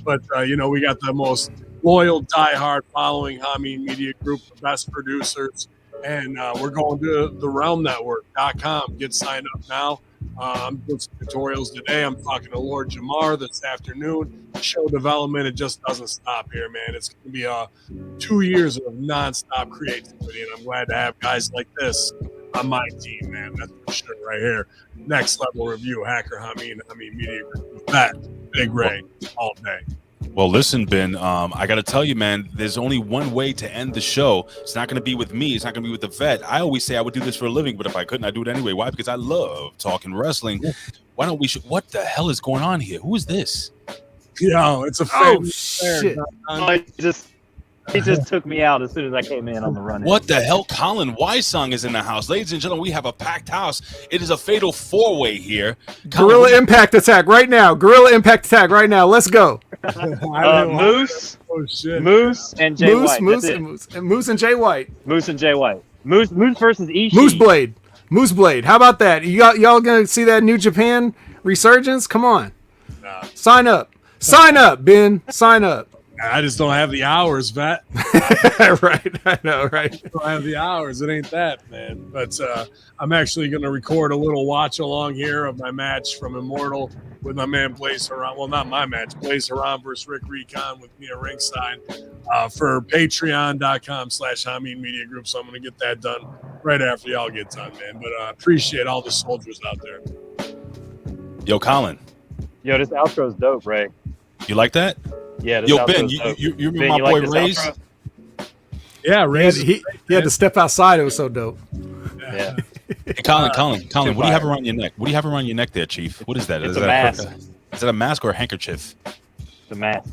But we got the most loyal, diehard following Hameen Media Group, the best producers, and we're going to the realmnetwork.com. Get signed up now. I'm doing some tutorials today. I'm talking to Lord Jamar this afternoon. Show development, it just doesn't stop here, man. It's going to be 2 years of nonstop creativity, and I'm glad to have guys like this on my team, man. That's for sure right here. Next Level Review, Hacker Hameen Media Group. That Big Ray all day. Well, listen, Ben, I got to tell you, man, there's only one way to end the show. It's not going to be with me. It's not going to be with the vet. I always say I would do this for a living, but if I couldn't, I'd do it anyway. Why? Because I love talking wrestling. Why don't we? What the hell is going on here? Who is this? Yo, it's a famous shit. He just took me out as soon as I came in on the run. What the hell? Colin Wysong is in the house. Ladies and gentlemen, we have a packed house. It is a fatal four-way here. Gorilla Impact Attack right now. Gorilla Impact Attack right now. Let's go. Moose, Moose, and Jay White. Moose and Jay White. Moose and Jay White. Moose versus Ishii. Moose Blade. How about that? Y'all gonna see that New Japan resurgence? Come on. Sign up. Sign up, Ben. Sign up. I just don't have the hours, Vet. Right, I know, right? I don't have the hours. It ain't that, man. But I'm actually going to record a little watch along here of my match from Immortal with my man Blaze Haran. Well, not my match. Blaze Haran versus Rick Recon with me at ringside for patreon.com/Hameen Media Group. So I'm going to get that done right after y'all get done, man. But I appreciate all the soldiers out there. Yo, Colin. Yo, this outro's dope, Ray. You like that? Yeah. Yo, Ben, you remember Ben, my boy like Ray's? outro? Yeah, Ray's. He had to step outside. It was so dope. Yeah. Hey, Colin, what do you have around your neck? What do you have around your neck there, Chief? What is that? It's Is a that mask. Is that a mask or a handkerchief? The mask.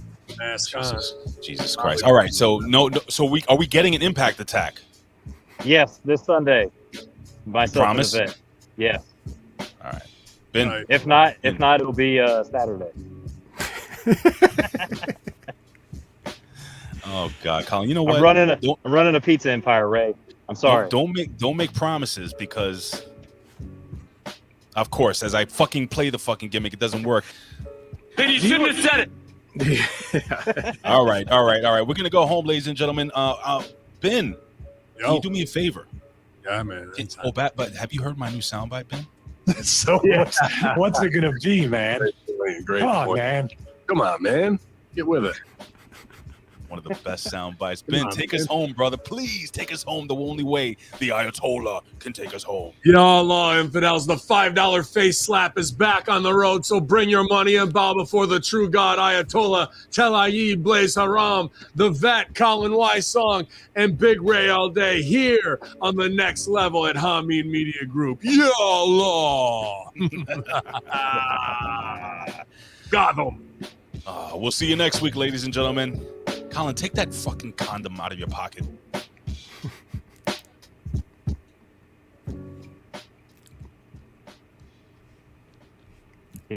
Jesus Christ! All right, so so are we getting an Impact Attack? Yes, this Sunday. Myself and Promise? the vet. Yes. All right, Ben. If not, it'll be Saturday. Oh God, Colin, you know what? I'm running a pizza empire, Ray. I'm sorry. Don't make promises because, of course, as I fucking play the fucking gimmick, it doesn't work. Then you shouldn't have said it. All right. We're gonna go home, ladies and gentlemen. Ben, can you do me a favor? Yeah, man. But have you heard my new soundbite, Ben? So what's it gonna be, man? Great Come on, point. man. Come on, man. Get with it. One of the best sound bites. Ben, take us home, brother. Please take us home the only way the Ayatollah can take us home. Yo, law infidels, the $5 face slap is back on the road, so bring your money and bow before the true God Ayatollah, Tel Ayyid, Blaze Haram, the vet, Colin Wysong, and Big Ray all day here on the Next Level at Hameen Media Group. Yo, law. Got them. We'll see you next week, ladies and gentlemen. Colin, take that fucking condom out of your pocket.